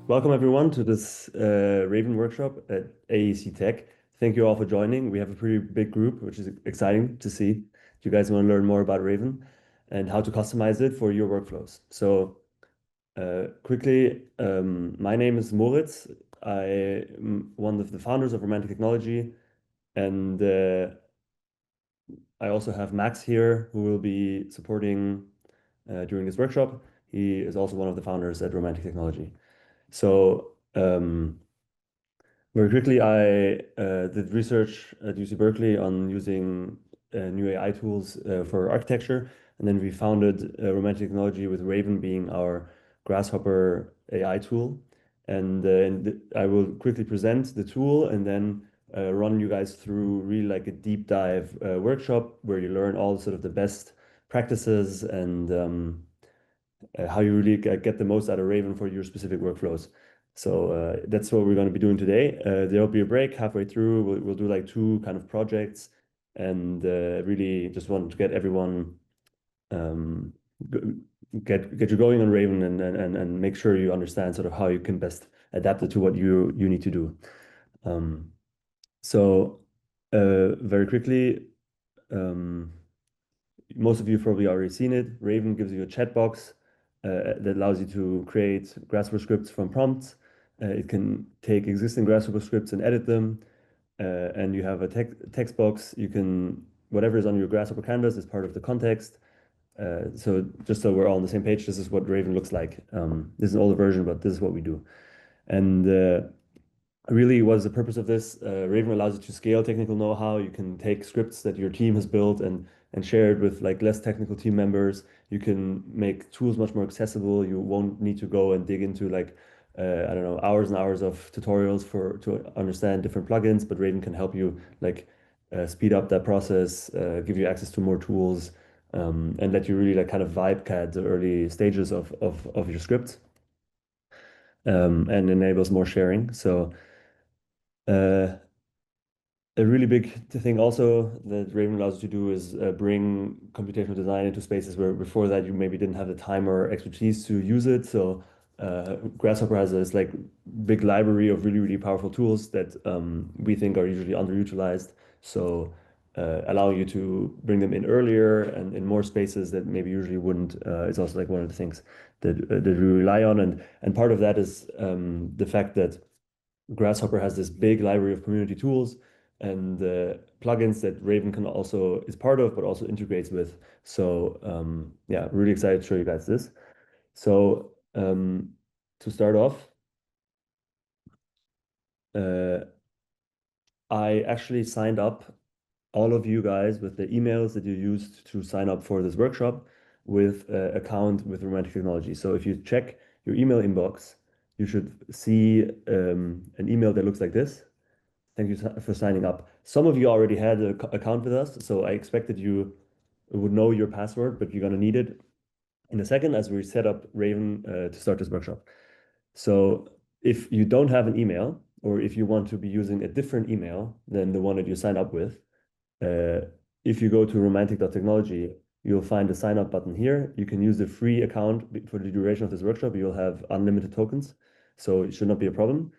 Welcome everyone to this Raven workshop at AECtech. Thank you all for joining. We have a pretty big group, which is exciting to see. You guys want to learn more about Raven and how to customize it for your workflows. So quickly, my name is Moritz. I am one of the founders of Romantic Technology, and I also have Max here, who will be supporting during this workshop. He is also one of the founders at Romantic Technology. So very quickly, I did research at UC Berkeley on using new AI tools for architecture, and then we founded Romantic Technology with Raven being our Grasshopper AI tool. And I will quickly present the tool and then run you guys through really like a deep dive workshop where you learn all sort of the best practices and how you really get the most out of Raven for your specific workflows. So that's what we're going to be doing today. There'll be a break halfway through. We'll do like two kind of projects and really just want to get everyone um, get you going on Raven and make sure you understand sort of how you can best adapt it to what you need to do. So very quickly, most of you probably already seen it. Raven gives you a chat box that allows you to create Grasshopper scripts from prompts. It can take existing Grasshopper scripts and edit them. And you have a text box. You can, whatever is on your Grasshopper canvas is part of the context. So just so we're all on the same page, this is what Raven looks like. This is an older version, but this is what we do. And really, what is the purpose of this? Raven allows you to scale technical know-how. You can take scripts that your team has built and share it with like less technical team members. You can make tools much more accessible. You won't need to go and dig into like I don't know, hours and hours of tutorials to understand different plugins, but Raven can help you like speed up that process, give you access to more tools, and let you really like kind of vibe CAD the early stages of your script, and enables more sharing. So a really big thing also that Raven allows you to do is bring computational design into spaces where before that you maybe didn't have the time or expertise to use it. So Grasshopper has this like big library of really, really powerful tools that we think are usually underutilized. So allowing you to bring them in earlier and in more spaces that maybe usually wouldn't is also like one of the things that we rely on. And part of that is the fact that Grasshopper has this big library of community tools and plugins that Raven can also is part of, but also integrates with. So yeah, really excited to show you guys this. So to start off, I actually signed up all of you guys with the emails that you used to sign up for this workshop with an account with Romantic Technology. So if you check your email inbox, you should see an email that looks like this. Thank you for signing up. Some of you already had an account with us, so I expected you would know your password, but you're going to need it in a second as we set up Raven to start this workshop. So if you don't have an email, or if you want to be using a different email than the one that you sign up with, if you go to romantic.technology, you'll find the sign up button here. You can use the free account for the duration of this workshop. You'll have unlimited tokens, so it should not be a problem.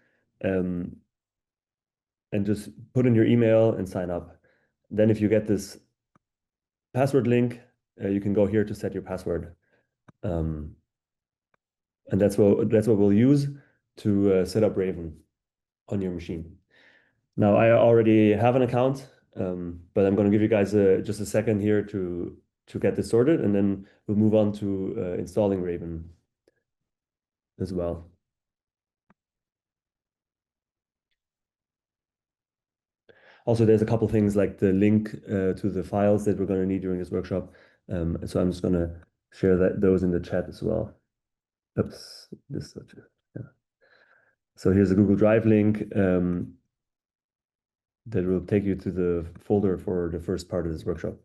And just put in your email and sign up. Then if you get this password link, you can go here to set your password. And that's what we'll use to set up Raven on your machine. Now, I already have an account, but I'm going to give you guys just a second here to get this sorted, and then we'll move on to installing Raven as well. Also, there's a couple things like the link to the files that we're going to need during this workshop. So I'm just going to share those in the chat as well. Oops, yeah. So here's a Google Drive link that will take you to the folder for the first part of this workshop.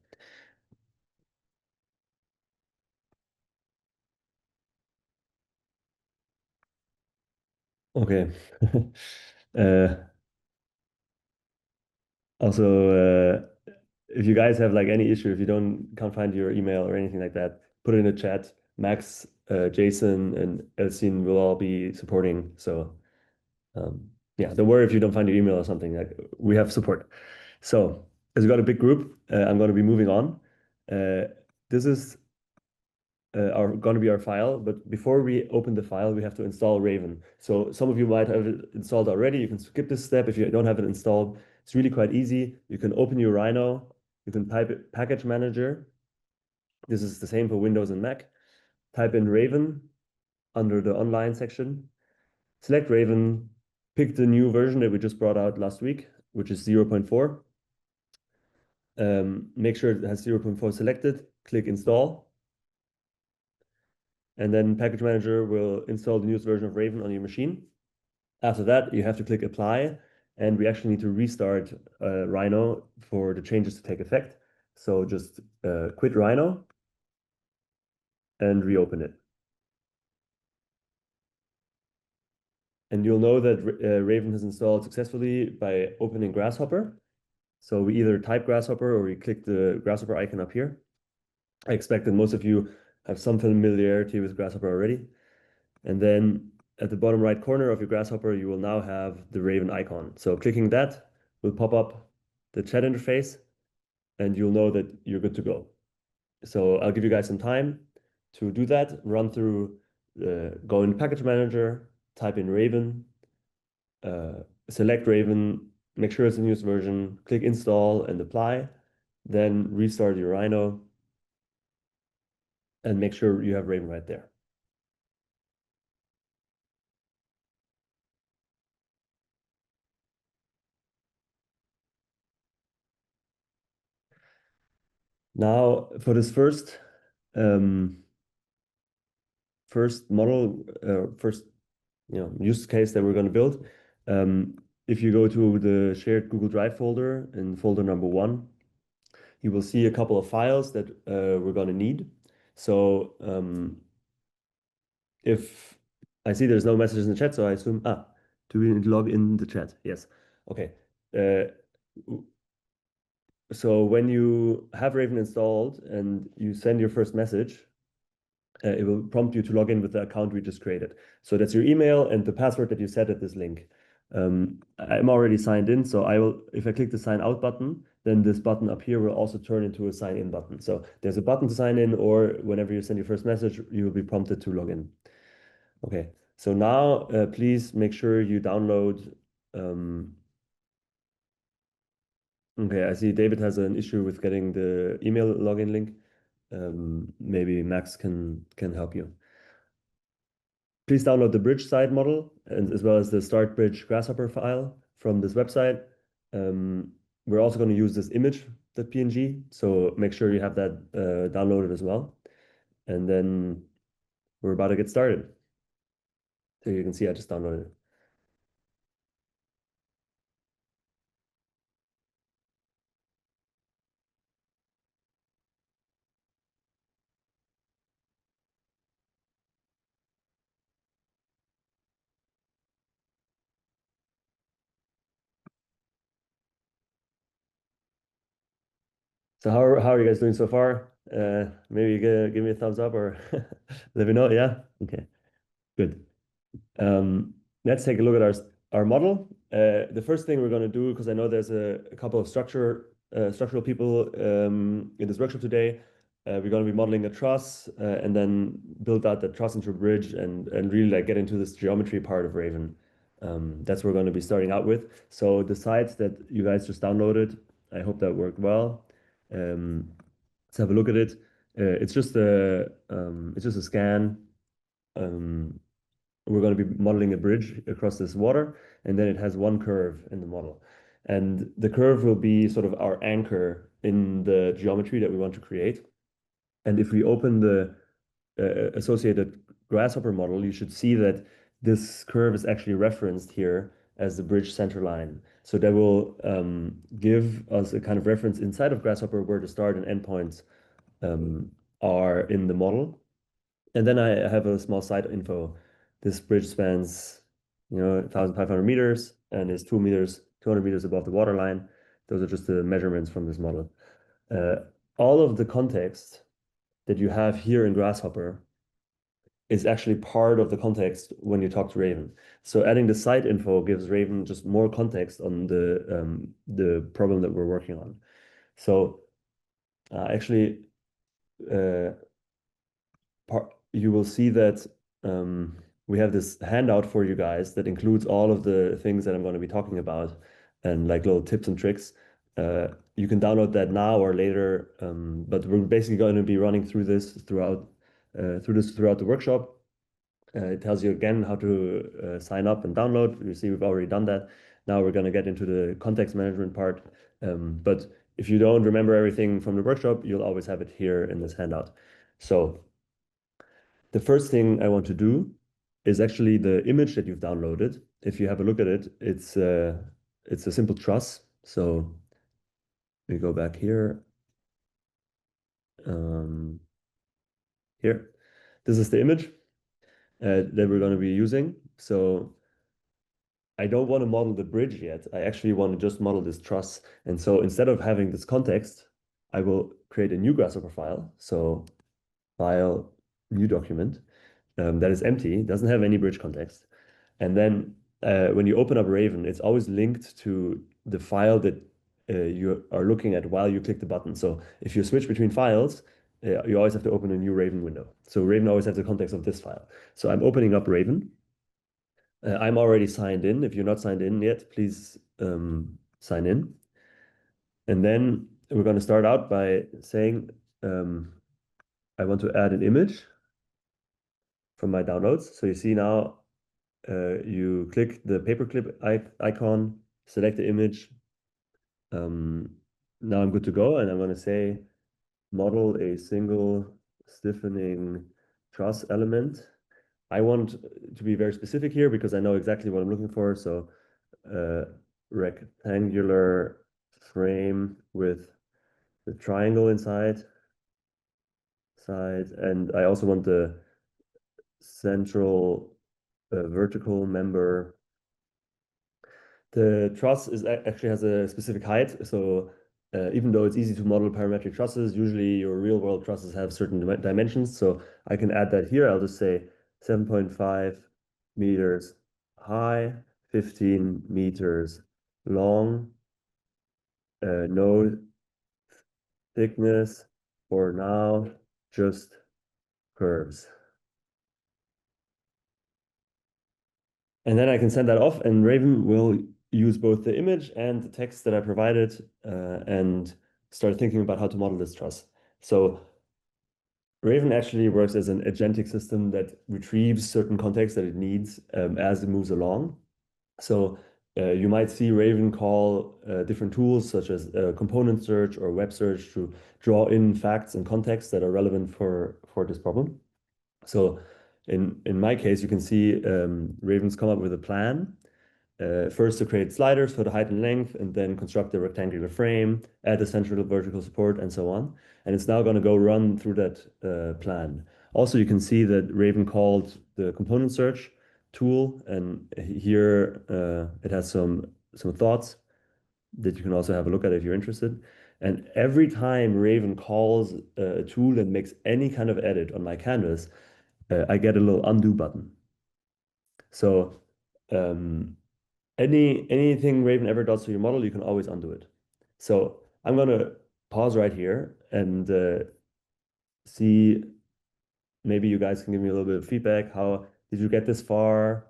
Okay. Also, if you guys have like any issue, if you can't find your email or anything like that, put it in the chat. Max, Jason, and Elsin will all be supporting. So yeah, don't worry if you don't find your email or something. Like, we have support. So as we got a big group, I'm going to be moving on. This is going to be our file, but before we open the file, we have to install Raven. So some of you might have it installed already. You can skip this step if you don't have it installed. It's really quite easy. You can open your Rhino. You can type it, package manager. This is the same for Windows and Mac. Type in Raven under the online section. Select Raven. Pick the new version that we just brought out last week, which is 0.4. Make sure it has 0.4 selected. Click install. And then Package Manager will install the newest version of Raven on your machine. After that, you have to click Apply, and we actually need to restart Rhino for the changes to take effect. So just quit Rhino and reopen it. And you'll know that Raven has installed successfully by opening Grasshopper. So we either type Grasshopper or we click the Grasshopper icon up here. I expect that most of you have some familiarity with Grasshopper already. And then at the bottom right corner of your Grasshopper, you will now have the Raven icon. So clicking that will pop up the chat interface, and you'll know that you're good to go. So I'll give you guys some time to do that, run through, go in Package Manager, type in Raven, select Raven, make sure it's the newest version, click install and apply, then restart your Rhino, and make sure you have Raven right there. Now, for this first model, first use case that we're going to build, if you go to the shared Google Drive folder in folder number 1, you will see a couple of files that we're going to need. So if I see there's no messages in the chat, so I assume, do we log in the chat? Yes. Okay. So when you have Raven installed and you send your first message, it will prompt you to log in with the account we just created. So that's your email and the password that you set at this link. I'm already signed in, so if I click the sign out button, then this button up here will also turn into a sign in button. So there's a button to sign in, or whenever you send your first message, you will be prompted to log in. Okay, so now please make sure you download. Okay, I see David has an issue with getting the email login link. Maybe Max can help you. Please download the bridge side model and as well as the start bridge grasshopper file from this website. We're also going to use this image.png, so make sure you have that downloaded as well. And then we're about to get started. So you can see I just downloaded it. So how are you guys doing so far? Maybe give me a thumbs up or let me know. Yeah. Okay. Good. Let's take a look at our model. The first thing we're going to do, because I know there's a couple of structural people in this workshop today, we're going to be modeling a truss and then build out the truss into a bridge and really like get into this geometry part of Raven. That's what we're going to be starting out with. So the sites that you guys just downloaded, I hope that worked well. Let's have a look at it. It's just a scan. We're going to be modeling a bridge across this water, and then it has one curve in the model. And the curve will be sort of our anchor in the geometry that we want to create. And if we open the associated grasshopper model, you should see that this curve is actually referenced here as the bridge center line. So that will give us a kind of reference inside of Grasshopper where the start and end points are in the model. And then I have a small side info. This bridge spans, 1,500 meters and is 200 meters above the waterline. Those are just the measurements from this model. All of the context that you have here in Grasshopper is actually part of the context when you talk to Raven. So adding the site info gives Raven just more context on the problem that we're working on. So actually, you will see that we have this handout for you guys that includes all of the things that I'm going to be talking about and like little tips and tricks. You can download that now or later, but we're basically going to be running through this throughout the workshop. It tells you again how to sign up and download. You see, we've already done that. Now we're going to get into the context management part. But if you don't remember everything from the workshop, you'll always have it here in this handout. So the first thing I want to do is actually the image that you've downloaded. If you have a look at it, it's a simple truss. So we go back here. Here, this is the image that we're going to be using. So I don't want to model the bridge yet. I actually want to just model this truss. And so instead of having this context, I will create a new Grasshopper file. So file, new document that is empty, doesn't have any bridge context. And then when you open up Raven, it's always linked to the file that you are looking at while you click the button. So if you switch between files, you always have to open a new Raven window. So Raven always has the context of this file. So I'm opening up Raven. I'm already signed in. If you're not signed in yet, please sign in. And then we're going to start out by saying, I want to add an image from my downloads. So you see now, you click the paperclip icon, select the image. Now I'm good to go, and I'm going to say model a single stiffening truss element. I want to be very specific here because I know exactly what I'm looking for. So rectangular frame with the triangle inside, and I also want the central vertical member. The truss actually has a specific height. So even though it's easy to model parametric trusses, usually your real world trusses have certain dimensions. So I can add that here. I'll just say 7.5 meters high, 15 meters long, no thickness for now, just curves. And then I can send that off, and Raven will use both the image and the text that I provided and start thinking about how to model this truss. So Raven actually works as an agentic system that retrieves certain context that it needs as it moves along. So you might see Raven call different tools such as component search or web search to draw in facts and context that are relevant for this problem. So in my case, you can see Raven's come up with a plan. First to create sliders for the height and length, and then construct the rectangular frame, add the central vertical support, and so on. And it's now going to go run through that plan. Also, you can see that Raven called the component search tool, and here it has some thoughts that you can also have a look at if you're interested. And every time Raven calls a tool and makes any kind of edit on my canvas, I get a little undo button. So anything Raven ever does to your model, you can always undo it. So I'm going to pause right here and see, maybe you guys can give me a little bit of feedback. How did you get this far?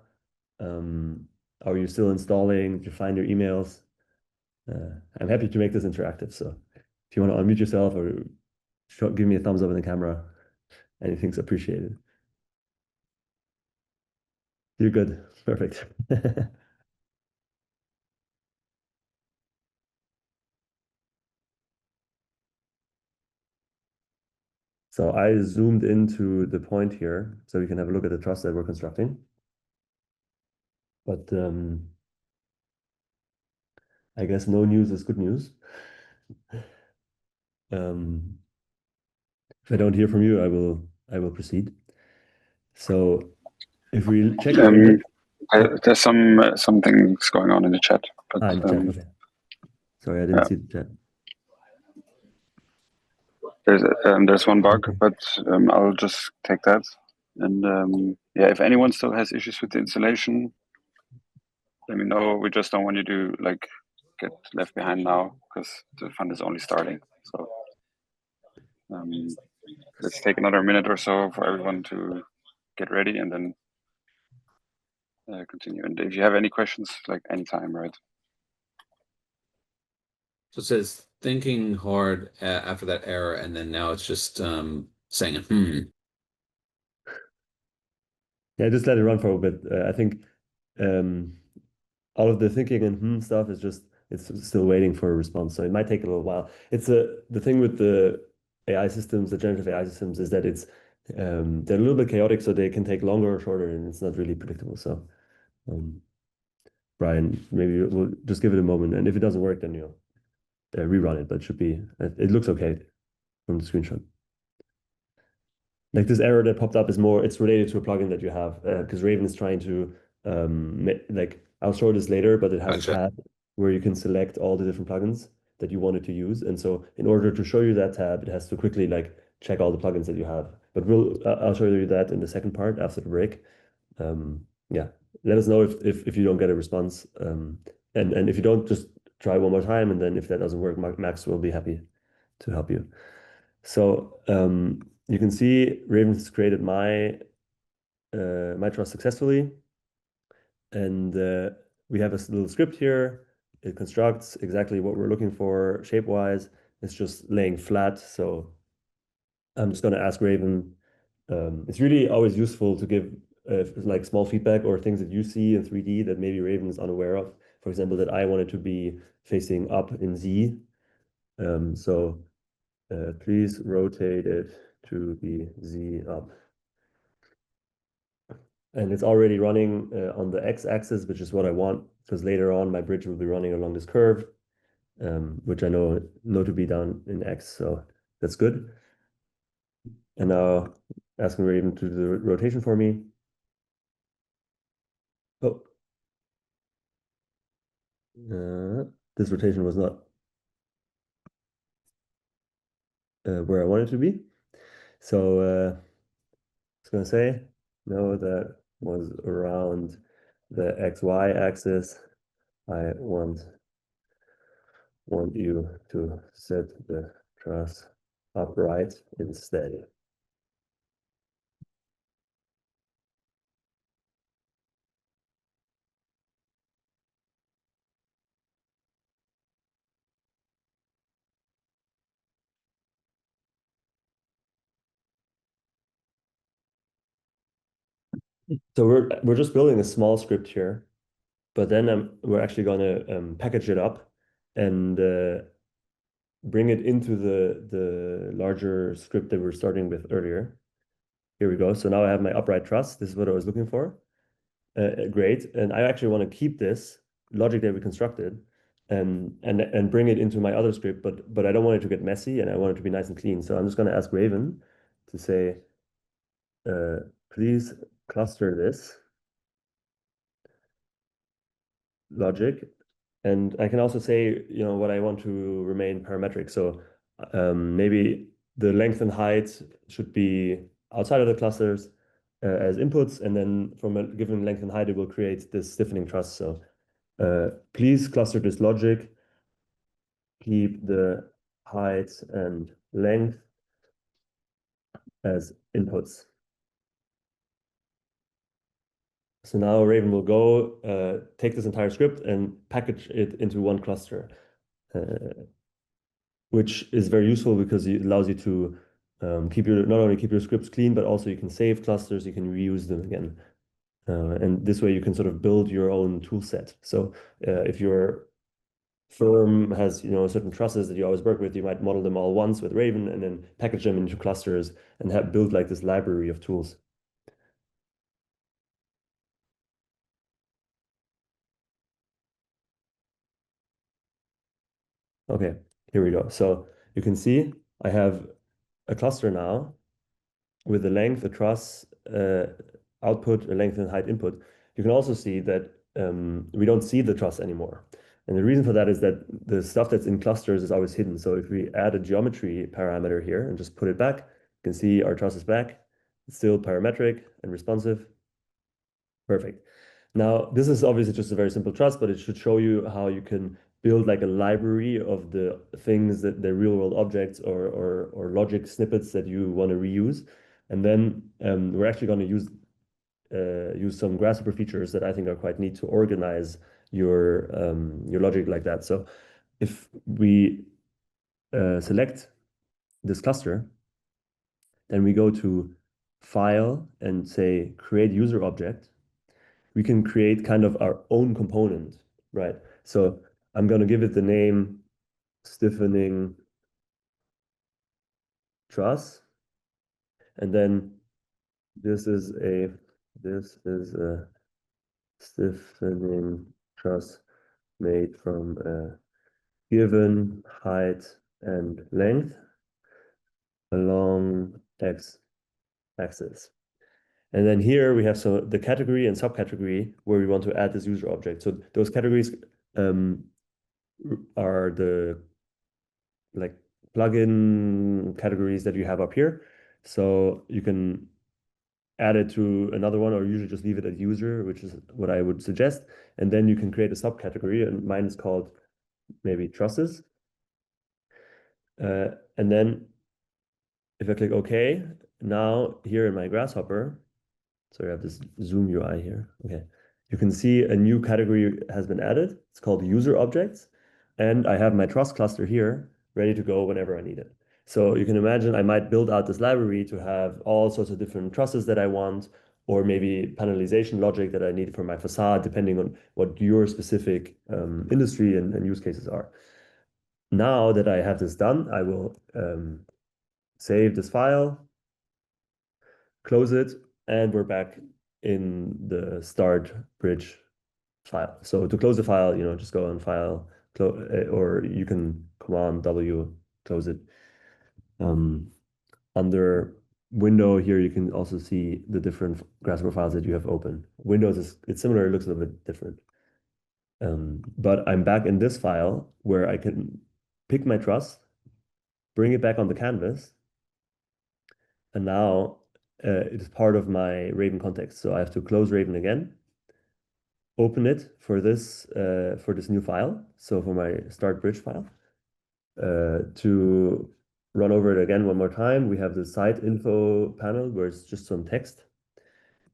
Are you still installing? Did you find your emails? I'm happy to make this interactive. So if you want to unmute yourself or give me a thumbs up in the camera, anything's appreciated. You're good. Perfect. So I zoomed into the point here so we can have a look at the truss that we're constructing. But I guess no news is good news. If I don't hear from you, I will proceed. So if we check the image, there's some things going on in the chat. But, in the chat, okay. Sorry, I didn't see the chat. There's one bug, okay. But I'll just take that. And yeah, if anyone still has issues with the installation, let me know. We just don't want you to like get left behind now because the fund is only starting. So let's take another minute or so for everyone to get ready and then continue. And if you have any questions, like anytime, right? So it says thinking hard after that error, and then now it's just saying, Yeah, just let it run for a bit. I think um, all of the thinking and stuff is just it's still waiting for a response. So it might take a little while. It's the thing with the AI systems, the generative AI systems, is that they're a little bit chaotic, so they can take longer or shorter, and it's not really predictable. So um, Brian, maybe we'll just give it a moment, and if it doesn't work, then rerun it. But it looks okay from the screenshot. Like this error that popped up it's related to a plugin that you have because Raven is trying to like I'll show this later, but it has a gotcha. tab where you can select all the different plugins that you wanted to use. And so in order to show you that tab, it has to quickly like check all the plugins that you have. But I'll show you that in the second part after the break. Yeah, let us know if you don't get a response. And if you don't, just try one more time. And then if that doesn't work, Max will be happy to help you. So you can see Raven's created my trust successfully, and we have a little script here. It constructs exactly what we're looking for shape-wise. It's just laying flat. So I'm just going to ask Raven. It's really always useful to give like small feedback or things that you see in 3D that maybe Raven is unaware of. For example, that I want it to be facing up in Z. So please rotate it to be Z up. And it's already running on the x-axis, which is what I want, because later on my bridge will be running along this curve, which I know to be done in x, so that's good. And now asking Raven to do the rotation for me. Oh, this rotation was not where I wanted to be. So it's going to say, no, that was around the xy axis. I want you to set the truss upright instead. So we're just building a small script here, but then we're actually going to package it up and bring it into the larger script that we're starting with earlier. Here we go. So now I have my upright truss. This is what I was looking for. Great. And I actually want to keep this logic that we constructed and bring it into my other script, but I don't want it to get messy and I want it to be nice and clean. So I'm just going to ask Raven to say, please cluster this logic. And I can also say, what I want to remain parametric. So maybe the length and height should be outside of the clusters as inputs. And then from a given length and height, it will create this stiffening truss. So please cluster this logic, keep the height and length as inputs. So now Raven will go take this entire script and package it into one cluster, which is very useful because it allows you to not only keep your scripts clean, but also you can save clusters, you can reuse them again. And this way you can sort of build your own tool set. So if your firm has certain trusses that you always work with, you might model them all once with Raven and then package them into clusters and build like this library of tools. Okay, here we go. So you can see I have a cluster now with a length, a truss output, a length and height input. You can also see that we don't see the truss anymore. And the reason for that is that the stuff that's in clusters is always hidden. So if we add a geometry parameter here and just put it back, you can see our truss is back. It's still parametric and responsive. Perfect. Now, this is obviously just a very simple trust, but it should show you how you can build like a library of the things that the real world objects or logic snippets that you want to reuse. And then we're actually going to use some Grasshopper features that I think are quite neat to organize your logic like that. So if we select this cluster, then we go to File and say Create User Object. We can create kind of our own component, right? So I'm going to give it the name stiffening truss, and then this is a stiffening truss made from a given height and length along x-axis. And then here we have the category and subcategory where we want to add this user object. So those categories are the like plugin categories that you have up here. So you can add it to another one, or usually just leave it at user, which is what I would suggest. And then you can create a subcategory, and mine is called maybe trusses. And then if I click OK, now here in my Grasshopper, so I have this Zoom UI here. Okay, you can see a new category has been added. It's called user objects. And I have my truss cluster here ready to go whenever I need it. So you can imagine I might build out this library to have all sorts of different trusses that I want, or maybe panelization logic that I need for my facade, depending on what your specific industry and use cases are. Now that I have this done, I will save this file, close it, and we're back in the start bridge file. So to close the file, just go on file, or you can Command W, close it. Under window here, you can also see the different Grasshopper files that you have open. Windows it's similar, it looks a little bit different. But I'm back in this file where I can pick my truss, bring it back on the canvas, and now it is part of my Raven context. So I have to close Raven again, open it for this new file. So for my start bridge file, to run over it again one more time, we have the site info panel where it's just some text.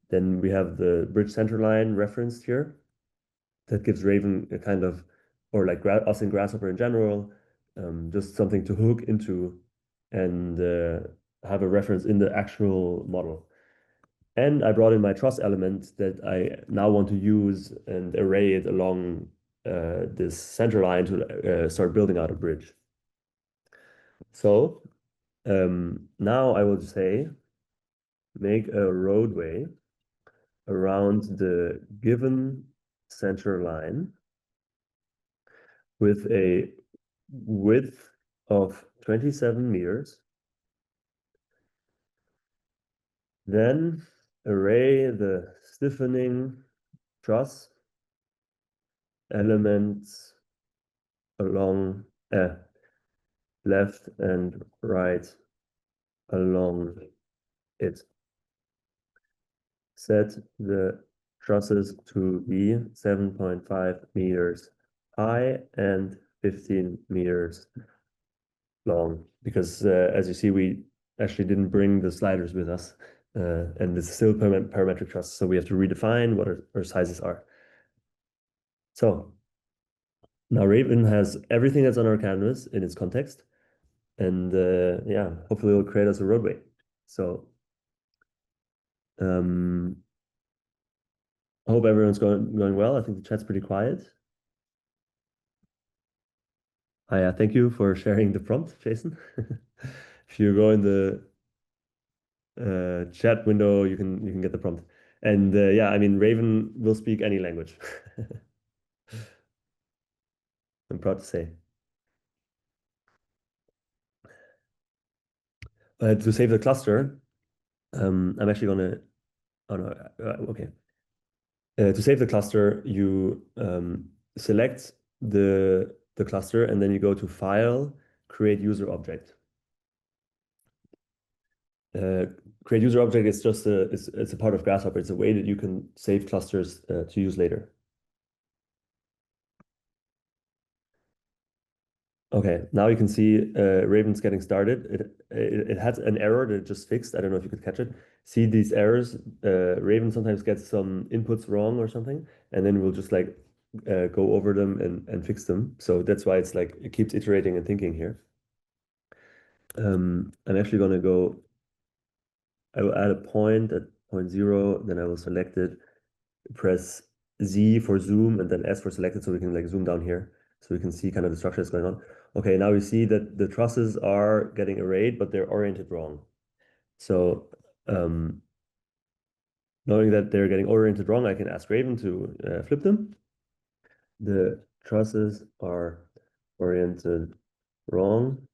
Then we have the bridge centerline referenced here that gives Raven a kind of, or like us in Grasshopper in general, just something to hook into and have a reference in the actual model. And I brought in my truss element that I now want to use and array it along this center line to start building out a bridge. So now I will say, make a roadway around the given center line with a width of 27 meters. Then array the stiffening truss elements along left and right along it. Set the trusses to be 7.5 meters high and 15 meters long, because as you see, we actually didn't bring the sliders with us, and it's still parametric truss, so we have to redefine what our sizes are. So now Raven has everything that's on our canvas in its context, and yeah, hopefully it'll create us a roadway. So I hope everyone's going well. I think the chat's pretty quiet. Thank you for sharing the prompt, Jason. If you go in the chat window, you can get the prompt. And yeah, I mean, Raven will speak any language. I'm proud to say. To save the cluster, I'm actually gonna. Oh no, okay. To save the cluster, you select the cluster, and then you go to File, Create User Object. create user object is just it's a part of Grasshopper. It's a way that you can save clusters to use later. Okay, now you can see Raven's getting started. It had an error that it just fixed. I don't know if you could catch it. See these errors? Raven sometimes gets some inputs wrong or something, and then we'll just like go over them and fix them. So that's why it's like it keeps iterating and thinking here. I'm actually gonna go. I will add a point at point 0, then I will select it, press Z for zoom, and then S for selected, so we can like zoom down here, so we can see kind of the structure that's going on. Okay, now we see that the trusses are getting arrayed, but they're oriented wrong. So knowing that they're getting oriented wrong, I can ask Raven to flip them. The trusses are oriented wrong.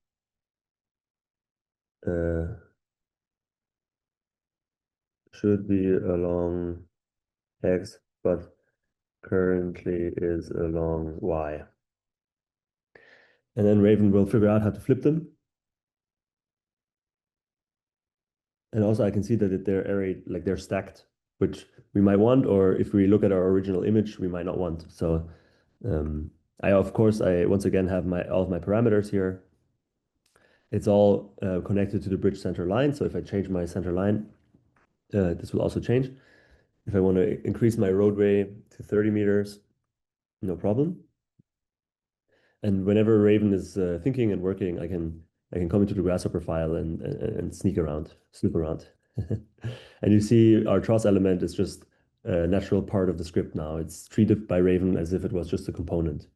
Should be along X, but currently is along Y. And then Raven will figure out how to flip them. And also I can see that they're arrayed, like they're stacked, which we might want, or if we look at our original image, we might not want. So of course, I once again have all of my parameters here. It's all connected to the bridge center line. So if I change my center line, this will also change. If I want to increase my roadway to 30 meters, no problem. And whenever Raven is thinking and working, I can come into the Grasshopper file and sneak around, snoop around. And you see our truss element is just a natural part of the script now. It's treated by Raven as if it was just a component.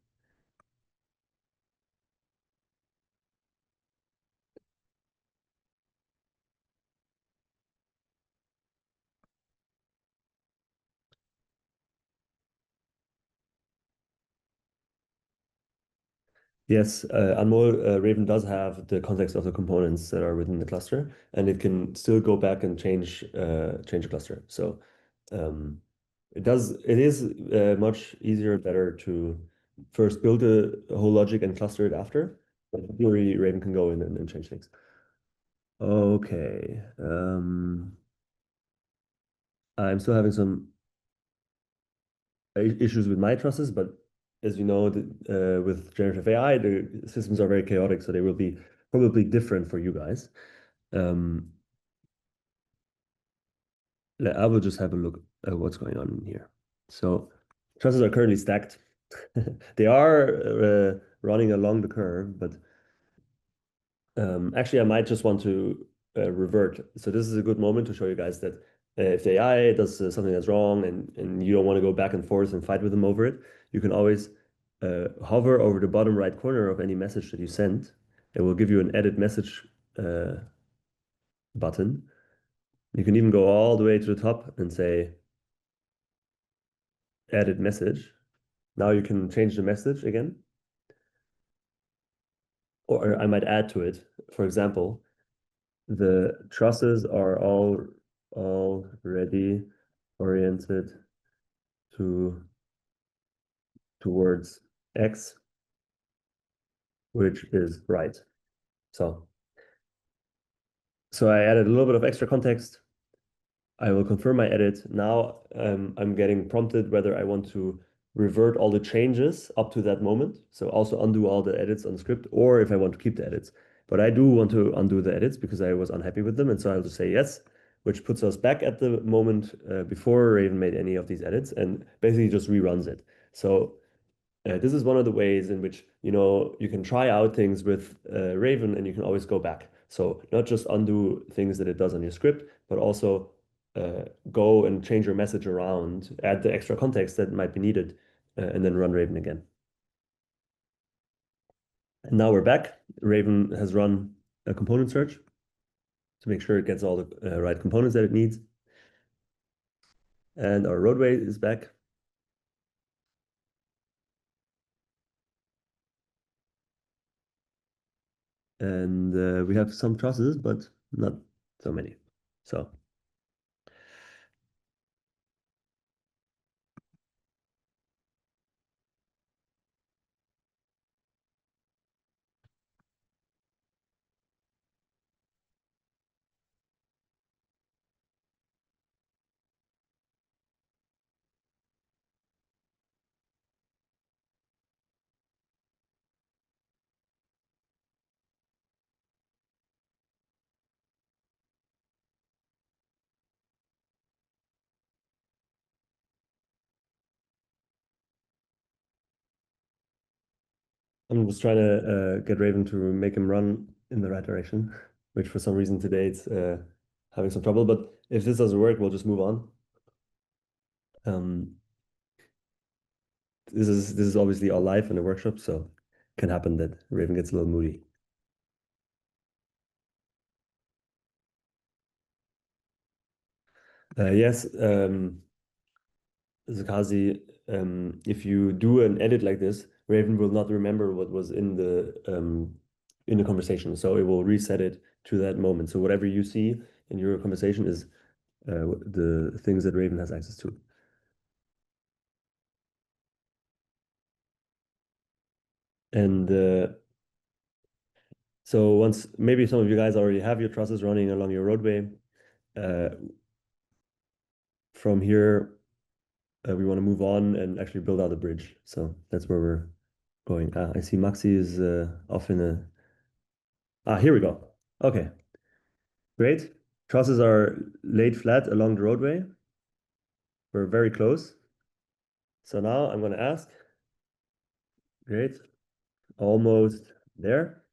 Yes, Anmol, Raven does have the context of the components that are within the cluster, and it can still go back and change the cluster. So it is much easier, better to first build a whole logic and cluster it after. But in theory, Raven can go in and change things. Okay. I'm still having some issues with my trusses, but as you know, with generative AI, the systems are very chaotic, so they will be probably different for you guys. I will just have a look at what's going on in here. So trusses are currently stacked. They are running along the curve, but actually I might just want to revert. So this is a good moment to show you guys that if the AI does something that's wrong and you don't want to go back and forth and fight with them over it, you can always hover over the bottom right corner of any message that you send. It will give you an edit message button. You can even go all the way to the top and say edit message. Now you can change the message again. Or I might add to it. For example, the trusses are all already oriented towards X, which is right. So I added a little bit of extra context. I will confirm my edit. Now I'm getting prompted whether I want to revert all the changes up to that moment. So also undo all the edits on the script, or if I want to keep the edits. But I do want to undo the edits because I was unhappy with them. And so I'll just say yes, which puts us back at the moment before Raven made any of these edits and basically just reruns it. So this is one of the ways in which you can try out things with Raven and you can always go back. So not just undo things that it does on your script, but also go and change your message around, add the extra context that might be needed, and then run Raven again. And now we're back. Raven has run a component search to make sure it gets all the right components that it needs. And our roadway is back. And we have some trusses, but not so many. So I'm just trying to get Raven to make him run in the right direction, which for some reason today it's having some trouble. But if this doesn't work, we'll just move on. Um, this is obviously all live in a workshop, so it can happen that Raven gets a little moody. Yes, Zakazi, if you do an edit like this, Raven will not remember what was in the conversation, so it will reset it to that moment. So whatever you see in your conversation is the things that Raven has access to. And so once maybe some of you guys already have your trusses running along your roadway. From here, we want to move on and actually build out a bridge. So that's where we're going. I see Maxi is off in a. Here we go. Okay, great. Trusses are laid flat along the roadway. We're very close. So now I'm going to ask. Great, almost there.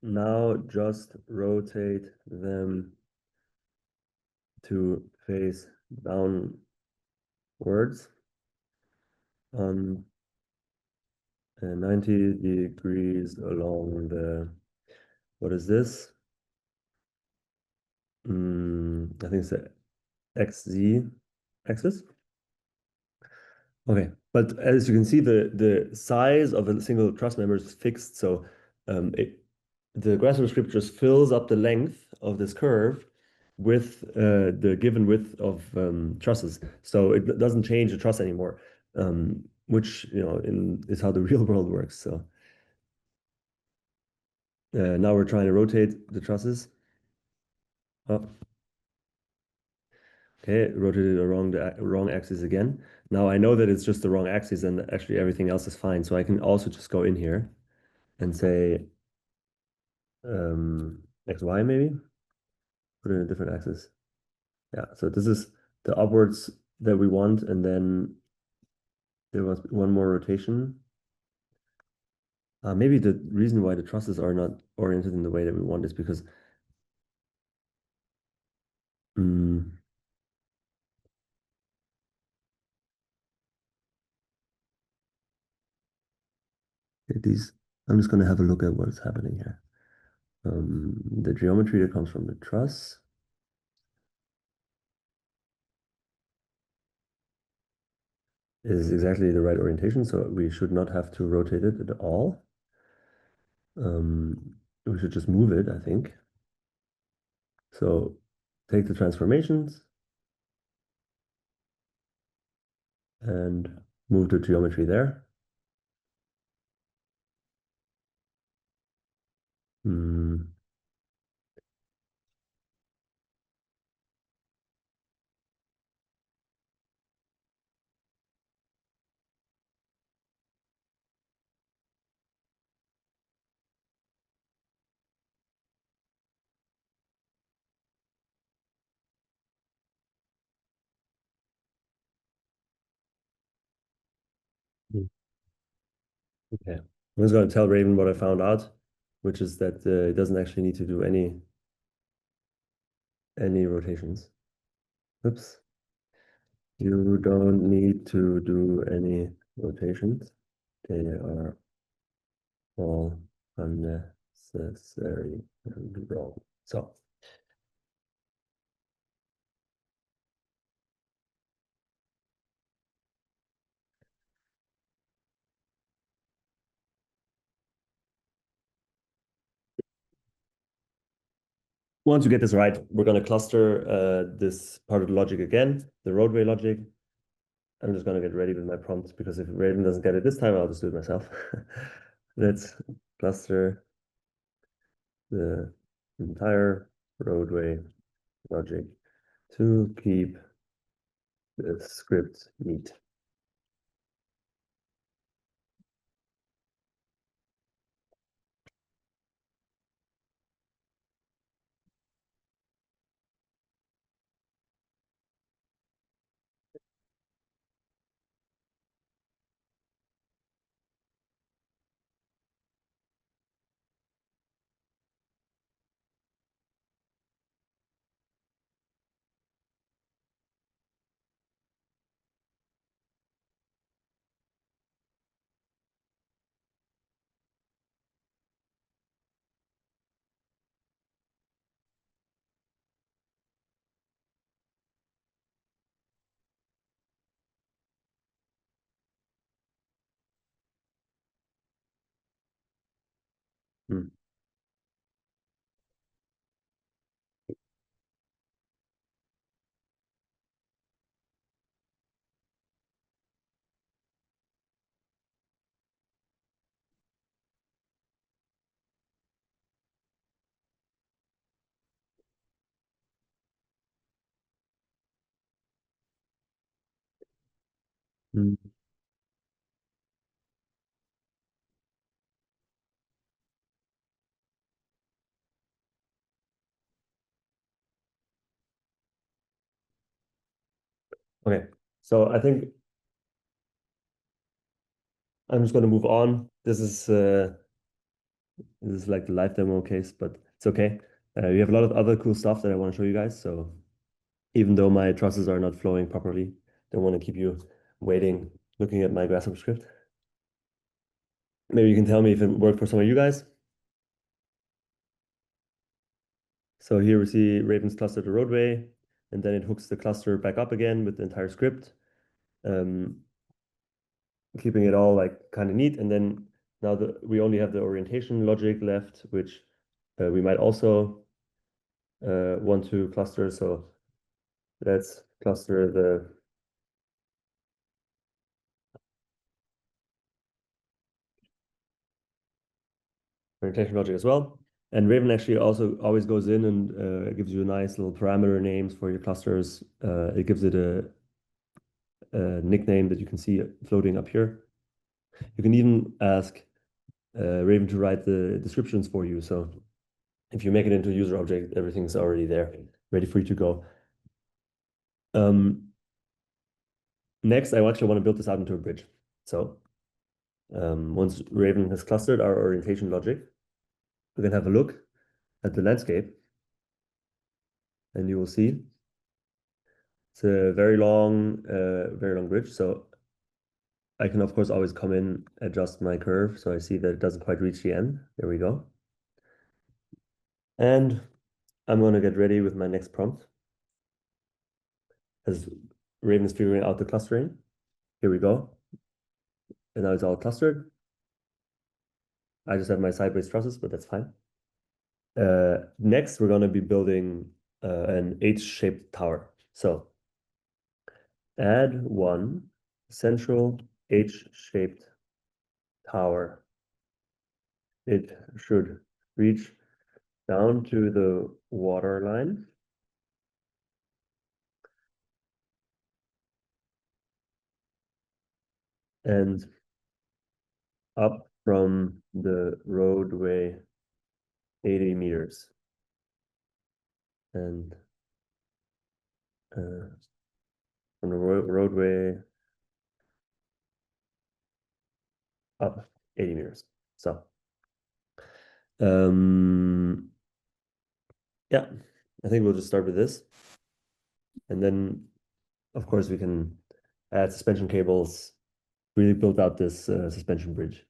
Now just rotate them to face downwards on 90 degrees along the, what is this? I think it's the XZ axis. Okay, but as you can see, the size of a single truss member is fixed, so the Grasshopper script just fills up the length of this curve with the given width of trusses. So it doesn't change the truss anymore, which is how the real world works. So now we're trying to rotate the trusses. Oh, okay, rotated along the wrong axis again. Now I know that it's just the wrong axis and actually everything else is fine. So I can also just go in here and say XY maybe, put it in a different axis. Yeah, so this is the upwards that we want, and then there was one more rotation. Maybe the reason why the trusses are not oriented in the way that we want is because these, I'm just going to have a look at what's happening here. The geometry that comes from the truss is exactly the right orientation, so we should not have to rotate it at all. We should just move it, I think. So take the transformations and move the geometry there. Okay. I'm just going to tell Raven what I found out, which is that it doesn't actually need to do any rotations. Oops. You don't need to do any rotations. They are all unnecessary and wrong. So once you get this right, we're going to cluster this part of the logic again, the roadway logic. I'm just going to get ready with my prompts because if Raven doesn't get it this time, I'll just do it myself. Let's cluster the entire roadway logic to keep the script neat. Hmm. Hmm. Okay, so I think I'm just going to move on. This is like the live demo case, but it's okay. We have a lot of other cool stuff that I want to show you guys. So even though my trusses are not flowing properly, don't want to keep you waiting, looking at my Grasshopper script. Maybe you can tell me if it worked for some of you guys. So here we see Raven's cluster to roadway, and then it hooks the cluster back up again with the entire script, keeping it all like kind of neat. And then now we only have the orientation logic left, which we might also want to cluster. So let's cluster the orientation logic as well. And Raven actually also always goes in and gives you nice little parameter names for your clusters. It gives it a nickname that you can see floating up here. You can even ask Raven to write the descriptions for you. So if you make it into a user object, everything's already there, ready for you to go. Next, I actually want to build this out into a bridge. So once Raven has clustered our orientation logic, we can have a look at the landscape, and you will see it's a very long bridge. So I can, of course, always come in, adjust my curve. So I see that it doesn't quite reach the end. There we go. And I'm going to get ready with my next prompt as Raven is figuring out the clustering. Here we go. And now it's all clustered. I just have my sideways trusses, but that's fine. Next, we're going to be building an H-shaped tower. So add one central H-shaped tower. It should reach down to the water line and up from the roadway 80 meters. And from the roadway up 80 meters. So yeah, I think we'll just start with this. And then, of course, we can add suspension cables, really build out this suspension bridge.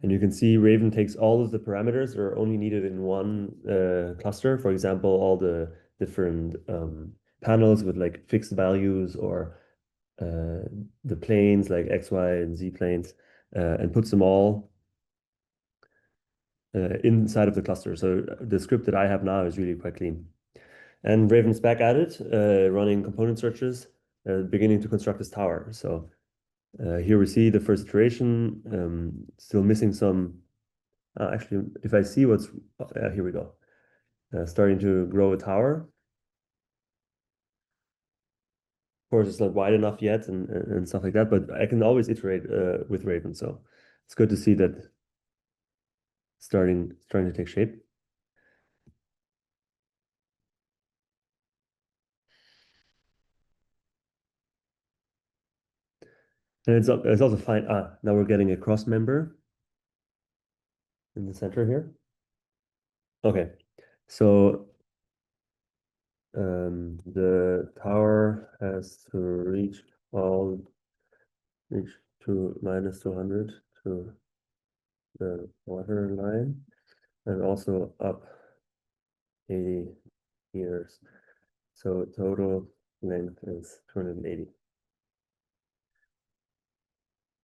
And you can see Raven takes all of the parameters that are only needed in one cluster. For example, all the different panels with like fixed values or the planes like X, Y, and Z planes, and puts them all inside of the cluster. So the script that I have now is really quite clean. And Raven's back at it, running component searches, beginning to construct this tower. So here we see the first iteration, still missing some. Actually, if I see what's, here we go. Starting to grow a tower. Of course, it's not wide enough yet and stuff like that, but I can always iterate with Raven. So it's good to see that starting to take shape. And it's also fine. Now we're getting a cross member in the center here. Okay, so the tower has to reach to minus 200 to the water line and also up 80 meters. So total length is 280.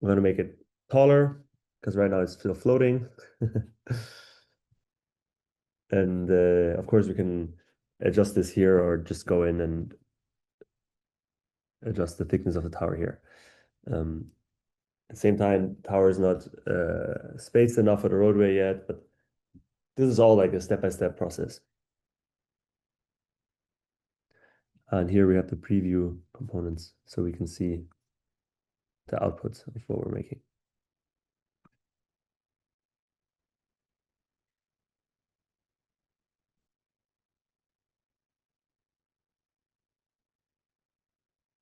I'm going to make it taller because right now it's still floating. And of course, we can adjust this here or just go in and adjust the thickness of the tower here. At the same time, tower is not spaced enough for the roadway yet, but this is all like a step-by-step process. And here we have the preview components so we can see the outputs of what we're making.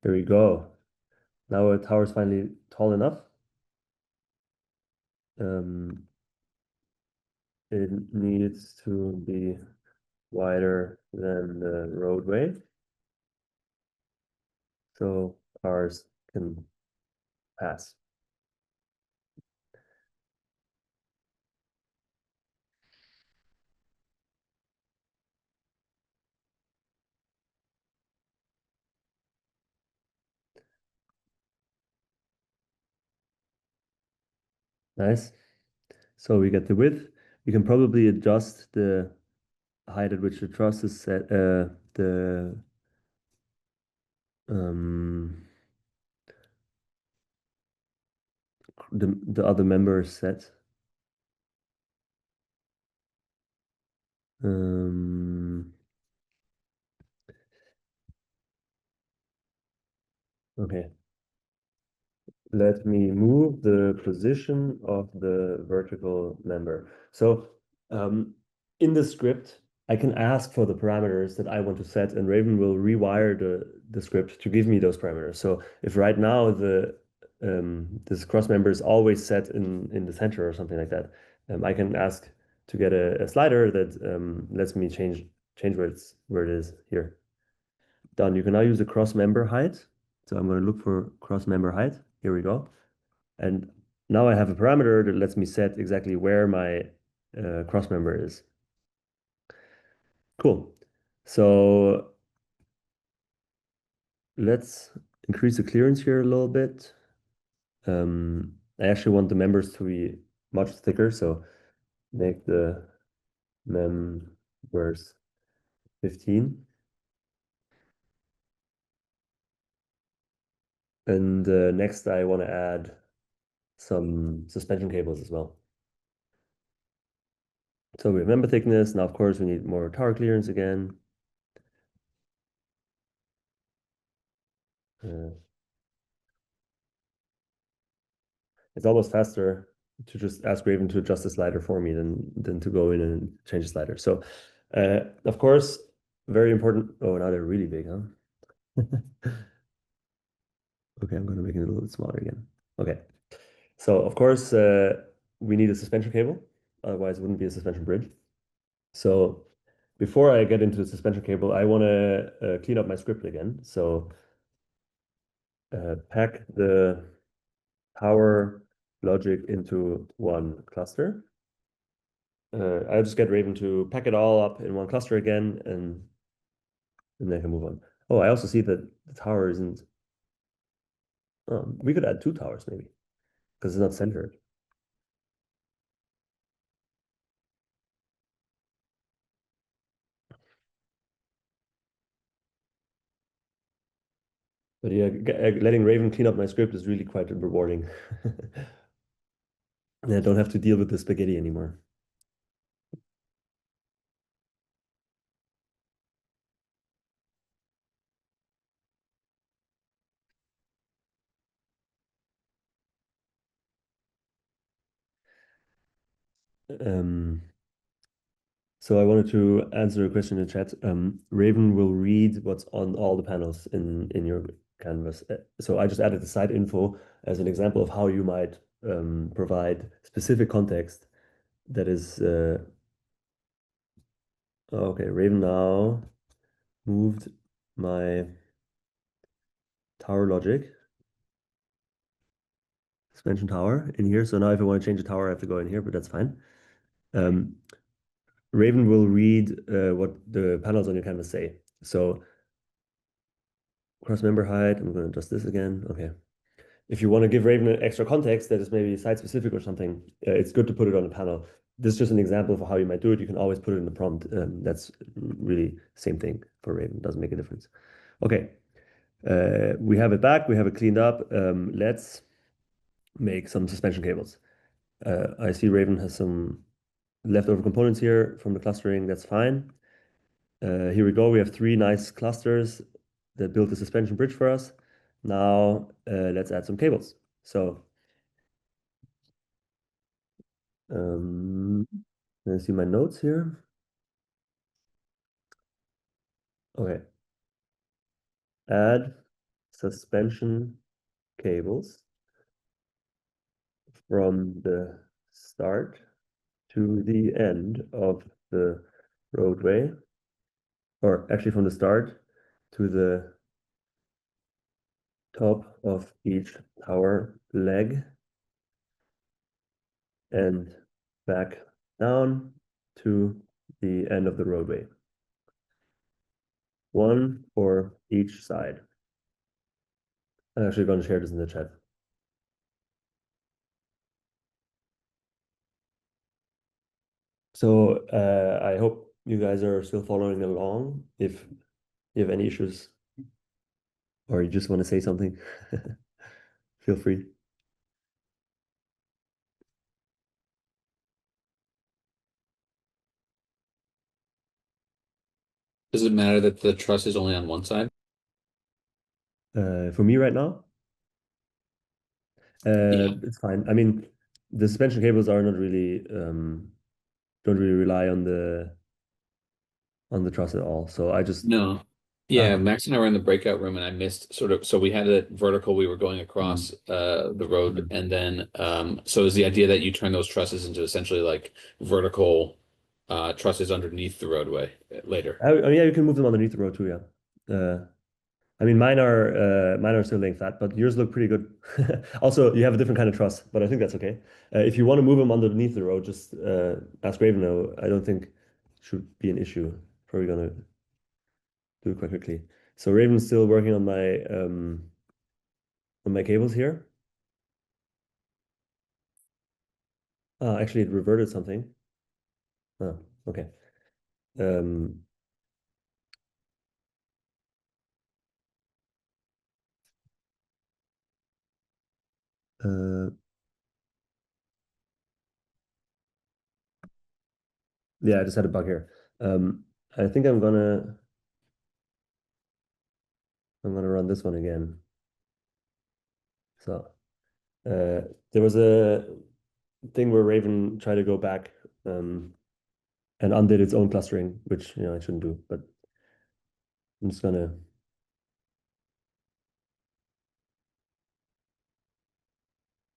There we go. Now our tower is finally tall enough. It needs to be wider than the roadway so cars can pass. Nice. So we get the width. We can probably adjust the height at which the truss is set, um, the other member is set. Okay. Let me move the position of the vertical member. So in the script, I can ask for the parameters that I want to set, and Raven will rewire the script to give me those parameters. So if right now this cross member is always set in the center or something like that, I can ask to get a slider that lets me change where it is here. Done. You can now use the cross member height. So I'm going to look for cross member height. Here we go. And now I have a parameter that lets me set exactly where my cross member is. Cool. So let's increase the clearance here a little bit. I actually want the members to be much thicker, so make the members 15. And next I want to add some suspension cables as well. So we have member thickness. Now, of course, we need more tower clearance again. It's almost faster to just ask Raven to adjust the slider for me than to go in and change the slider. So, of course, very important. Oh, now they're really big, huh? Okay, I'm going to make it a little bit smaller again. Okay. So, of course, we need a suspension cable. Otherwise, it wouldn't be a suspension bridge. So, before I get into the suspension cable, I want to clean up my script again. So, pack the power logic into one cluster. I'll just get Raven to pack it all up in one cluster again, and then I can move on. Oh, I also see that the tower isn't. We could add 2 towers maybe, because it's not centered. But yeah, letting Raven clean up my script is really quite rewarding. And I don't have to deal with the spaghetti anymore. So I wanted to answer a question in the chat. Raven will read what's on all the panels in your canvas. So I just added the site info as an example of how you might provide specific context that is okay. Raven now moved my tower logic suspension tower in here. So now if I want to change the tower, I have to go in here, but that's fine. Raven will read what the panels on your canvas say. So cross member height. I'm going to adjust this again. Okay. If you want to give Raven an extra context that is maybe site specific or something, it's good to put it on the panel. This is just an example of how you might do it. You can always put it in the prompt. That's really same thing for Raven. Doesn't make a difference. Okay. We have it back. We have it cleaned up. Let's make some suspension cables. I see Raven has some leftover components here from the clustering. That's fine. Here we go. We have 3 nice clusters that built the suspension bridge for us. Now let's add some cables. So let's see my notes here. Okay. Add suspension cables from the start to the end of the roadway, or actually from the start to the top of each tower leg and back down to the end of the roadway. 1 for each side. I'm actually going to share this in the chat. So I hope you guys are still following along. If you have any issues or you just want to say something, feel free. Does it matter that the truss is only on one side? For me right now, Yeah. it's fine. I mean, the suspension cables are not really don't really rely on the truss at all. So I just No. Yeah, Max and I were in the breakout room and I missed sort of, so we had it vertical, we were going across the road, and then so is the idea that you turn those trusses into essentially like vertical trusses underneath the roadway later? Oh, yeah, you can move them underneath the road too, yeah. I mean, mine are still laying flat, but yours look pretty good. Also, you have a different kind of truss, but I think that's okay. If you want to move them underneath the road, just ask Raven. I don't think should be an issue. Probably gonna do it quite quickly. So Raven's still working on my cables here. Actually, it reverted something. Oh, okay. Um, uh, yeah, I just had a bug here. I think I'm gonna run this one again. So there was a thing where Raven tried to go back and undid its own clustering, which I shouldn't do, but I'm just gonna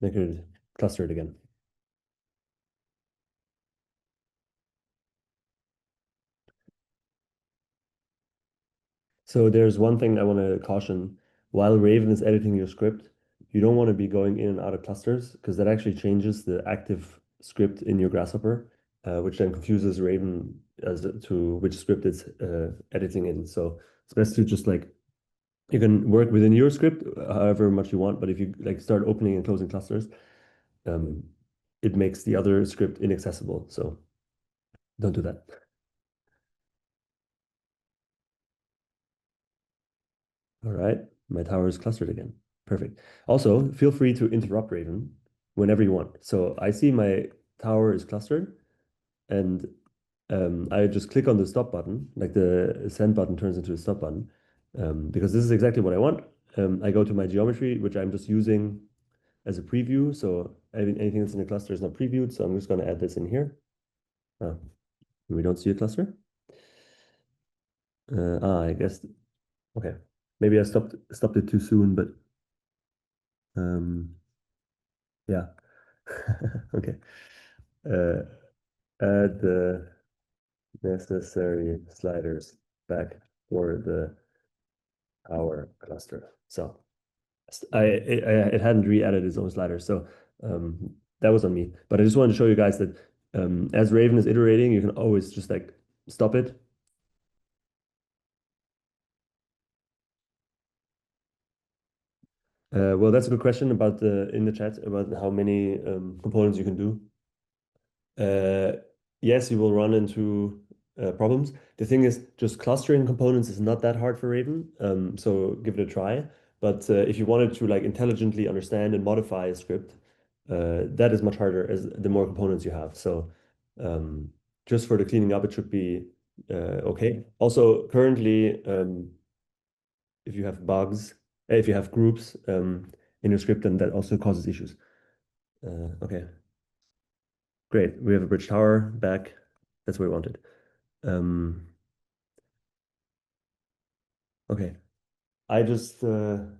make it cluster it again. So there's one thing I want to caution. While Raven is editing your script, you don't want to be going in and out of clusters because that actually changes the active script in your Grasshopper, which then confuses Raven as to which script it's editing in. So it's best to just like you can work within your script however much you want, but if you like start opening and closing clusters, it makes the other script inaccessible. So don't do that. All right, my tower is clustered again. Perfect. Also, feel free to interrupt Raven whenever you want. So I see my tower is clustered, and I just click on the stop button, like the send button turns into a stop button, because this is exactly what I want. I go to my geometry, which I'm just using as a preview. So anything that's in the cluster is not previewed. So I'm just going to add this in here. We don't see a cluster. I guess, okay. Maybe I stopped it too soon, but yeah. Okay. Uh, add the necessary sliders back for the power cluster. So it hadn't re-added its own sliders, so that was on me. But I just wanted to show you guys that as Raven is iterating, you can always just like stop it. Well, that's a good question about in the chat about how many components you can do. Yes, you will run into problems. The thing is, just clustering components is not that hard for Raven, so give it a try. But if you wanted to like intelligently understand and modify a script, that is much harder as the more components you have. So just for the cleaning up, it should be okay. Also, currently, if you have bugs, if you have groups in your script, then that also causes issues. Okay. Great. We have a bridge tower back. That's what we wanted. Okay. I just I'm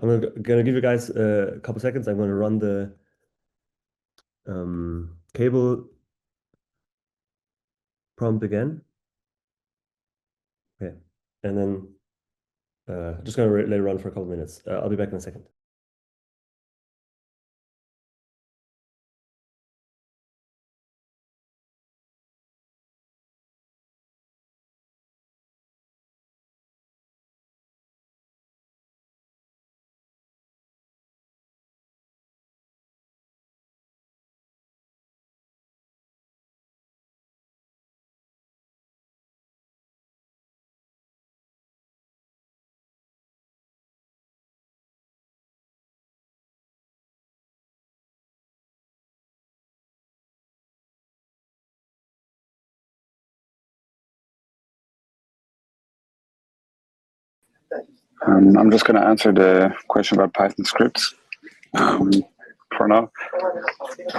gonna give you guys a couple seconds. I'm gonna run the cable prompt again. Okay. And then just gonna let it run for a couple minutes. I'll be back in a second. I'm just going to answer the question about Python scripts for now.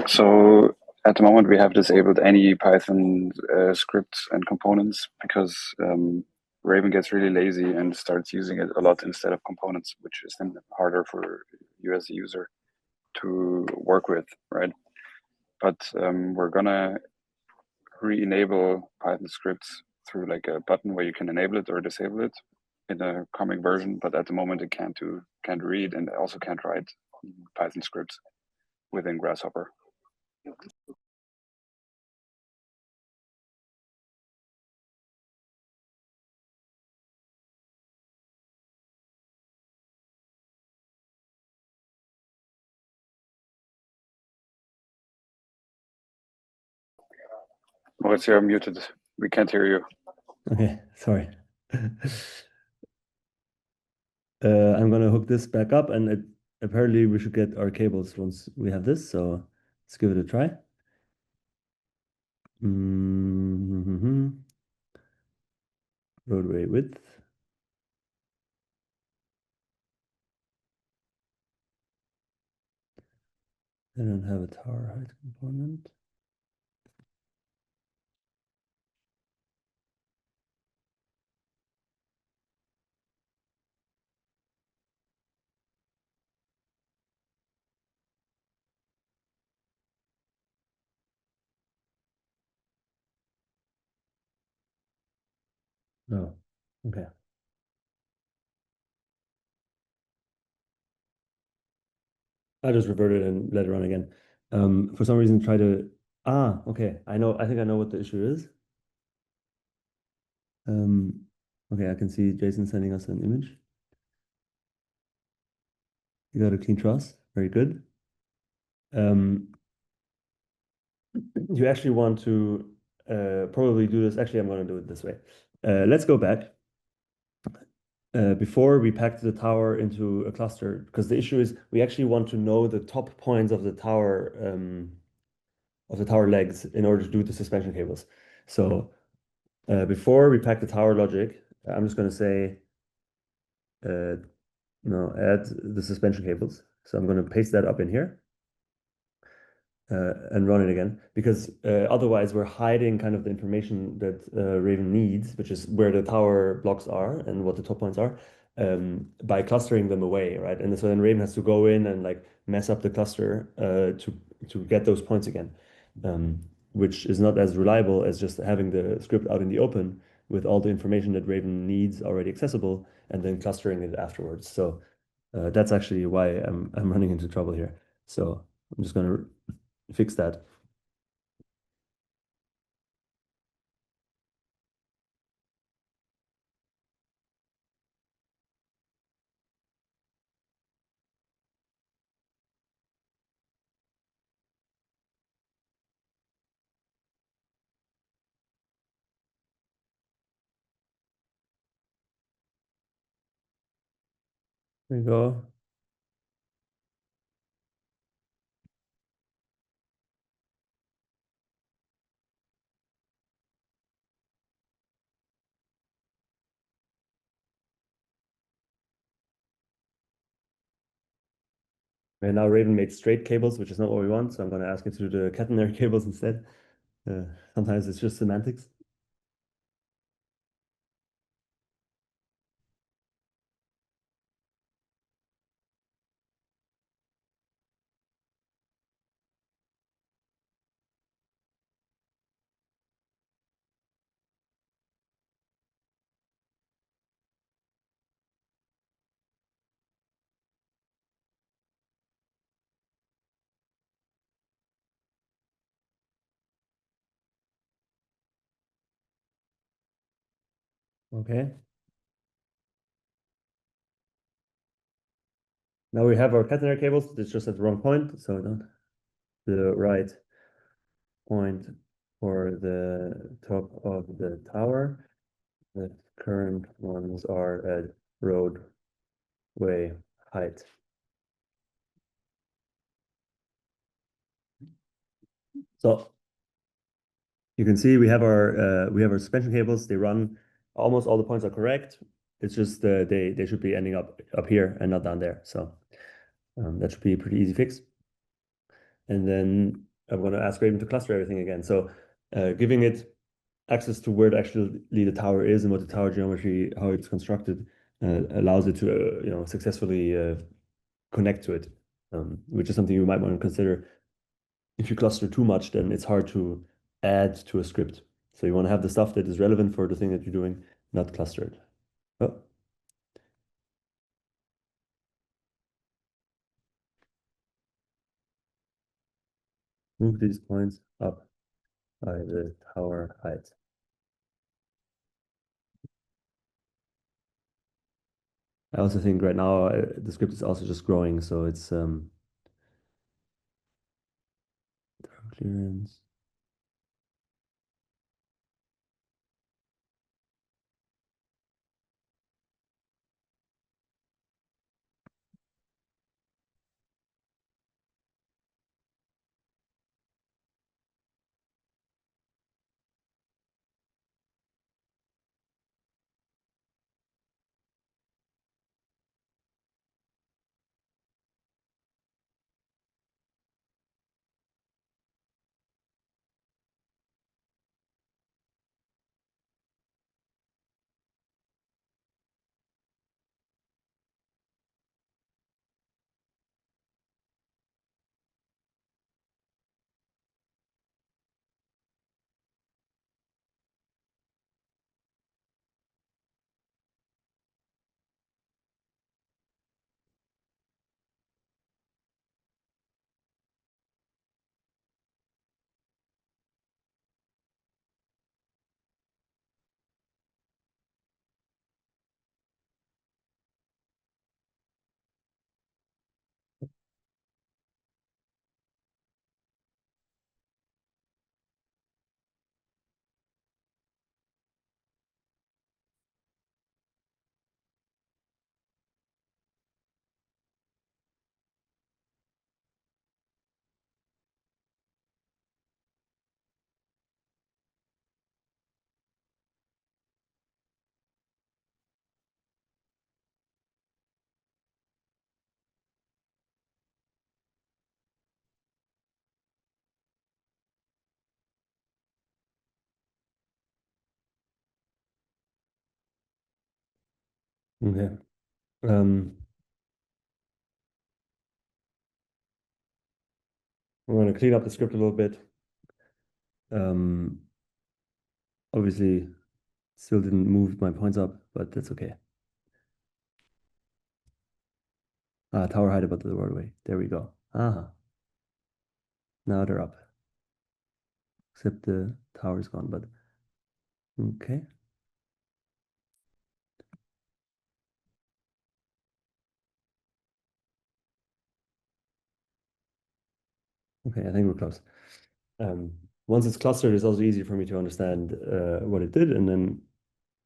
So at the moment, we have disabled any Python scripts and components because Raven gets really lazy and starts using it a lot instead of components, which is then harder for you as a user to work with, right? But we're going to re-enable Python scripts through like a button where you can enable it or disable it in a coming version, but at the moment it can't read and also can't write Python scripts within Grasshopper. Moritz, you're muted. We can't hear you. Okay, sorry. I'm gonna hook this back up, and apparently we should get our cables once we have this. So let's give it a try. Roadway width. I don't have a tower height component. Oh, okay. I just reverted and let it run again. For some reason, try to. Okay. I know. I think I know what the issue is. Okay, I can see Jason sending us an image. You got a clean truss. Very good. You actually want to probably do this. Actually, I'm going to do it this way. Let's go back. Before we packed the tower into a cluster, because the issue is we actually want to know the top points of the tower legs in order to do the suspension cables. So before we pack the tower logic, I'm just going to say no, add the suspension cables. So I'm going to paste that up in here. And run it again, because otherwise we're hiding kind of the information that Raven needs, which is where the tower blocks are and what the top points are, by clustering them away, right? And so then Raven has to go in and like mess up the cluster to get those points again, which is not as reliable as just having the script out in the open with all the information that Raven needs already accessible and then clustering it afterwards. So that's actually why I'm running into trouble here. So I'm just going to fix that. There you go. And now Raven made straight cables, which is not what we want. So I'm going to ask it to do the catenary cables instead. Sometimes it's just semantics. Okay. Now we have our catenary cables. It's just at the wrong point. So not the right point for the top of the tower. The current ones are at roadway height. So you can see we have our suspension cables. They run, almost all the points are correct. It's just they should be ending up here and not down there. So that should be a pretty easy fix. And then I'm going to ask Raven to cluster everything again. So giving it access to where actually the tower is and what the tower geometry, how it's constructed, allows it to successfully connect to it, which is something you might want to consider. If you cluster too much, then it's hard to add to a script. So you want to have the stuff that is relevant for the thing that you're doing, not cluster it. Oh. Move these points up by the tower height. I also think right now the script is also just growing, so it's clearance. Okay. We're going to clean up the script a little bit. Obviously, still didn't move my points up, but that's okay. Tower height above the roadway. There we go. Now they're up. Except the tower's gone, but okay. Okay, I think we're close. Once it's clustered, it's also easier for me to understand what it did, and then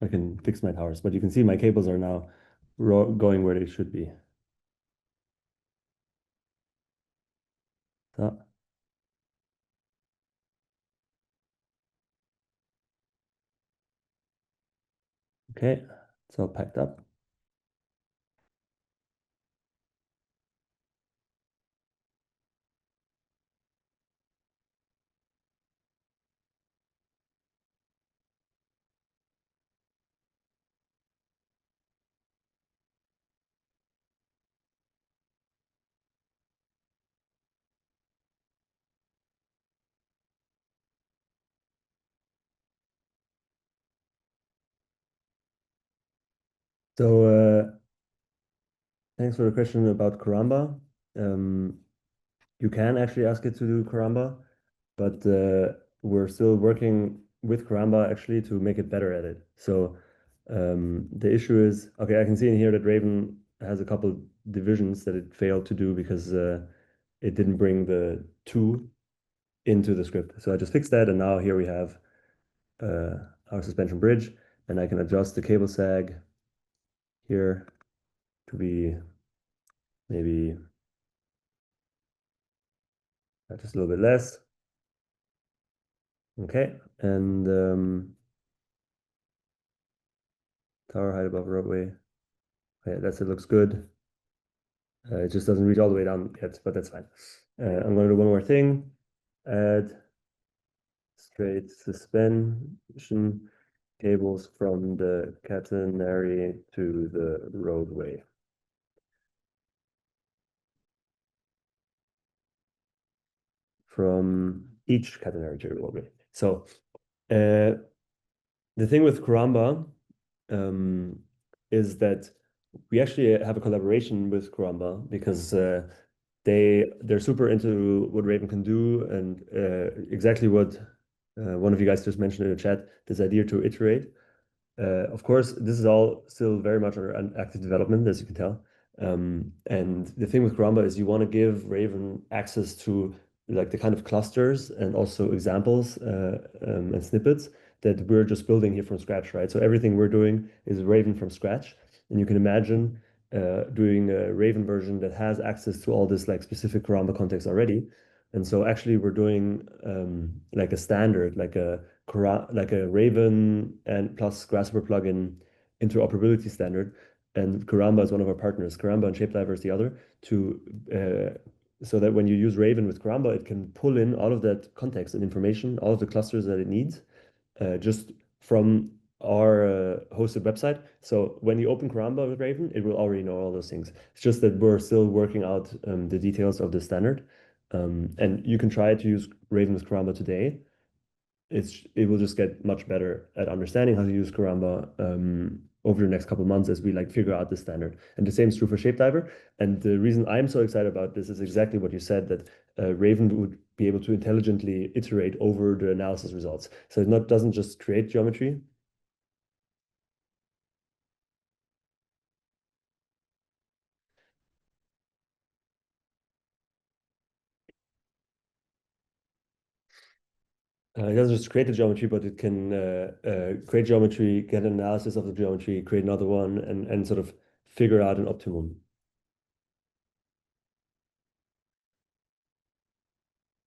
I can fix my towers. But you can see my cables are now going where they should be. So, okay, it's all packed up. So thanks for the question about Karamba. You can actually ask it to do Karamba, but we're still working with Karamba actually to make it better at it. So the issue is, okay, I can see in here that Raven has a couple divisions that it failed to do because it didn't bring the two into the script. So I just fixed that, and now here we have our suspension bridge, and I can adjust the cable sag here to be maybe just a little bit less. Okay, and tower height above roadway. Okay, it looks good. It just doesn't reach all the way down yet, but that's fine. I'm going to do one more thing. Add straight suspension cables from the catenary to the roadway. From each catenary to the roadway. So the thing with Karamba is that we actually have a collaboration with Karamba because they're super into what Raven can do and exactly what one of you guys just mentioned in the chat, this idea to iterate. Of course, this is all still very much under an active development, as you can tell. And the thing with Karamba is you want to give Raven access to like the kind of clusters and also examples and snippets that we're just building here from scratch, right? So everything we're doing is Raven from scratch. And you can imagine doing a Raven version that has access to all this like specific Karamba context already. And so actually we're doing like a standard, like a Raven and plus Grasshopper plugin interoperability standard. And Karamba is one of our partners. Karamba and Shapediver is the other so that when you use Raven with Karamba, it can pull in all of that context and information, all of the clusters that it needs, just from our hosted website. So when you open Karamba with Raven, it will already know all those things. It's just that we're still working out the details of the standard. And you can try to use Raven with Karamba today. It will just get much better at understanding how to use Karamba over the next couple of months as we like figure out the standard. And the same is true for Shapediver. And the reason I'm so excited about this is exactly what you said, that Raven would be able to intelligently iterate over the analysis results. So it doesn't just create geometry. It doesn't just create the geometry, but it can create geometry, get an analysis of the geometry, create another one, and sort of figure out an optimum.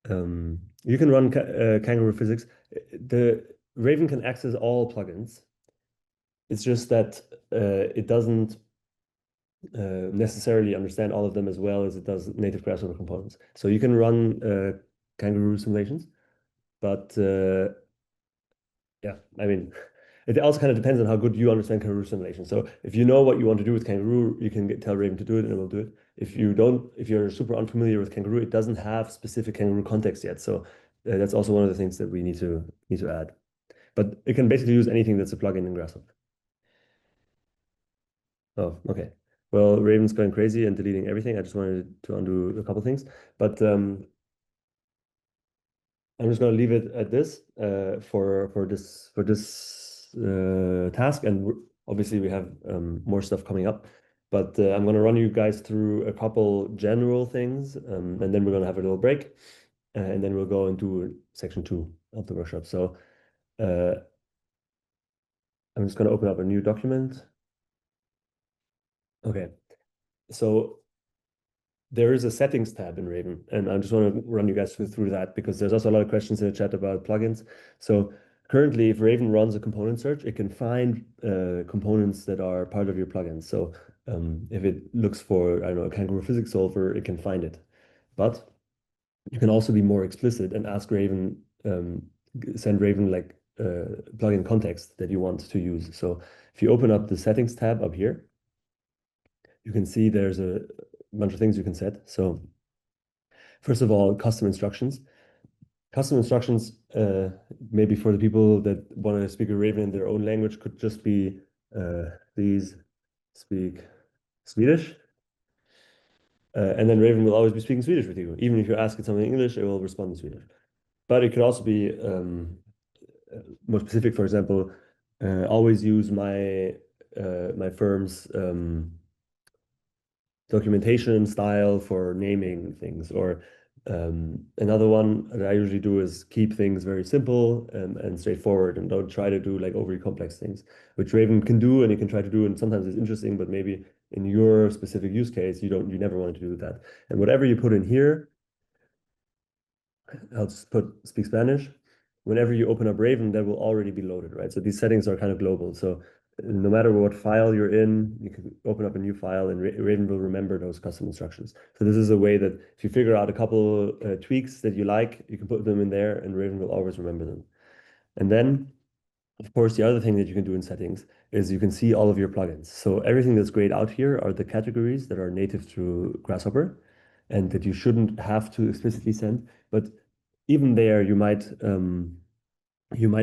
You can run Kangaroo physics. The Raven can access all plugins. It's just that it doesn't necessarily understand all of them as well as it does native Grasshopper components. So you can run Kangaroo simulations, but yeah, I mean, it also kind of depends on how good you understand Kangaroo simulation. So if you know what you want to do with Kangaroo, you can tell Raven to do it and it will do it. If you don't, if you're super unfamiliar with Kangaroo, it doesn't have specific Kangaroo context yet. So that's also one of the things that we need to add. But it can basically use anything that's a plugin in Grasshopper. Oh, okay. Well, Raven's going crazy and deleting everything. I just wanted to undo a couple things, but I'm just going to leave it at this for this task, and obviously we have more stuff coming up. But I'm going to run you guys through a couple general things, and then we're going to have a little break, and then we'll go into section 2 of the workshop. So I'm just going to open up a new document. Okay, so there is a settings tab in Raven, and I just want to run you guys through that because there's also a lot of questions in the chat about plugins. So currently, if Raven runs a component search, it can find components that are part of your plugin. So if it looks for, I don't know, a Kangaroo physics solver, it can find it. But you can also be more explicit and ask Raven, send Raven like plugin context that you want to use. So if you open up the settings tab up here, you can see there's a bunch of things you can set. So first of all, custom instructions. Custom instructions, maybe for the people that want to speak a Raven in their own language, could just be please speak Swedish. And then Raven will always be speaking Swedish with you. Even if you ask it something in English, it will respond in Swedish. But it could also be more specific. For example, always use my firm's documentation style for naming things. Or another one that I usually do is keep things very simple and straightforward, and don't try to do like overly complex things, which Raven can do and it can try to do, and sometimes it's interesting, but maybe in your specific use case, you never want to do that. And whatever you put in here, I'll just put speak Spanish. Whenever you open up Raven, that will already be loaded, right? So these settings are kind of global. So no matter what file you're in, you can open up a new file and Raven will remember those custom instructions. So this is a way that if you figure out a couple tweaks that you like, you can put them in there and Raven will always remember them. And then, of course, the other thing that you can do in settings is you can see all of your plugins. So everything that's grayed out here are the categories that are native to Grasshopper and that you shouldn't have to explicitly send. But even there, you might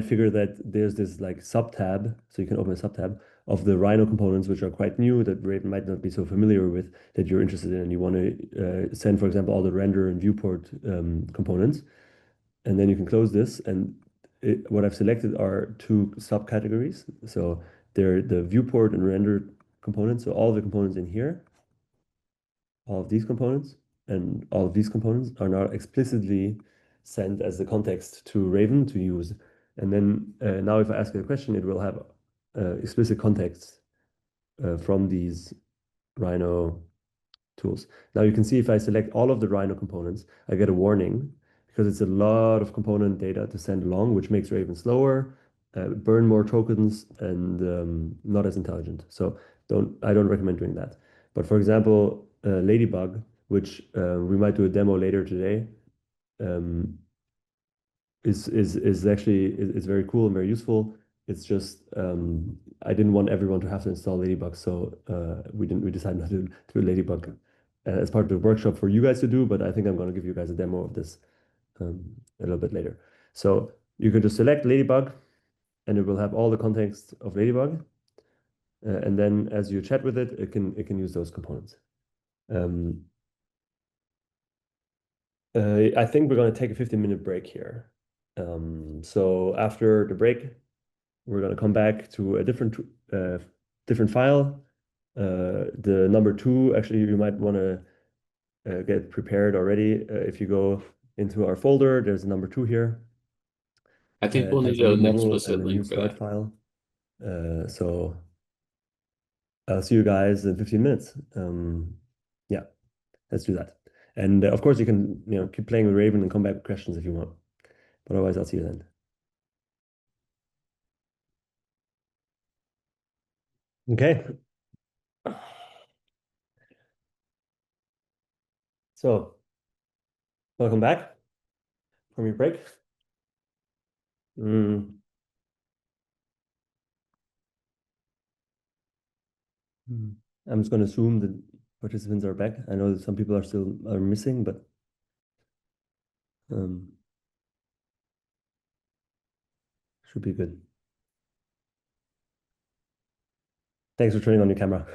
figure that there's this like sub-tab, so you can open a sub-tab of the Rhino components, which are quite new, that Raven might not be so familiar with, that you're interested in, and you want to send, for example, all the render and viewport components. And then you can close this, and what I've selected are two subcategories. So they're the viewport and render components, so all the components in here, all of these components, and all of these components are now explicitly sent as the context to Raven to use. And then now if I ask it a question, it will have explicit context from these Rhino tools. Now you can see if I select all of the Rhino components, I get a warning because it's a lot of component data to send along, which makes Raven slower, burn more tokens, and not as intelligent. So I don't recommend doing that. But for example, Ladybug, which we might do a demo later today, is actually is very cool and very useful. It's just I didn't want everyone to have to install Ladybug, so we decided not to do Ladybug as part of the workshop for you guys to do. But I think I'm going to give you guys a demo of this a little bit later. So you can just select Ladybug, and it will have all the context of Ladybug. And then as you chat with it, it can use those components. I think we're going to take a 15-minute break here. So after the break, we're going to come back to a different file. The number 2, actually, you might want to get prepared already. If you go into our folder, there's a number 2 here. I think we'll need a an model explicit and a link new for start that. file. So I'll see you guys in 15 minutes. Yeah, let's do that. And of course, you can keep playing with Raven and come back with questions if you want. But otherwise, I'll see you then. Okay. So welcome back from your break. I'm just going to assume that participants are back. I know that some people are missing, but should be good. Thanks for turning on your camera.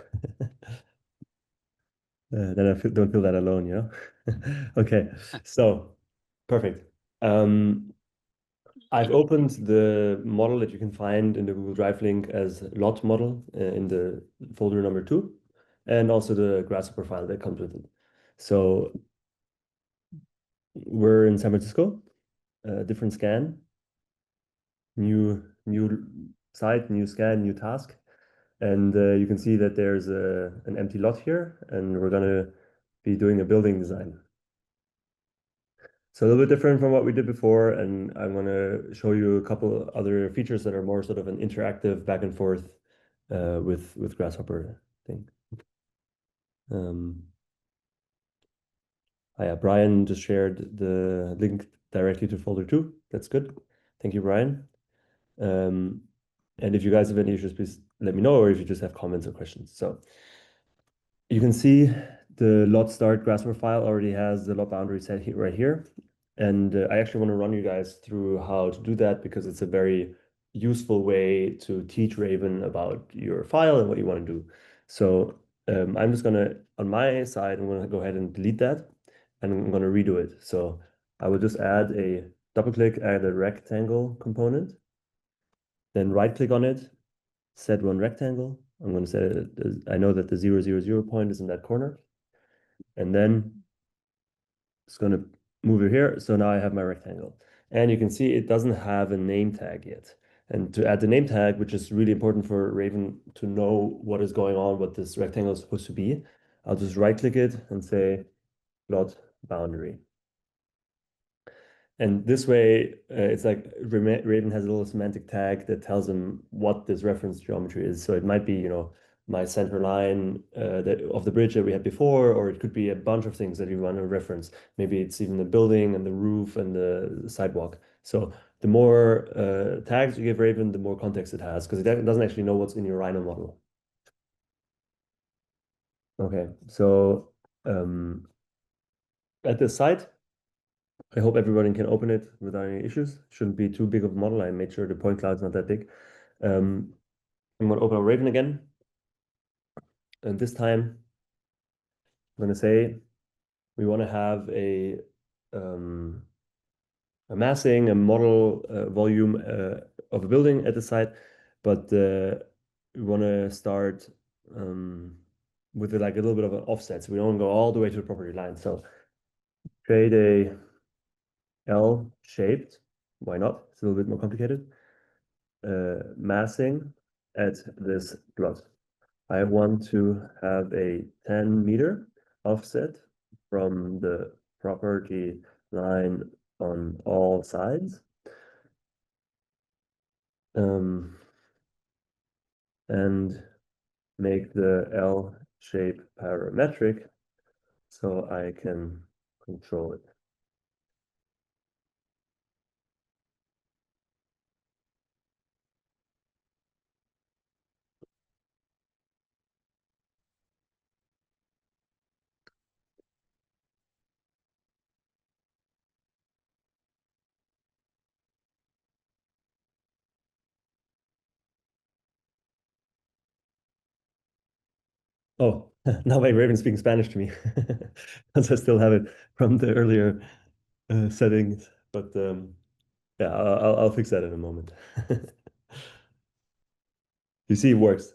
Then I don't feel that alone, you know? Okay, so perfect. I've opened the model that you can find in the Google Drive link as lot model in the folder number 2, and also the Grasshopper file that comes with it. So we're in San Francisco, different scan, new site, new scan, new task. And you can see that there's an empty lot here, and we're going to be doing a building design. So a little bit different from what we did before, and I'm going to show you a couple other features that are more sort of an interactive back and forth with Grasshopper thing. Yeah, Brian just shared the link directly to folder 2. That's good. Thank you, Brian. And if you guys have any issues, please let me know, or if you just have comments or questions. So you can see the lot start Grasshopper file already has the lot boundary set here, right here. And I actually want to run you guys through how to do that because it's a very useful way to teach Raven about your file and what you want to do. So I'm just going to, on my side, I'm going to go ahead and delete that, and I'm going to redo it. So I will just add a double click, add a rectangle component, then right click on it, set one rectangle. I'm going to set it, I know that the 0, 0, 0 point is in that corner. And then it's going to move it here. So now I have my rectangle. And you can see it doesn't have a name tag yet. And to add the name tag, which is really important for Raven to know what is going on, what this rectangle is supposed to be, I'll just right click it and say plot boundary. And this way, it's like Raven has a little semantic tag that tells them what this reference geometry is. So it might be, my center line of the bridge that we had before, or it could be a bunch of things that you want to reference. Maybe it's even the building and the roof and the sidewalk. So the more tags you give Raven, the more context it has, because it doesn't actually know what's in your Rhino model. Okay, so at this site, I hope everybody can open it without any issues. Shouldn't be too big of a model. I made sure the point cloud is not that big. I'm going to open up Raven again. And this time, I'm going to say we want to have a massing, a model volume of a building at the site, but we want to start with like a little bit of an offset. So we don't go all the way to the property line. So create a L-shaped. Why not? It's a little bit more complicated. Massing at this plot. I want to have a 10-meter offset from the property line on all sides. And make the L shape parametric so I can control it. Oh, now my Raven speaking Spanish to me. Because I still have it from the earlier settings. But yeah, I'll fix that in a moment. You see, it works.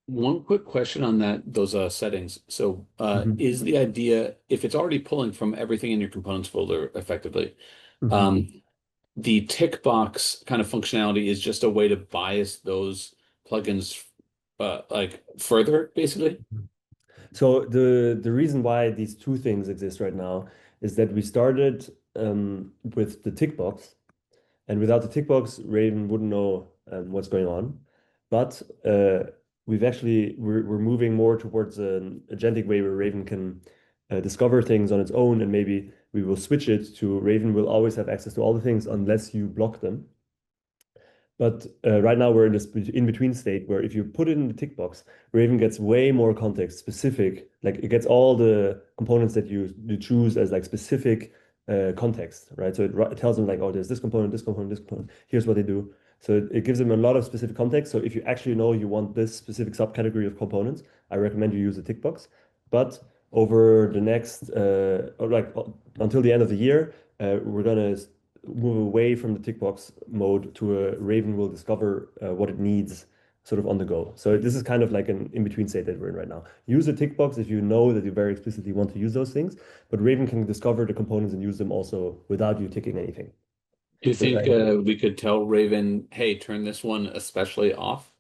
One quick question on those settings. So Mhm. is the idea, if it's already pulling from everything in your components folder effectively, Mhm. the tick box kind of functionality is just a way to bias those plugins like further, basically? So the reason why these two things exist right now is that we started with the tick box, and without the tick box, Raven wouldn't know what's going on. But we're moving more towards an agentic way where Raven can discover things on its own, and maybe we will switch it to Raven will always have access to all the things unless you block them. But right now we're in this in-between state where if you put it in the tick box, Raven gets way more context specific. Like it gets all the components that you choose as like specific context, right? So it tells them like, oh, there's this component, this component, this component. Here's what they do. So it gives them a lot of specific context. So if you actually know you want this specific subcategory of components, I recommend you use the tick box. But over the next, or like until the end of the year, we're gonna move away from the tick box mode to a Raven will discover what it needs sort of on the go. So this is kind of like an in-between state that we're in right now. Use a tick box if you know that you very explicitly want to use those things, but Raven can discover the components and use them also without you ticking anything. Do you So think we could tell Raven, hey, turn this one especially off?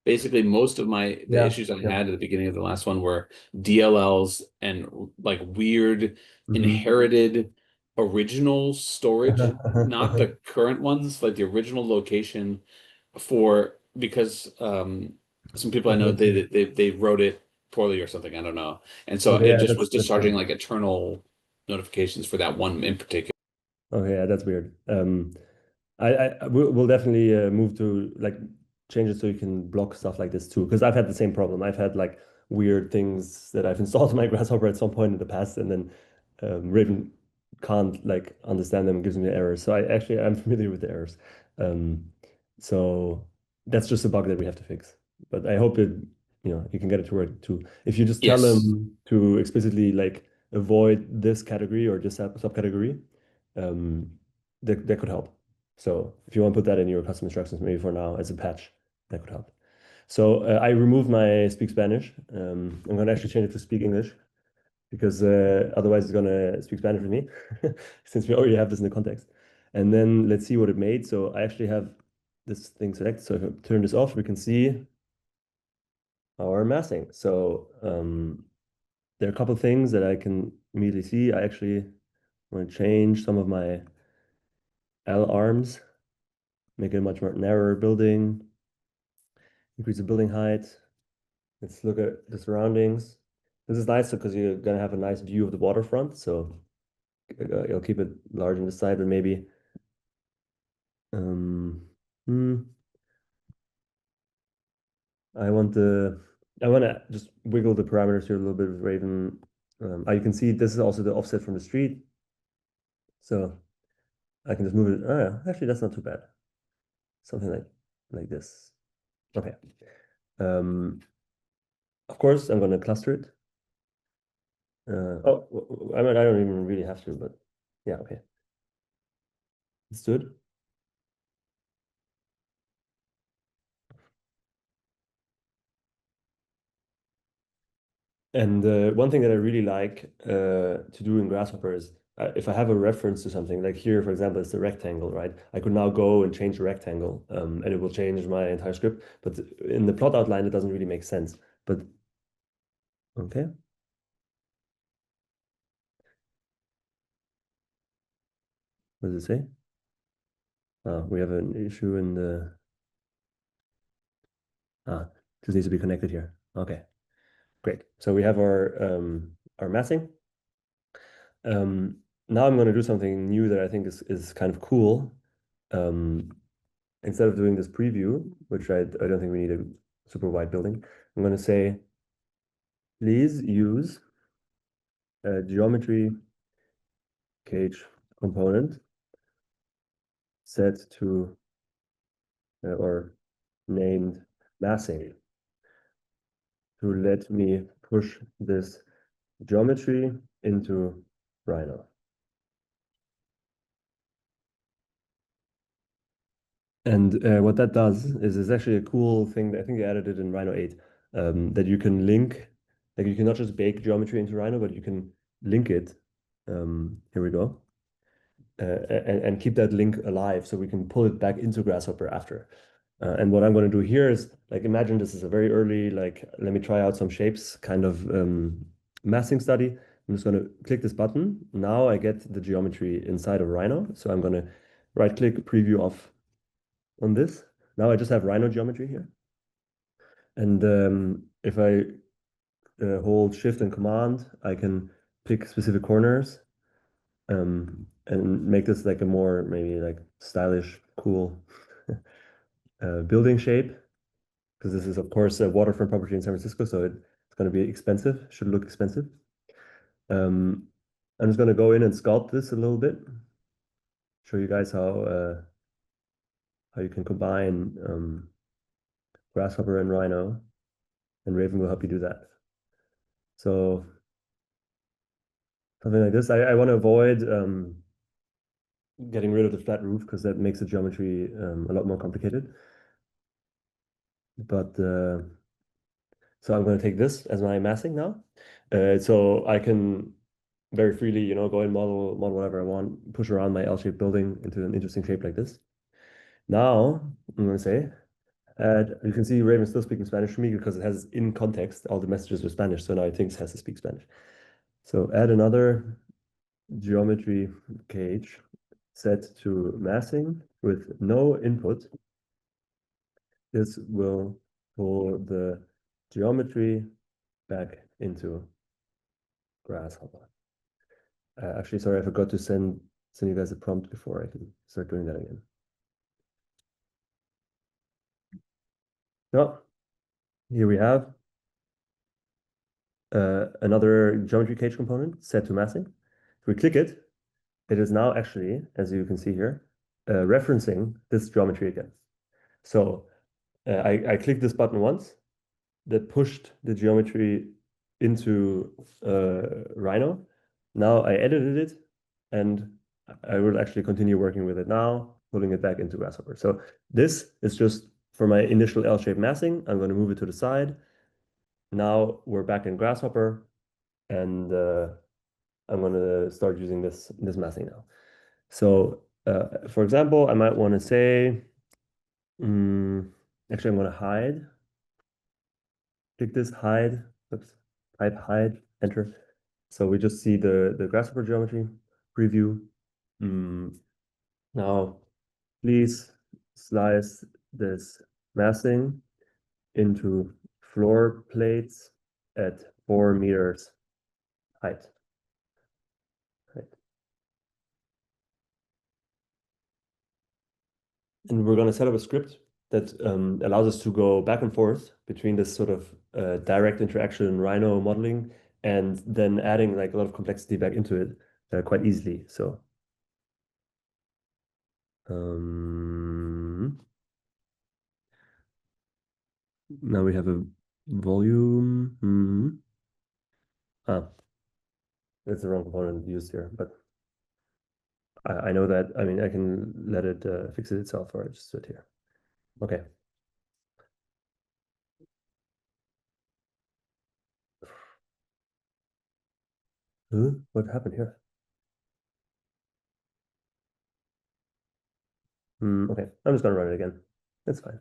basically most of the Yeah, issues I yeah. had at the beginning of the last one were DLLs and like weird Mhm. inherited original storage, not the current ones, like the original location for because some people I know Okay, okay. they wrote it poorly or something, I don't know. And so Okay, it yeah, just was that's discharging weird. like eternal notifications for that one in particular. Okay, yeah, that's weird. We'll definitely move to like change it so you can block stuff like this too. Because I've had the same problem. I've had like weird things that I've installed in my Grasshopper at some point in the past, and then Raven can't like understand them and gives me errors. So I'm familiar with the errors. Um, so that's just a bug that we have to fix. But I hope you can get it to work too. If you just tell Yes. them to explicitly like avoid this category or this subcategory, um, that could help. So if you want to put that in your custom instructions, maybe for now as a patch, that could help. So I removed my speak Spanish. I'm going to actually change it to speak English because otherwise it's going to speak Spanish with me since we already have this in the context. And then let's see what it made. So I actually have this thing selected. So if I turn this off, we can see our massing. So there are a couple of things that I can immediately see. I actually want to change some of my L arms, make it a much more narrower building, increase the building height. Let's look at the surroundings. This is nice because you're gonna have a nice view of the waterfront. So you'll keep it large on the side, but maybe um, hmm, I want the I want to just wiggle the parameters here a little bit with Raven. You can see this is also the offset from the street, so I can just move it. Oh yeah, actually that's not too bad. Something like this. Okay. Um, of course, I'm going to cluster it. I mean, I don't even really have to, but yeah, okay. Let's do it. And one thing that I really like to do in Grasshopper is if I have a reference to something, like here, for example, it's the rectangle, right? I could now go and change the rectangle, and it will change my entire script. But in the plot outline, it doesn't really make sense. But okay, what does it say? We have an issue in the this needs to be connected here. Okay, great. So we have our massing. Now I'm going to do something new that I think is kind of cool. Um, Instead of doing this preview, which I don't think we need a super wide building, I'm going to say, please use a geometry cage component set to or named massing to let me push this geometry into Rhino. And what that does is it's actually a cool thing that I think they added it in Rhino 8, that you can link, like you can not just bake geometry into Rhino, but you can link it. Here we go. And keep that link alive so we can pull it back into Grasshopper after. And what I'm going to do here is like imagine this is a very early, like, let me try out some shapes kind of massing study. I'm just going to click this button. Now I get the geometry inside of Rhino. So I'm going to right click preview off on this. Now I just have Rhino geometry here. And if I hold Shift and Command, I can pick specific corners and make this like a more maybe like stylish, cool building shape. Because this is, of course, a waterfront property in San Francisco, so it's going to be expensive, should look expensive. Um, I'm just going to go in and sculpt this a little bit, show you guys how you can combine Grasshopper and Rhino, and Raven will help you do that. So something like this. I want to avoid getting rid of the flat roof because that makes the geometry a lot more complicated. But so I'm going to take this as my massing now. So I can very freely, go in model whatever I want, push around my L-shaped building into an interesting shape like this. Now I'm going to say, add, you can see Raven still speaking Spanish to me because it has in context all the messages were Spanish, so now it thinks it has to speak Spanish. So add another geometry cage set to massing with no input. This will pull the geometry back into Grasshopper. Actually, sorry, I forgot to send you guys a prompt before I can start doing that again. No, here we have another geometry cage component set to massing. If we click it, it is now actually, as you can see here, referencing this geometry again. So I clicked this button once, that pushed the geometry into Rhino. Now I edited it, and I will actually continue working with it now, pulling it back into Grasshopper. So this is just for my initial L-shaped massing. I'm going to move it to the side. Now we're back in Grasshopper, and I'm going to start using this massing now. So for example, I might want to say, actually, I'm going to hide. Click this, hide, oops, type hide, enter. So we just see the Grasshopper geometry preview. Now, please slice this massing into floor plates at 4 meters height. And we're going to set up a script that allows us to go back and forth between this sort of direct interaction in Rhino modeling and then adding like a lot of complexity back into it quite easily. So now we have a volume. That's the wrong component used here, but I know that. I mean, I can let it fix it itself, or just do it here. Okay. What happened here? Okay, I'm just gonna run it again. That's fine.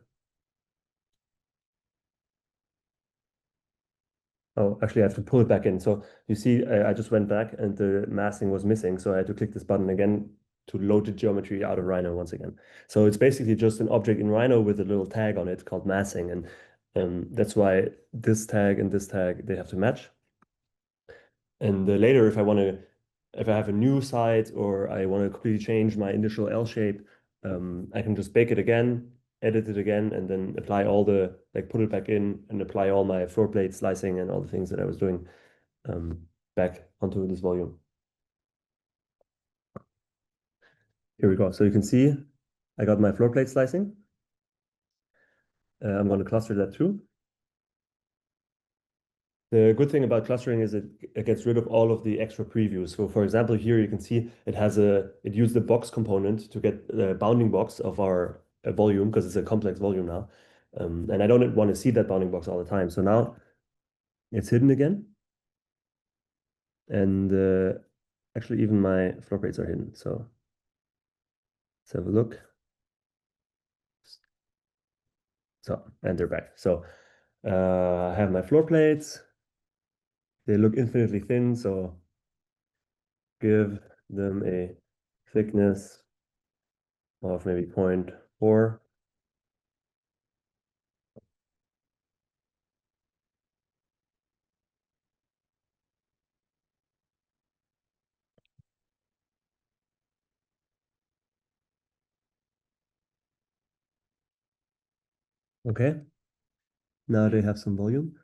Oh, actually, I have to pull it back in. So you see, I just went back and the massing was missing. So I had to click this button again to load the geometry out of Rhino once again. So it's basically just an object in Rhino with a little tag on it called massing. And that's why this tag and this tag, they have to match. And later, if I have a new site or I want to completely change my initial L shape, I can just bake it again, edit it again, and then apply all the, like put it back in and apply all my floor plate slicing and all the things that I was doing back onto this volume. Here we go. So you can see I got my floor plate slicing. I'm going to cluster that too. The good thing about clustering is it gets rid of all of the extra previews. So for example, here you can see it used the box component to get the bounding box of our volume because it's a complex volume now. And I don't want to see that bounding box all the time. So now it's hidden again. And actually even my floor plates are hidden. So let's have a look. So, and they're back. So I have my floor plates. They look infinitely thin, so give them a thickness of maybe 0.4. Okay, now they have some volume.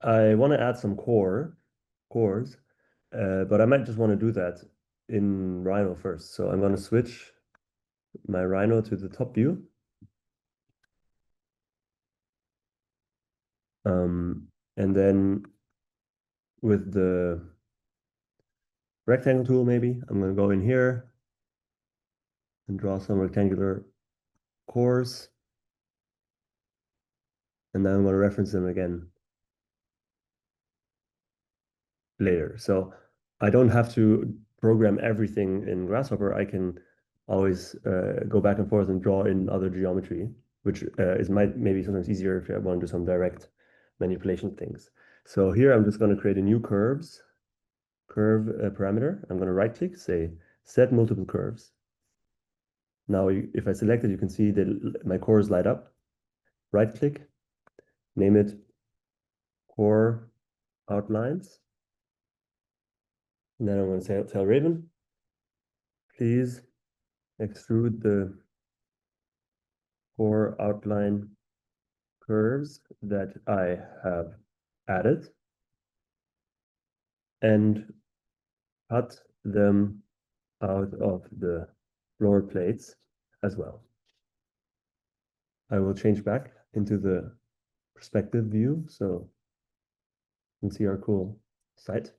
I want to add some cores, but I might just want to do that in Rhino first. So I'm going to switch my Rhino to the top view. And then with the rectangle tool, maybe I'm going to go in here and draw some rectangular cores. And then I'm going to reference them again later. So I don't have to program everything in Grasshopper. I can always go back and forth and draw in other geometry, which is maybe sometimes easier if you want to do some direct manipulation things. So here I'm just going to create a new curve parameter. I'm going to right click, say set multiple curves. Now, if I select it, you can see that my cores light up. Right click, name it core outlines. And then I'm going to tell Raven, please extrude the core outline curves that I have added and cut them out of the floor plates as well. I will change back into the perspective view so you can see our cool site.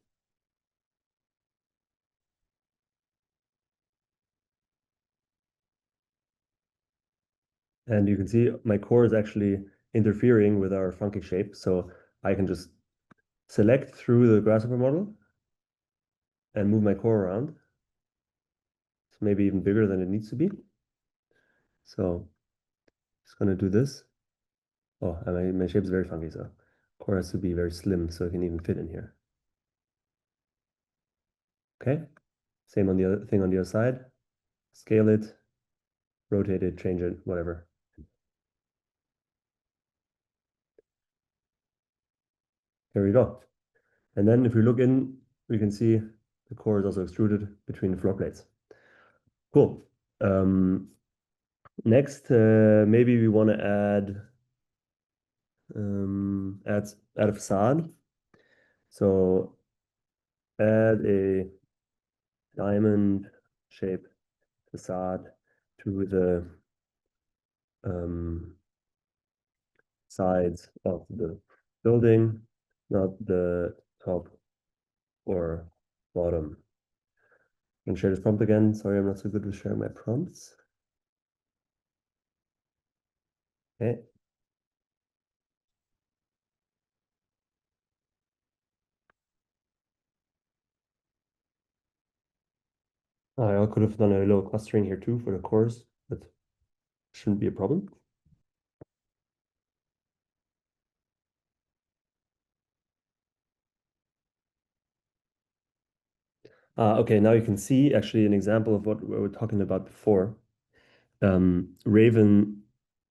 And you can see my core is actually interfering with our funky shape. So I can just select through the Grasshopper model and move my core around. It's maybe even bigger than it needs to be. So just going to do this. Oh, and my shape is very funky, so core has to be very slim so it can even fit in here. Okay, same on the other thing on the other side. Scale it, rotate it, change it, whatever. There we go. And then if we look in, we can see the core is also extruded between the floor plates. Cool. Next, maybe we want to add a facade. So add a diamond shape facade to the sides of the building, not the top or bottom. I'm going to share this prompt again. Sorry, I'm not so good with sharing my prompts. Okay. I could have done a little clustering here too for the cores, but shouldn't be a problem. Okay, now you can see actually an example of what we were talking about before. Raven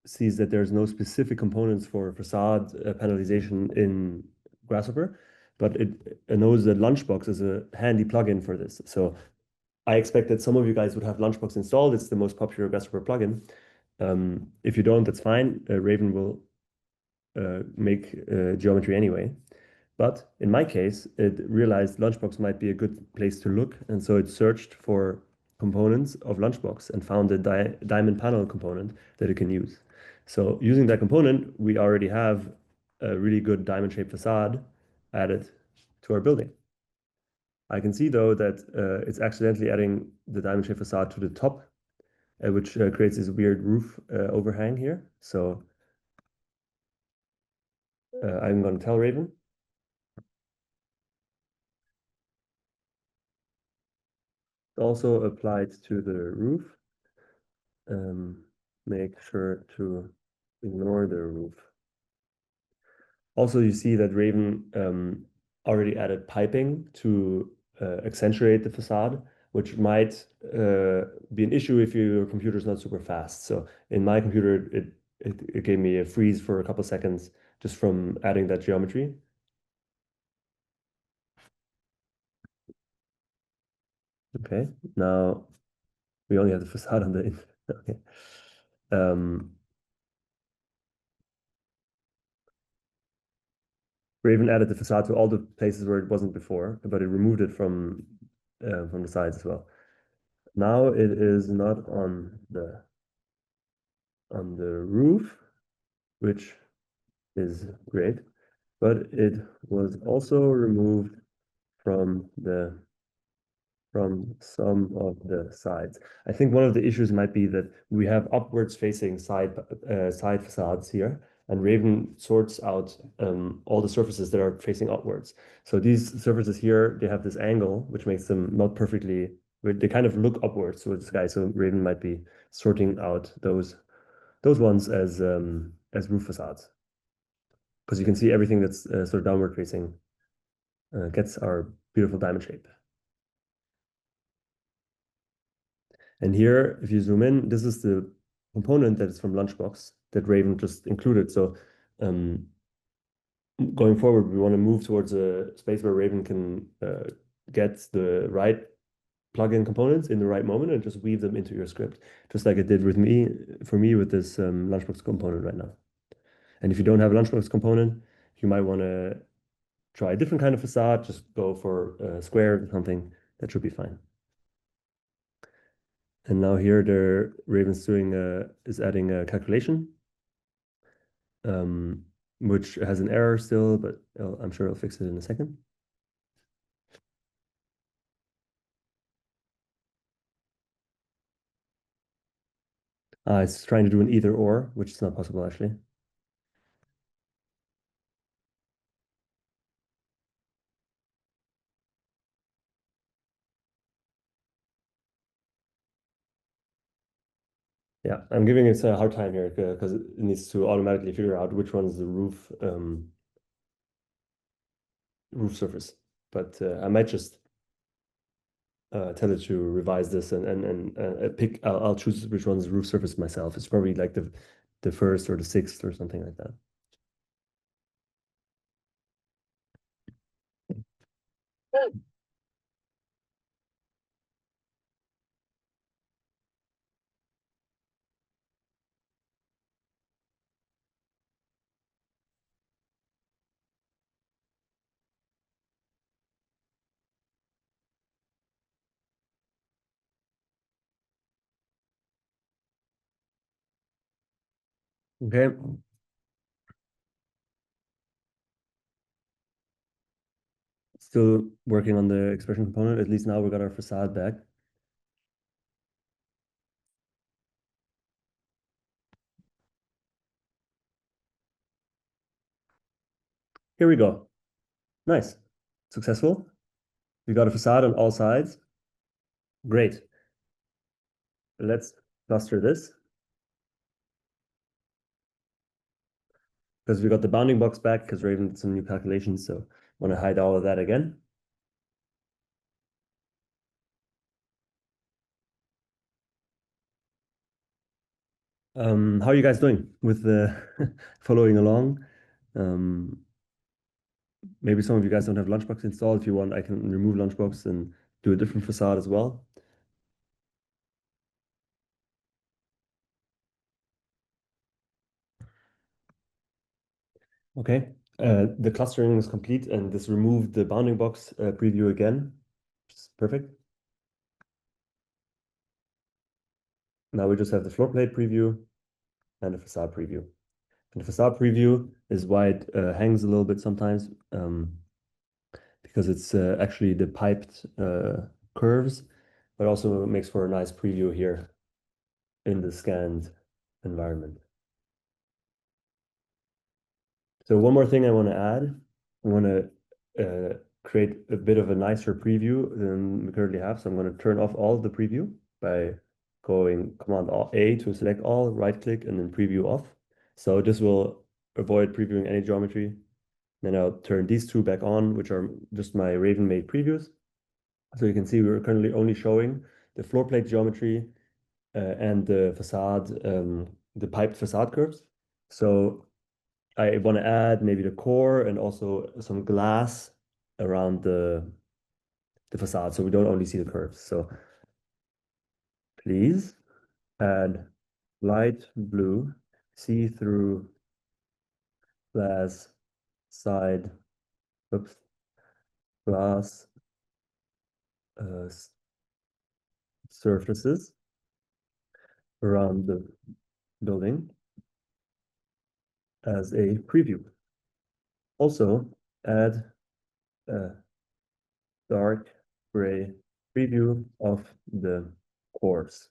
sees that there's no specific components for facade panelization in Grasshopper, but it knows that Lunchbox is a handy plugin for this. So I expect that some of you guys would have Lunchbox installed. It's the most popular Grasshopper plugin. If you don't, that's fine. Raven will make geometry anyway. But in my case, it realized Lunchbox might be a good place to look. And so it searched for components of Lunchbox and found a diamond panel component that it can use. So using that component, we already have a really good diamond shaped facade added to our building. I can see though that it's accidentally adding the diamond shaped facade to the top, which creates this weird roof overhang here. So I'm going to tell Raven. Also applied to the roof. Make sure to ignore the roof. Also, you see that Raven already added piping to accentuate the facade, which might be an issue if your computer is not super fast. So in my computer, it gave me a freeze for a couple seconds just from adding that geometry. Okay, now we only have the facade on the okay. Raven added the facade to all the places where it wasn't before, but it removed it from the sides as well. Now it is not on the roof, which is great, but it was also removed from some of the sides. I think one of the issues might be that we have upwards facing side facades here, and Raven sorts out all the surfaces that are facing upwards. So these surfaces here, they have this angle, which makes them not perfectly they kind of look upwards towards the sky. So Raven might be sorting out those ones as roof facades, because you can see everything that's sort of downward facing gets our beautiful diamond shape. And here, if you zoom in, this is the component that is from Lunchbox that Raven just included. So going forward, we want to move towards a space where Raven can get the right plugin components in the right moment and just weave them into your script, just like it did with me, for me with this Lunchbox component right now. And if you don't have a Lunchbox component, you might want to try a different kind of facade, just go for a square or something. That should be fine. And now here, Raven's doing is adding a calculation, which has an error still, but I'm sure I'll fix it in a second. It's trying to do an either or, which is not possible actually. Yeah, I'm giving it a hard time here because it needs to automatically figure out which one is the roof surface. But I might just tell it to revise this and pick. I'll choose which one's roof surface myself. It's probably like the first or the sixth or something like that. Okay. Still working on the expression component. At least now we got our facade back. Here we go. Nice. Successful. We got a facade on all sides. Great. Let's cluster this, because we got the bounding box back because Raven did some new calculations. So I want to hide all of that again. How are you guys doing with the following along? Maybe some of you guys don't have Lunchbox installed. If you want, I can remove Lunchbox and do a different facade as well. Okay, the clustering is complete, and this removed the bounding box preview again, which is perfect. Now we just have the floor plate preview and a facade preview. And the facade preview is why it hangs a little bit sometimes, because it's actually the piped curves, but also makes for a nice preview here in the scanned environment. So one more thing I want to add, I want to create a bit of a nicer preview than we currently have. So I'm going to turn off all of the preview by going Command A to select all, right click, and then preview off. So this will avoid previewing any geometry. Then I'll turn these two back on, which are just my Raven made previews. So you can see we're currently only showing the floor plate geometry and the facade, the piped facade curves. So I want to add maybe the core and also some glass around the facade, so we don't only see the curves. So please add light blue see-through glass side, oops, glass surfaces around the building as a preview. Also add a dark gray preview of the cores.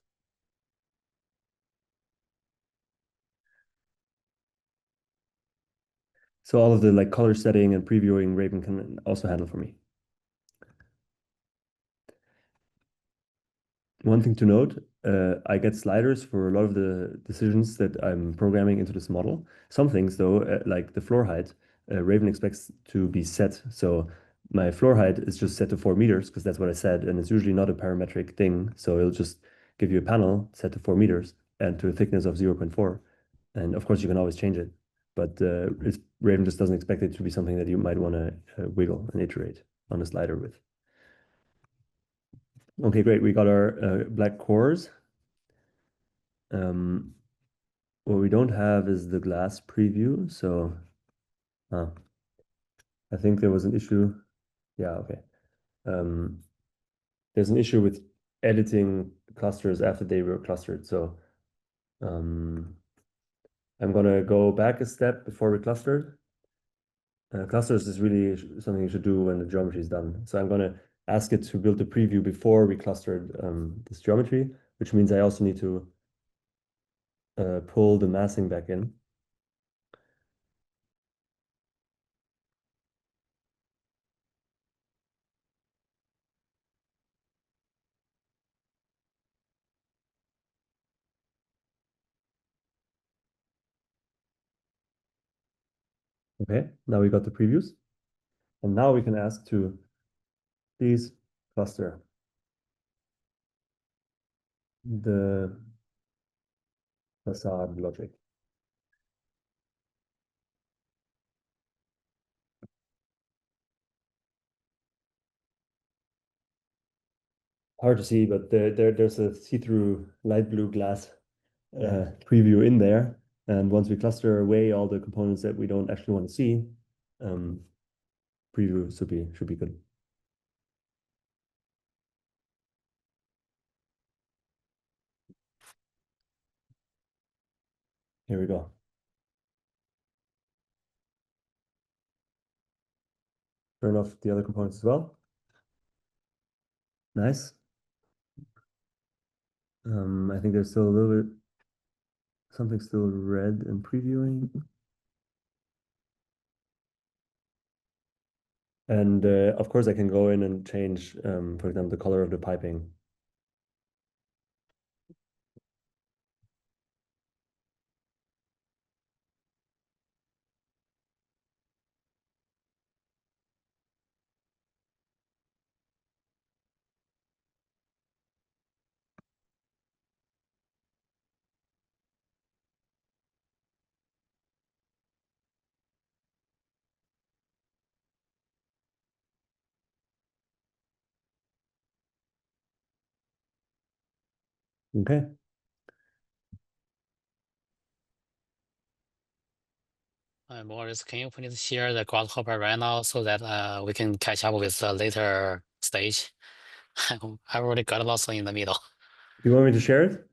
So all of the like color setting and previewing Raven can also handle for me. one thing to note, I get sliders for a lot of the decisions that I'm programming into this model. Some things, though, like the floor height, Raven expects to be set. So my floor height is just set to 4 meters because that's what I said, and it's usually not a parametric thing. So it'll just give you a panel set to 4 meters and to a thickness of 0.4. And of course, you can always change it, but Raven just doesn't expect it to be something that you might want to wiggle and iterate on a slider with. Okay, great. We got our black cores. What we don't have is the glass preview. So I think there was an issue. Yeah, okay. There's an issue with editing clusters after they were clustered. So I'm going to go back a step before we clustered. Clusters is really something you should do when the geometry is done. So I'm going to ask it to build the preview before we clustered this geometry, which means I also need to pull the massing back in. Okay, now we got the previews. And now we can ask to please cluster the facade logic. Hard to see, but there's a see-through light blue glass preview in there. And once we cluster away all the components that we don't actually want to see, preview should be good. Here we go. Turn off the other components as well. Nice. I think there's still a little bit, something still red and previewing. And of course, I can go in and change, for example, the color of the piping. Okay. Boris, can you please share the Grasshopper right now so that we can catch up with the later stage? I already got lost in the middle. You want me to share it?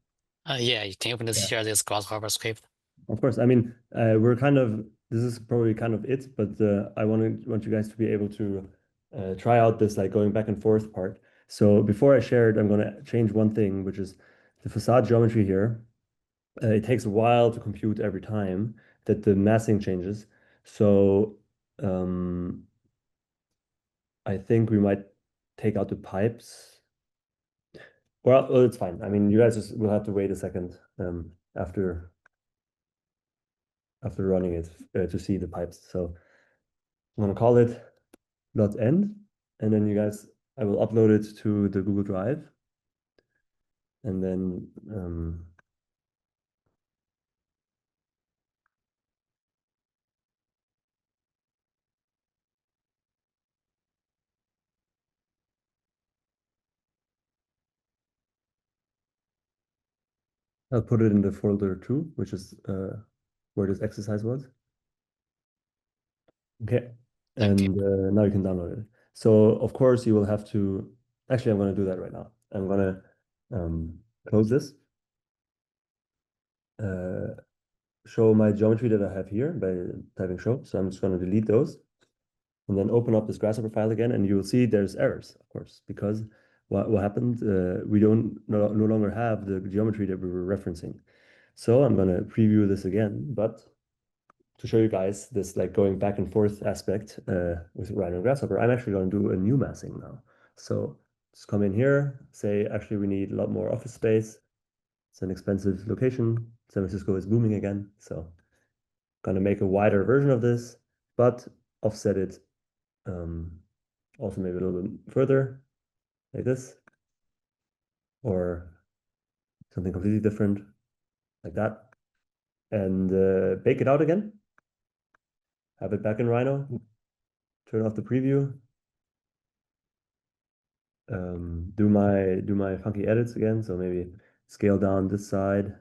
Yeah, can you please Yeah. share this Grasshopper script? Of course. I mean, we're kind of, this is probably kind of it, but I want you guys to be able to try out this like going back and forth part. So before I share it, I'm going to change one thing, which is the facade geometry here. It takes a while to compute every time that the massing changes. So I think we might take out the pipes. Well, it's fine. I mean, you guys just will have to wait a second after running it to see the pipes. So I'm going to call it .end, and then you guys, I will upload it to the Google Drive, and then I'll put it in the folder 2, which is where this exercise was. Okay, and now you can download it. So of course you will have to, actually I'm going to do that right now. I'm going to close this, show my geometry that I have here by typing show. So I'm just going to delete those and then open up this Grasshopper file again, and you will see there's errors, of course, because what happened, we don't no longer have the geometry that we were referencing. So I'm going to preview this again, but to show you guys this like going back and forth aspect with Rhino and Grasshopper, I'm actually going to do a new massing now. So just come in here, say, actually, we need a lot more office space. It's an expensive location. San Francisco is booming again. So gonna make a wider version of this, but offset it also maybe a little bit further, like this, or something completely different, like that. And bake it out again. Have it back in Rhino. Turn off the preview. Do my funky edits again. So maybe scale down this side.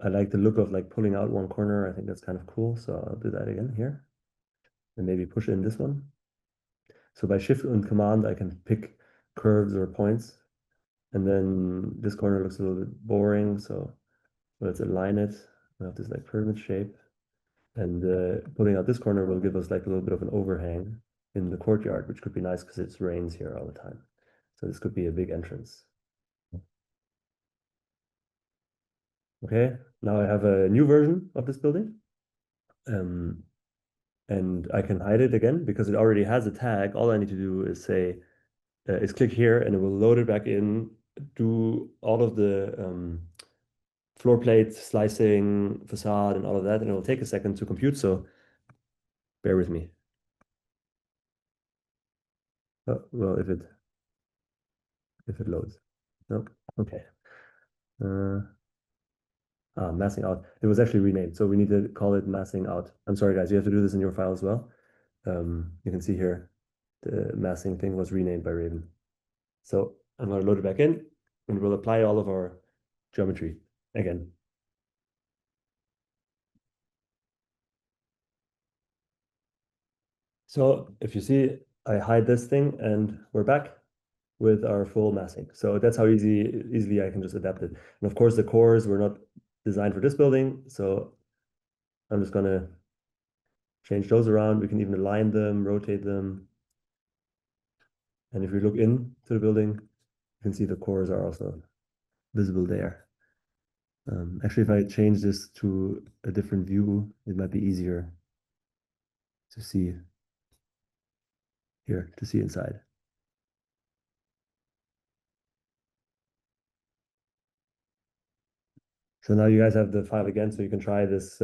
I like the look of like pulling out one corner. I think that's kind of cool. So I'll do that again here. And maybe push in this one. So by Shift and Command, I can pick curves or points. And then this corner looks a little bit boring. So let's align it. We have this like pyramid shape. And pulling out this corner will give us like a little bit of an overhang in the courtyard, which could be nice because it rains here all the time. So this could be a big entrance. Okay, now I have a new version of this building. And I can hide it again because it already has a tag. All I need to do is say, is click here and it will load it back in, do all of the floor plate slicing, facade, and all of that, and it will take a second to compute. So bear with me. Oh, well, if it loads. Nope. Okay. Massing out. It was actually renamed, so we need to call it massing out. I'm sorry, guys. You have to do this in your file as well. You can see here the massing thing was renamed by Raven. So I'm going to load it back in, and we'll apply all of our geometry again. So if you see, I hide this thing, and we're back with our full massing. So that's how easily I can just adapt it. And of course, the cores were not designed for this building, so I'm just gonna change those around. We can even align them, rotate them. And if we look into the building, you can see the cores are also visible there. Actually, if I change this to a different view, it might be easier to see here, to see inside. So now you guys have the file again, so you can try this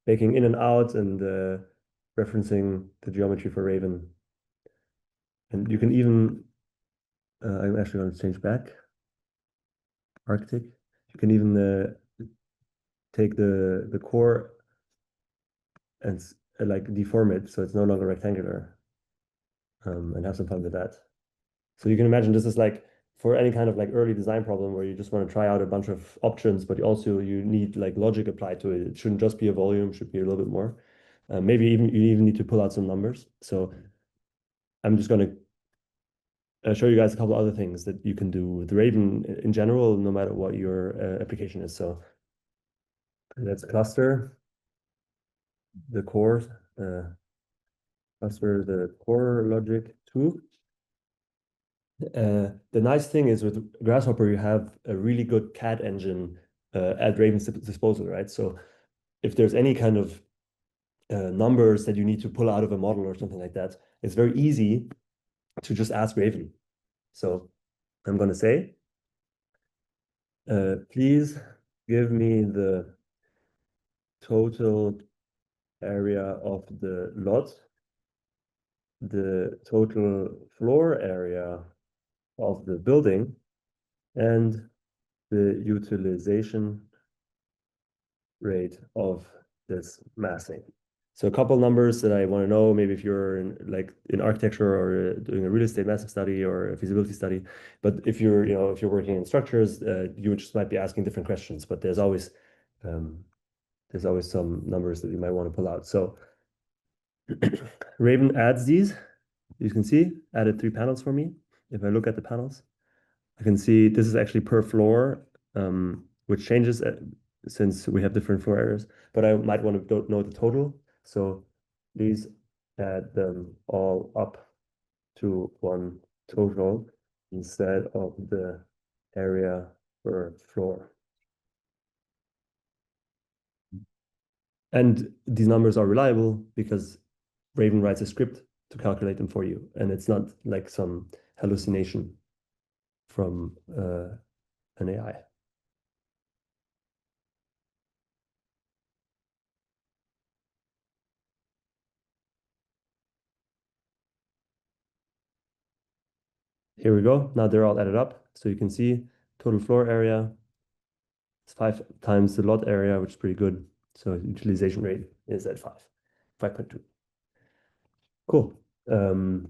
baking in and out and referencing the geometry for Raven. And you can even, I'm actually going to change back, AECtech. You can even take the core and like deform it so it's no longer rectangular and have some fun with that. So you can imagine this is like for any kind of like early design problem where you just want to try out a bunch of options, but you need like logic applied to it. It shouldn't just be a volume, should be a little bit more. Maybe you even need to pull out some numbers. So I'm just going to show you guys a couple other things that you can do with Raven in general, no matter what your application is. So let's cluster the core, cluster the core logic too. The nice thing is with Grasshopper, you have a really good CAD engine at Raven's disposal, right? So if there's any kind of numbers that you need to pull out of a model or something like that, it's very easy to just ask Raven. So I'm going to say, please give me the total area of the lot, the total floor area of the building, and the utilization rate of this massing. So a couple numbers that I want to know, maybe if you're in architecture or doing a real estate massive study or a feasibility study, but if you're working in structures, you just might be asking different questions, but there's always some numbers that you might want to pull out. So Raven adds these. You can see, added 3 panels for me. If I look at the panels, I can see this is actually per floor, which changes since we have different floor areas, but I might want to know the total. So please add them all up to one total instead of the area per floor. And these numbers are reliable because Raven writes a script to calculate them for you. And it's not like some hallucination from an AI. Here we go. Now they're all added up. So you can see total floor area is 5 times the lot area, which is pretty good. So utilization rate is at 5.2. Cool. Do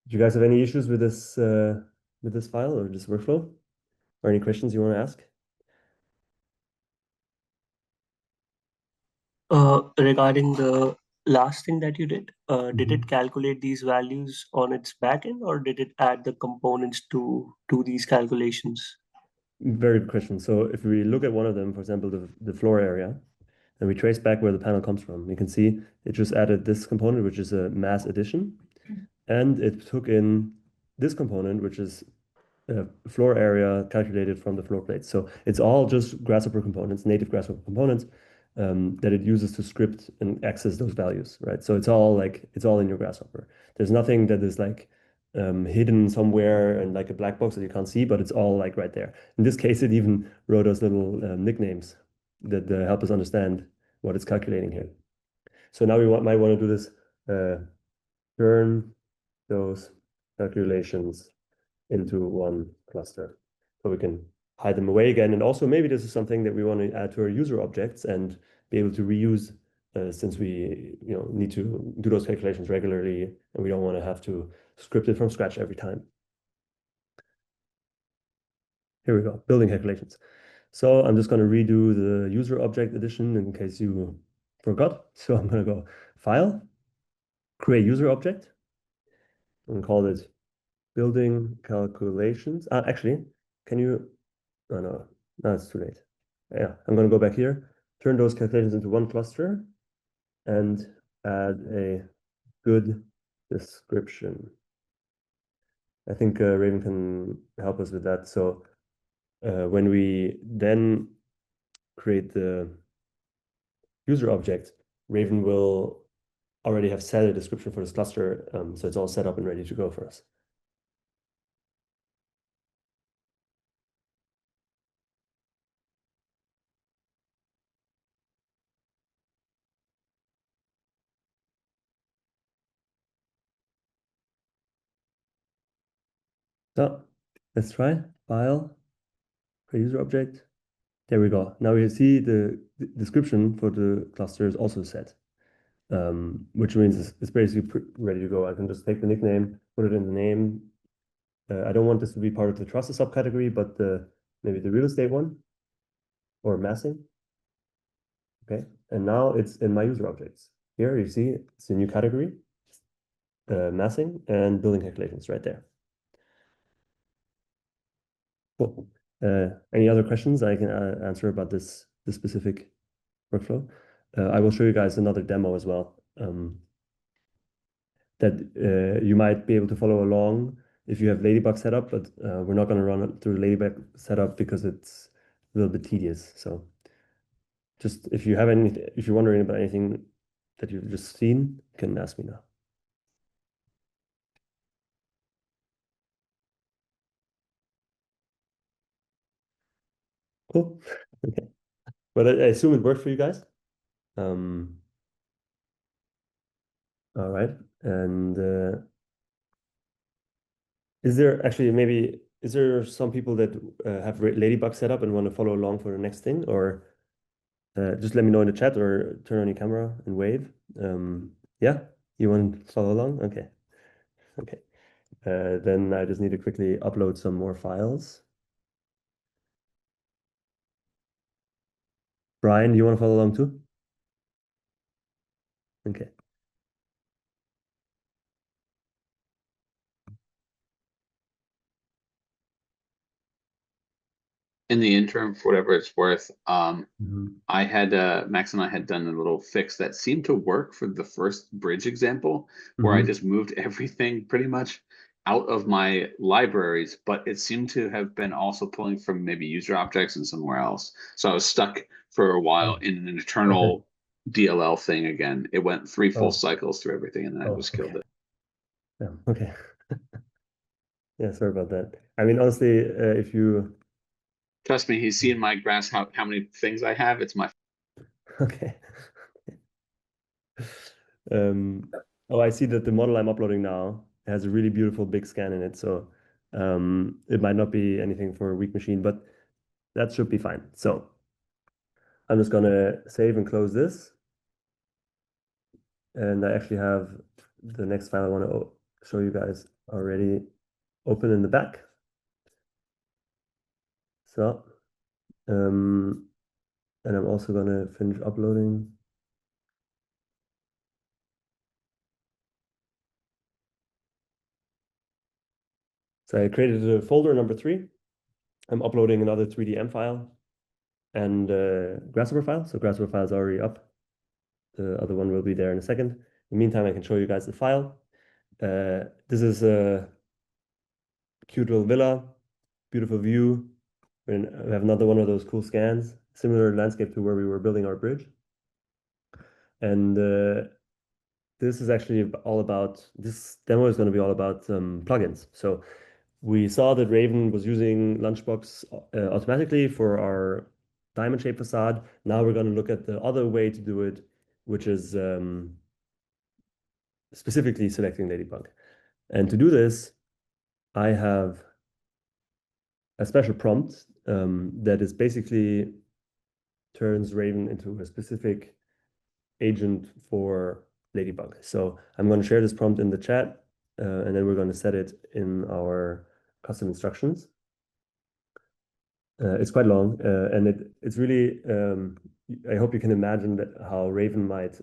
you guys have any issues with this file or this workflow? Or any questions you want to ask? Regarding the last thing that you did, did it calculate these values on its backend, or did it add the components to these calculations? Very good question. So if we look at one of them, for example, the floor area, and we trace back where the panel comes from, you can see it just added this component, which is a mass addition, and it took in this component, which is floor area calculated from the floor plate. So it's all just Grasshopper components, native Grasshopper components, that it uses to script and access those values, right? So it's all in your Grasshopper. There's nothing that is like hidden somewhere and like a black box that you can't see, but it's all like right there. In this case, it even wrote us little nicknames that help us understand what it's calculating here. So now we might want to do this, turn those calculations into one cluster. So we can hide them away again. And also maybe this is something that we want to add to our user objects and be able to reuse since we need to do those calculations regularly and we don't want to have to script it from scratch every time. Here we go, building calculations. So I'm just going to redo the user object addition in case you forgot. So I'm going to go File, Create User Object, and call it Building Calculations. Actually, can you? Oh, no, it's too late. Yeah, I'm going to go back here, turn those calculations into one cluster, and add a good description. I think Raven can help us with that. So when we then create the user object, Raven will already have set a description for this cluster, so it's all set up and ready to go for us. So let's try File, Create User Object. There we go. Now you see the description for the cluster is also set, which means it's basically ready to go. I can just take the nickname, put it in the name. I don't want this to be part of the trusted subcategory, but maybe the real estate one or massing. Okay, and now it's in my user objects. Here you see it's a new category, massing and building calculations right there. Cool. Any other questions I can answer about this specific workflow? I will show you guys another demo as well that you might be able to follow along if you have Ladybug set up, but we're not going to run it through Ladybug setup because it's a little bit tedious. So just if you're wondering about anything that you've just seen, you can ask me now. Cool. Okay. But I assume it worked for you guys. All right. And is there some people that have Ladybug set up and want to follow along for the next thing, or just let me know in the chat or turn on your camera and wave. Yeah, you want to follow along? Okay. Okay. Then I just need to quickly upload some more files. Brian, you want to follow along too? Okay. In the interim, for whatever it's worth, I had Max and I had done a little fix that seemed to work for the first bridge example, where I just moved everything pretty much out of my libraries, but it seemed to have been also pulling from maybe user objects and somewhere else. So I was stuck for a while in an eternal DLL thing again. It went 3 full cycles through everything, and then I just killed it. Yeah. Okay. Yeah, sorry about that. I mean, honestly, if you Trust me, he's seen my grass, how many things I have. It's my okay. Oh, I see that the model I'm uploading now has a really beautiful big scan in it. So it might not be anything for a weak machine, but that should be fine. So I'm just gonna save and close this. And I actually have the next file I want to show you guys already open in the back. So, and I'm also gonna finish uploading. So I created a folder number 3. I'm uploading another 3DM file and Grasshopper file. So Grasshopper file is already up. The other one will be there in a second. In the meantime, I can show you guys the file. This is a cute little villa, beautiful view. We have another one of those cool scans, similar landscape to where we were building our bridge. And this is actually all about, this demo is going to be all about plugins. So we saw that Raven was using Lunchbox automatically for our diamond shape facade. Now we're going to look at the other way to do it, which is specifically selecting Ladybug. And to do this, I have a special prompt that is basically turns Raven into a specific agent for Ladybug. So I'm going to share this prompt in the chat, and then we're going to set it in our custom instructions. It's quite long, and it's really, I hope you can imagine that how Raven might,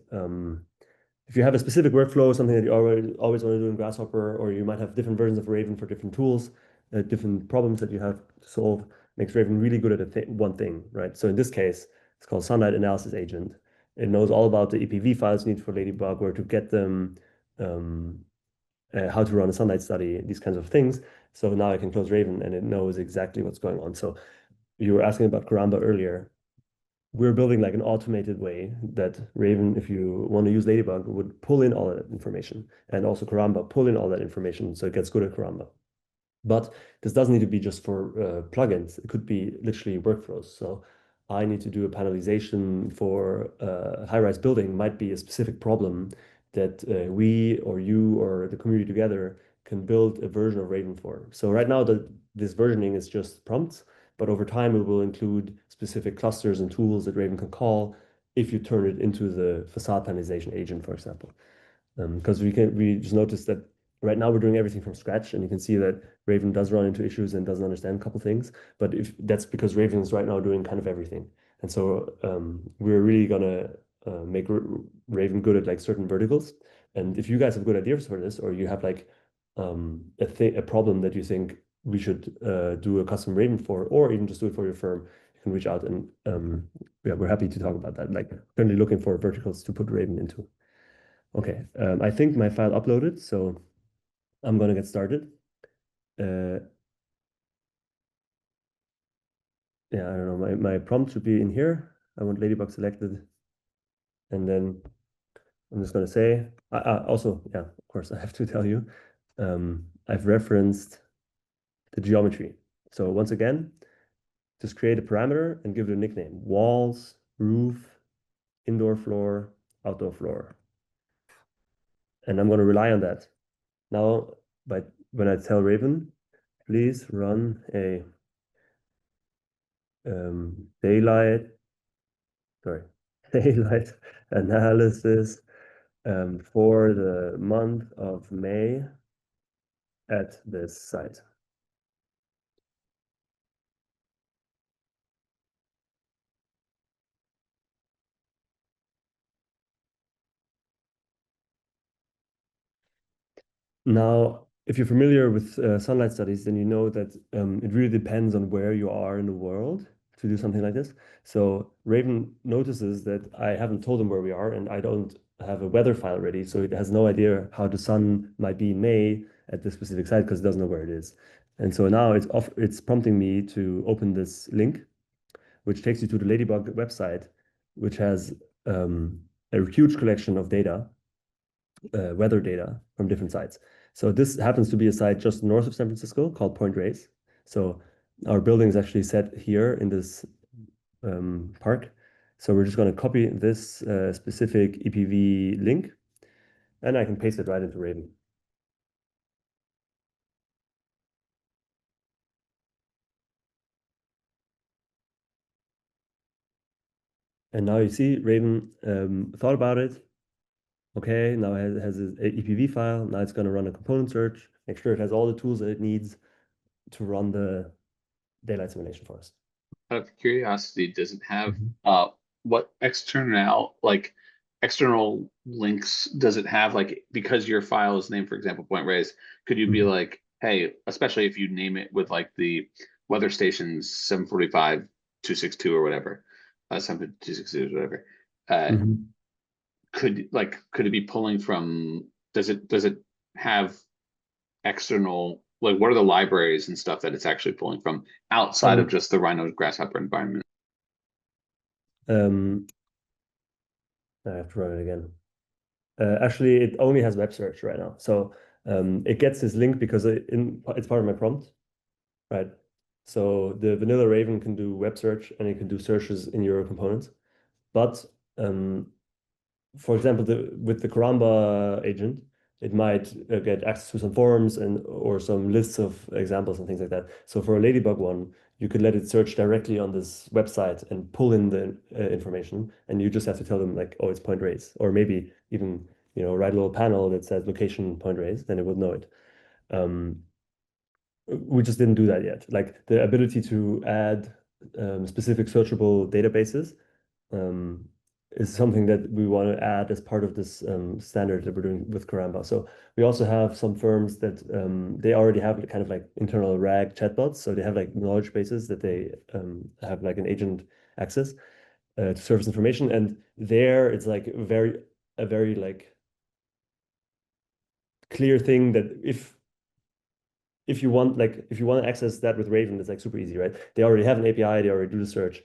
if you have a specific workflow, something that you always want to do in Grasshopper, or you might have different versions of Raven for different tools, different problems that you have to solve, makes Raven really good at one thing, right? So in this case, it's called Sunlight Analysis Agent. It knows all about the EPV files you need for Ladybug, where to get them, how to run a sunlight study, these kinds of things. So now I can close Raven and it knows exactly what's going on. So you were asking about Karamba earlier. We're building like an automated way that Raven, if you want to use Ladybug, would pull in all that information, and also Karamba pull in all that information so it gets good at Karamba. But this doesn't need to be just for plugins. It could be literally workflows. So I need to do a panelization for a high-rise building, might be a specific problem that we or you or the community together can build a version of Raven for. So right now, this versioning is just prompts, but over time, it will include specific clusters and tools that Raven can call if you turn it into the facade panelization agent, for example. Because we just noticed that right now we're doing everything from scratch, and you can see that Raven does run into issues and doesn't understand a couple things. But if that's because Raven is right now doing kind of everything, and so we're really gonna make Raven good at like certain verticals. And if you guys have good ideas for this, or you have like a problem that you think we should do a custom Raven for, or even just do it for your firm, you can reach out and yeah, we're happy to talk about that. Like currently looking for verticals to put Raven into. Okay, I think my file uploaded, so I'm gonna get started. Yeah, I don't know, my prompt should be in here. I want Ladybug selected. And then I'm just gonna say, also, yeah, of course, I have to tell you, I've referenced the geometry. So once again, just create a parameter and give it a nickname: walls, roof, indoor floor, outdoor floor. And I'm gonna rely on that. Now, when I tell Raven, please run a daylight analysis for the month of May at this site. Now, if you're familiar with sunlight studies, then you know that it really depends on where you are in the world to do something like this. So Raven notices that I haven't told him where we are, and I don't have a weather file ready, so it has no idea how the sun might be in May at this specific site because it doesn't know where it is. And so now it's prompting me to open this link, which takes you to the Ladybug website, which has a huge collection of data, weather data from different sites. So this happens to be a site just north of San Francisco called Point Reyes. So our building is actually set here in this park. So we're just going to copy this specific EPV link, and I can paste it right into Raven. And now you see Raven thought about it. Okay, now it has an EPV file. Now it's going to run a component search, make sure it has all the tools that it needs to run the daylight simulation for us. Out of curiosity, does it have Mhm. what external links does it have? Like, because your file is named, for example, Point Reyes, could you be Mhm. like, hey, especially if you name it with like the weather stations 745 262 or whatever, 75262 or whatever, Mhm. could it be pulling from, does it have external, like what are the libraries and stuff that it's actually pulling from outside of just the Rhino Grasshopper environment? I have to run it again. Actually, it only has web search right now. So it gets this link because it's part of my prompt, right? So the vanilla Raven can do web search and it can do searches in your components. But for example, with the Karamba agent, it might get access to some forums or some lists of examples and things like that. So for a Ladybug one, you could let it search directly on this website and pull in the information, and you just have to tell them like, oh, it's Point Reyes, or maybe even write a little panel that says location Point Reyes, then it would know it. We just didn't do that yet. Like the ability to add specific searchable databases is something that we want to add as part of this standard that we're doing with Karamba. So we also have some firms that they already have kind of like internal RAG chatbots. So they have like knowledge bases that they have like an agent access to surface information. And there it's like a very like clear thing that if you want to access that with Raven, it's like super easy, right? They already have an API, they already do the search.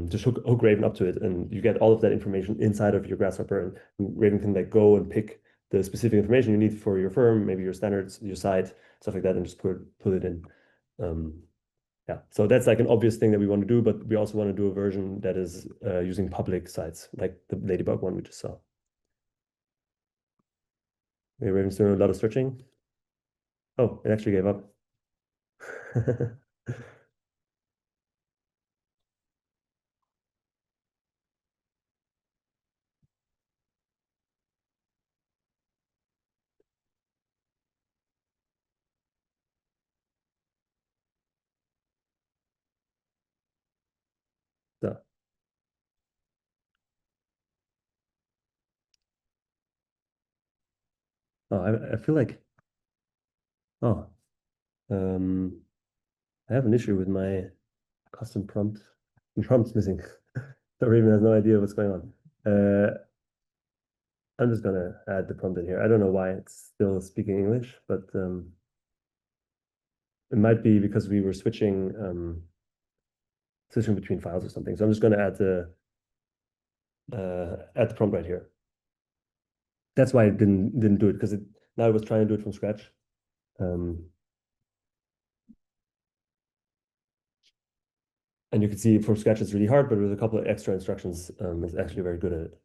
Just hook Raven up to it, and you get all of that information inside of your Grasshopper, and Raven can like go and pick the specific information you need for your firm, maybe your standards, your site, stuff like that, and just put it in. Yeah, so that's like an obvious thing that we want to do, but we also want to do a version that is using public sites, like the Ladybug one we just saw. Maybe Raven's doing a lot of searching. Oh, it actually gave up. So, I feel like, oh, I have an issue with my custom prompt. The prompt's missing. So Raven has no idea what's going on. I'm just gonna add the prompt in here. I don't know why it's still speaking English, but it might be because we were switching between files or something. So I'm just gonna add the prompt right here. That's why it didn't do it, because now it was trying to do it from scratch. And you can see from scratch it's really hard, but with a couple of extra instructions, it's actually very good at it.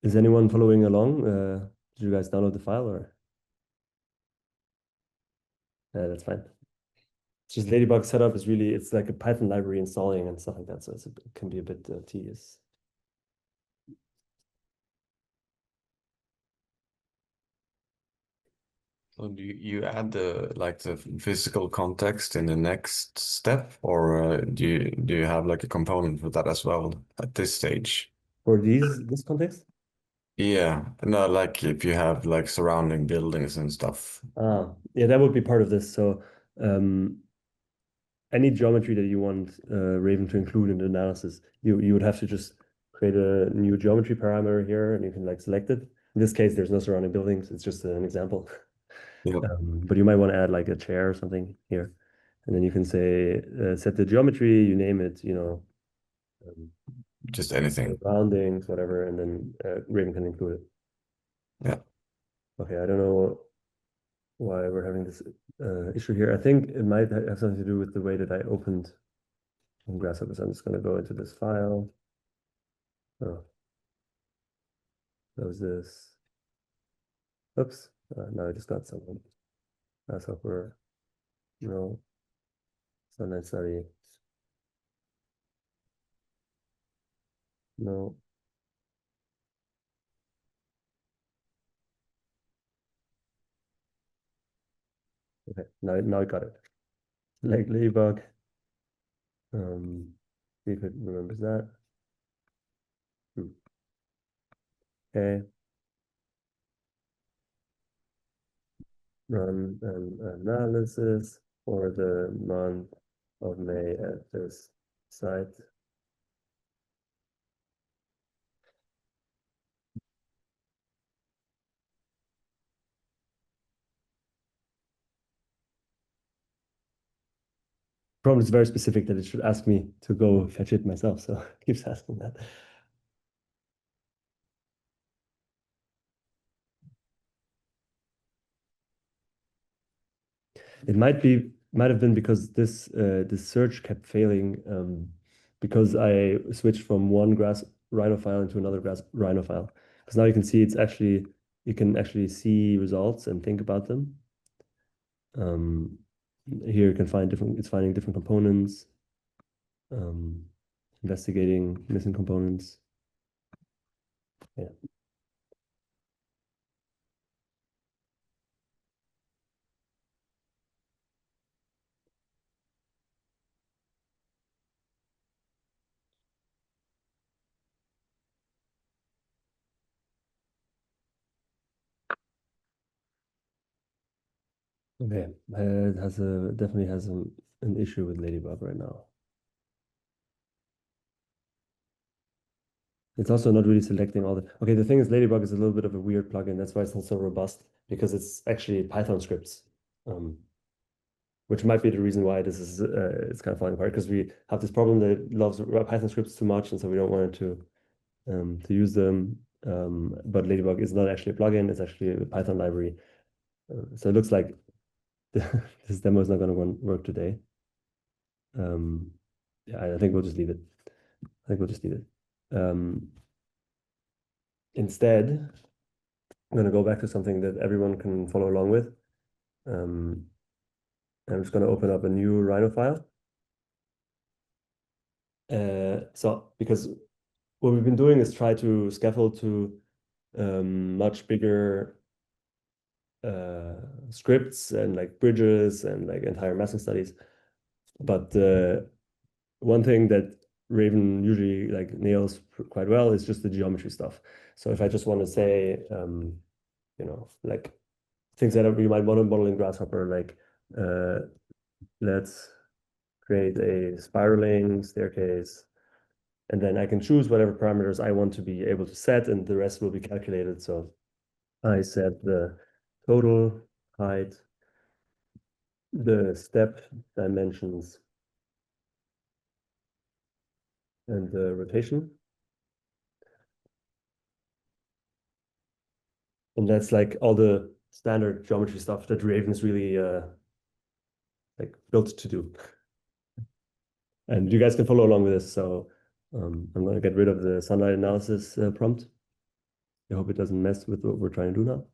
Is anyone following along? Did you guys download the file or? That's fine. It's just Ladybug setup is really, it's like a Python library installing and stuff like that. So it can be a bit tedious. So do you add the physical context in the next step, or do you have like a component for that as well at this stage? For this context, Yeah, no, like if you have like surrounding buildings and stuff. yeah, that would be part of this. So any geometry that you want Raven to include in the analysis, you would have to just create a new geometry parameter here, and you can like select it. In this case, there's no surrounding buildings. It's just an example. Yeah. But you might want to add like a chair or something here. And then you can say, set the geometry, you name it, Just anything. roundings, whatever, and then Raven can include it. Yeah. Okay, I don't know why we're having this issue here. I think it might have something to do with the way that I opened Grasshopper. So I'm just going to go into this file. Oh, that was this. Oops. Now I just got someone. Grasshopper. No. Sunlight study. No. Okay, now I got it. Like Ladybug. See if it remembers that. Okay. Run an analysis for the month of May at this site. Problem is very specific that it should ask me to go fetch it myself, so it keeps asking that. It might have been because this search kept failing because I switched from one Grass Rhino file into another Grass Rhino file. Because now you can see you can actually see results and think about them. Here you can find it's finding different components, investigating missing components. Yeah. Okay, it definitely has an issue with Ladybug right now. It's also not really selecting all the. Okay, the thing is, Ladybug is a little bit of a weird plugin. That's why it's not so robust because it's actually Python scripts, which might be the reason why this is it's kind of falling apart because we have this problem that it loves Python scripts too much, and so we don't want it to use them. But Ladybug is not actually a plugin; it's actually a Python library. So it looks like this demo is not going to work today. Yeah, I think we'll just leave it. I think we'll just leave it. Instead, I'm going to go back to something that everyone can follow along with. I'm just going to open up a new Rhino file. So because what we've been doing is try to scaffold to much bigger scripts and like bridges and like entire massing studies. But one thing that Raven usually like nails quite well is just the geometry stuff. So if I just want to say, like things that you might want to model in Grasshopper, like let's create a spiraling staircase, and then I can choose whatever parameters I want to be able to set, and the rest will be calculated. So I set the total height, the step dimensions, and the rotation. And that's like all the standard geometry stuff that Raven is really like built to do. And you guys can follow along with this. So I'm going to get rid of the sunlight analysis prompt. I hope it doesn't mess with what we're trying to do now.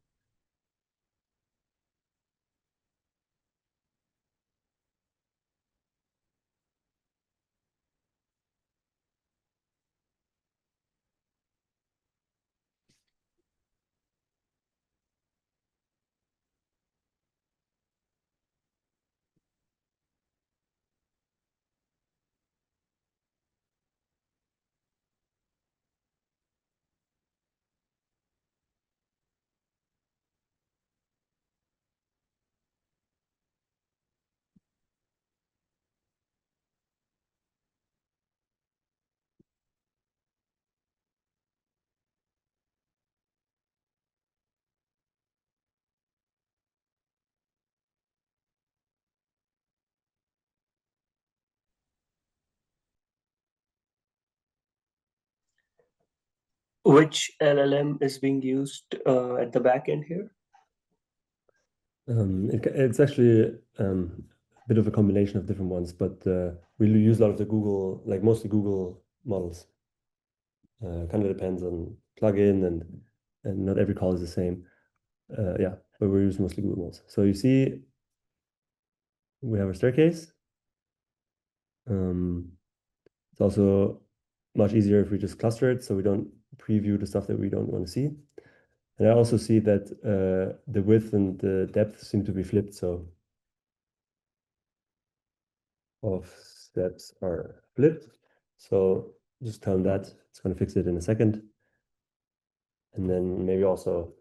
Which LLM is being used at the back end here? It's actually a bit of a combination of different ones, but we use a lot of the Google, like mostly Google models. Kind of depends on plugin and not every call is the same. Yeah, but we use mostly Google models. So you see, we have a staircase. It's also much easier if we just cluster it, so we don't preview the stuff that we don't want to see. And I also see that the width and the depth seem to be flipped, so of steps are flipped. So just tell them that. It's going to fix it in a second. And then maybe also,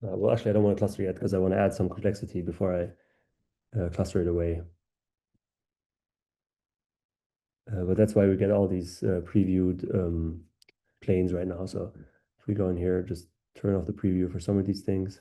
well, actually, I don't want to cluster yet because I want to add some complexity before I cluster it away. But that's why we get all these previewed planes right now. So if we go in here, just turn off the preview for some of these things.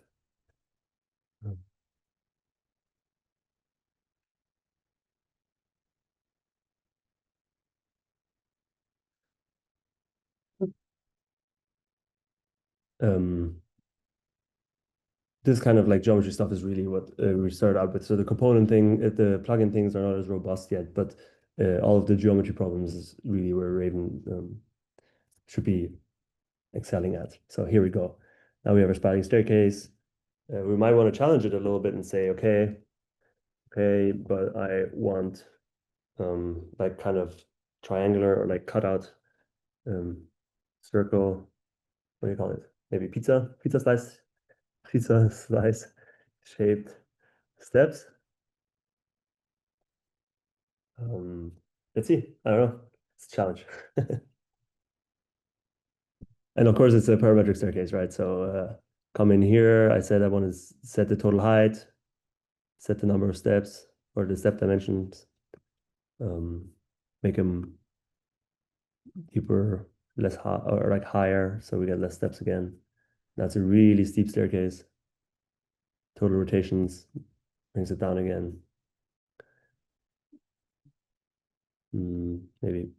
This kind of like geometry stuff is really what we started out with. So the component thing, the plugin things are not as robust yet, but all of the geometry problems is really where Raven should be excelling at. So here we go. Now we have a spiraling staircase. We might want to challenge it a little bit and say, okay, but I want like kind of triangular or like cutout circle. What do you call it? Maybe pizza slice shaped steps. Let's see. I don't know. It's a challenge. And of course, it's a parametric staircase, right? So come in here. I said I want to set the total height, set the number of steps or the step dimensions, make them deeper, less high or like higher, so we get less steps again. That's a really steep staircase. Total rotations brings it down again. Maybe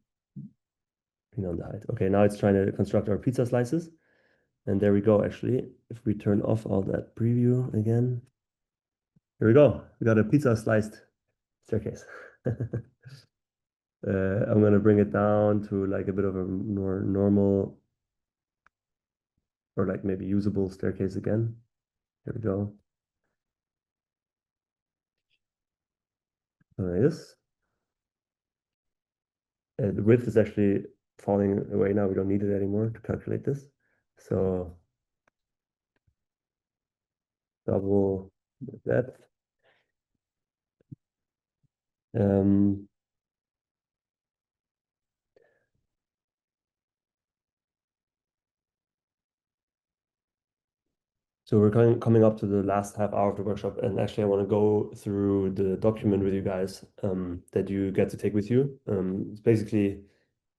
on the height. Okay, now it's trying to construct our pizza slices. And there we go, actually. If we turn off all that preview again, here we go. We got a pizza sliced staircase. I'm going to bring it down to like a bit of a more normal or like maybe usable staircase again. Here we go. Yes. The width is actually falling away now. We don't need it anymore to calculate this. So double the depth. So we're coming up to the last half hour of the workshop, and actually I want to go through the document with you guys that you get to take with you. It's basically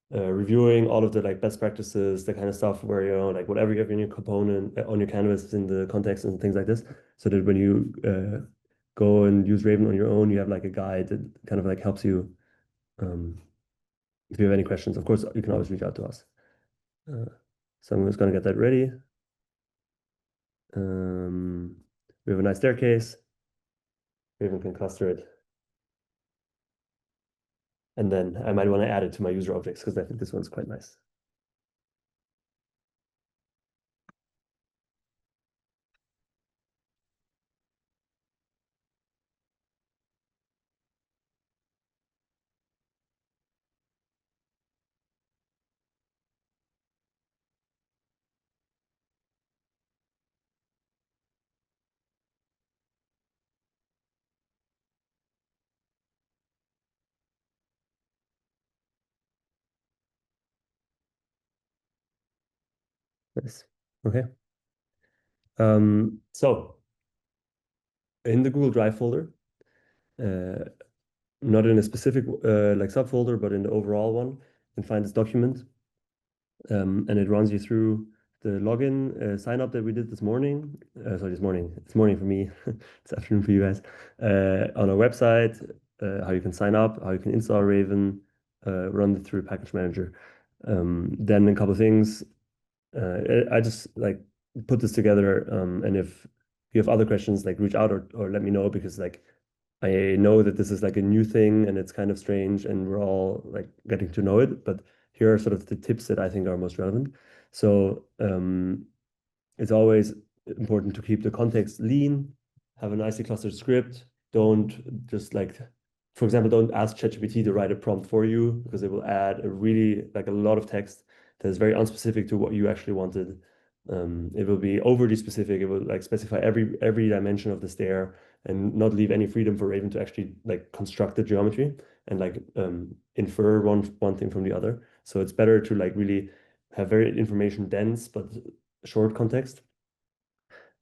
reviewing all of the like best practices, the kind of stuff where like whatever you have in your component on your canvas in the context and things like this, so that when you go and use Raven on your own, you have like a guide that kind of like helps you. If you have any questions, of course, you can always reach out to us. So I'm just going to get that ready. We have a nice staircase. Raven can cluster it. And then I might want to add it to my user objects because I think this one's quite nice. Nice. Okay. So in the Google Drive folder, not in a specific like subfolder, but in the overall one, you can find this document. And it runs you through the login sign up that we did this morning. Sorry, this morning. It's morning for me. It's afternoon for you guys. On our website, how you can sign up, how you can install Raven, run it through package manager. Then a couple of things. I just like put this together, and if you have other questions, like reach out or let me know, because like I know that this is like a new thing and it's kind of strange and we're all like getting to know it, but here are sort of the tips that I think are most relevant. So it's always important to keep the context lean, have a nicely clustered script. Don't just like, for example, don't ask ChatGPT to write a prompt for you, because it will add a really like a lot of text that is very unspecific to what you actually wanted. It will be overly specific. It will like specify every dimension of the stair and not leave any freedom for Raven to actually like construct the geometry and like infer one thing from the other. So it's better to like really have very information dense but short context.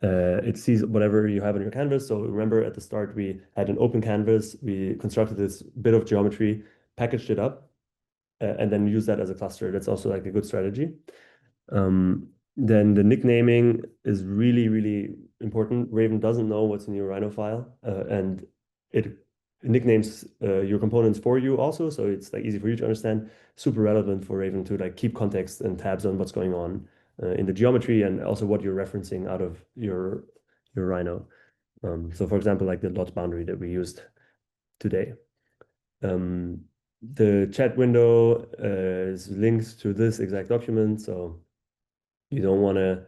It sees whatever you have on your canvas. So remember at the start, we had an open canvas. We constructed this bit of geometry, packaged it up, and then use that as a cluster. That's also like a good strategy. Then the nicknaming is really, really important. Raven doesn't know what's in your Rhino file, and it nicknames your components for you also. So it's like easy for you to understand, super relevant for Raven to like keep context and tabs on what's going on in the geometry and also what you're referencing out of your Rhino. So for example, like the lot boundary that we used today. The chat window is linked to this exact document, so you don't want to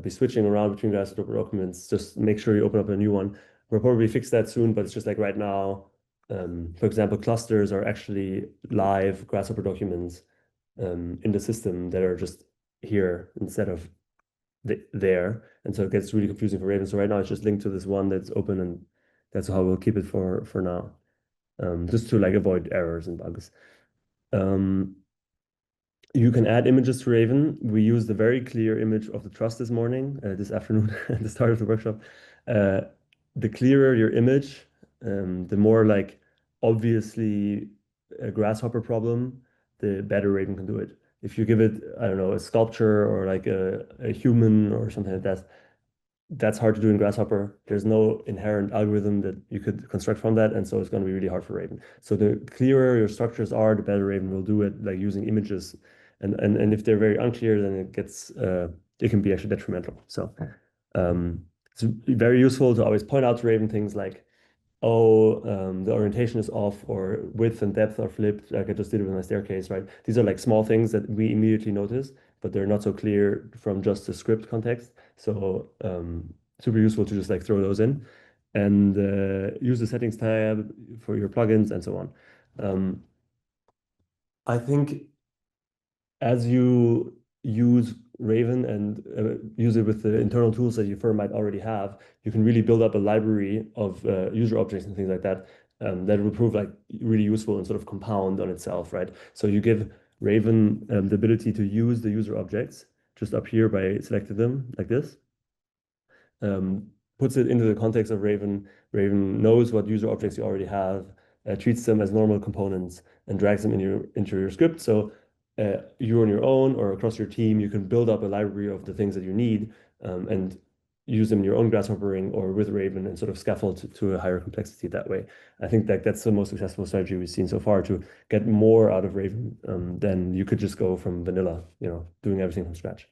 be switching around between Grasshopper documents. Just make sure you open up a new one. We'll probably fix that soon, but it's just like right now, for example, clusters are actually live Grasshopper documents in the system that are just here instead of there. And so it gets really confusing for Raven. So right now it's just linked to this one that's open, and that's how we'll keep it for now. Just to like avoid errors and bugs. You can add images to Raven. We used a very clear image of the truss this morning, this afternoon, at the start of the workshop. The clearer your image, the more like obviously a grasshopper problem, the better Raven can do it. If you give it, I don't know, a sculpture or like a human or something like that, that's hard to do in Grasshopper. There's no inherent algorithm that you could construct from that, and so it's going to be really hard for Raven. So the clearer your structures are, the better Raven will do it, like using images. And if they're very unclear, then it gets it can be actually detrimental. So it's very useful to always point out to Raven things like, oh, the orientation is off, or width and depth are flipped, like I just did it with my staircase, right? These are like small things that we immediately notice, but they're not so clear from just the script context. So super useful to just like throw those in and use the settings tab for your plugins and so on. I think as you use Raven and use it with the internal tools that your firm might already have, you can really build up a library of user objects and things like that that will prove like really useful and sort of compound on itself, right? So you give Raven the ability to use the user objects just up here by selecting them like this. Puts it into the context of Raven. Raven knows what user objects you already have, treats them as normal components, and drags them into your script. So you on your own or across your team, you can build up a library of the things that you need and use them in your own Grasshopper ring or with Raven and sort of scaffold to a higher complexity that way. I think that that's the most successful strategy we've seen so far to get more out of Raven than you could just go from vanilla, doing everything from scratch.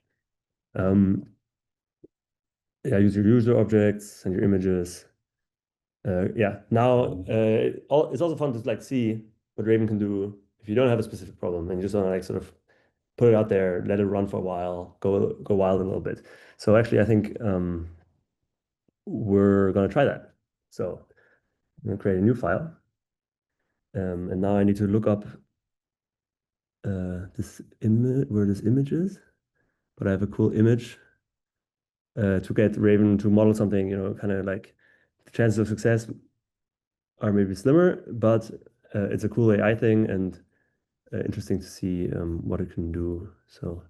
Yeah, use your user objects and your images. Yeah, now it's also fun to like see what Raven can do if you don't have a specific problem and you just want to like sort of put it out there, let it run for a while, go wild a little bit. So actually, I think we're gonna try that. So I'm gonna create a new file, and now I need to look up this image where this image is. But I have a cool image to get Raven to model something, kind of like the chances of success are maybe slimmer, but it's a cool AI thing and interesting to see what it can do. So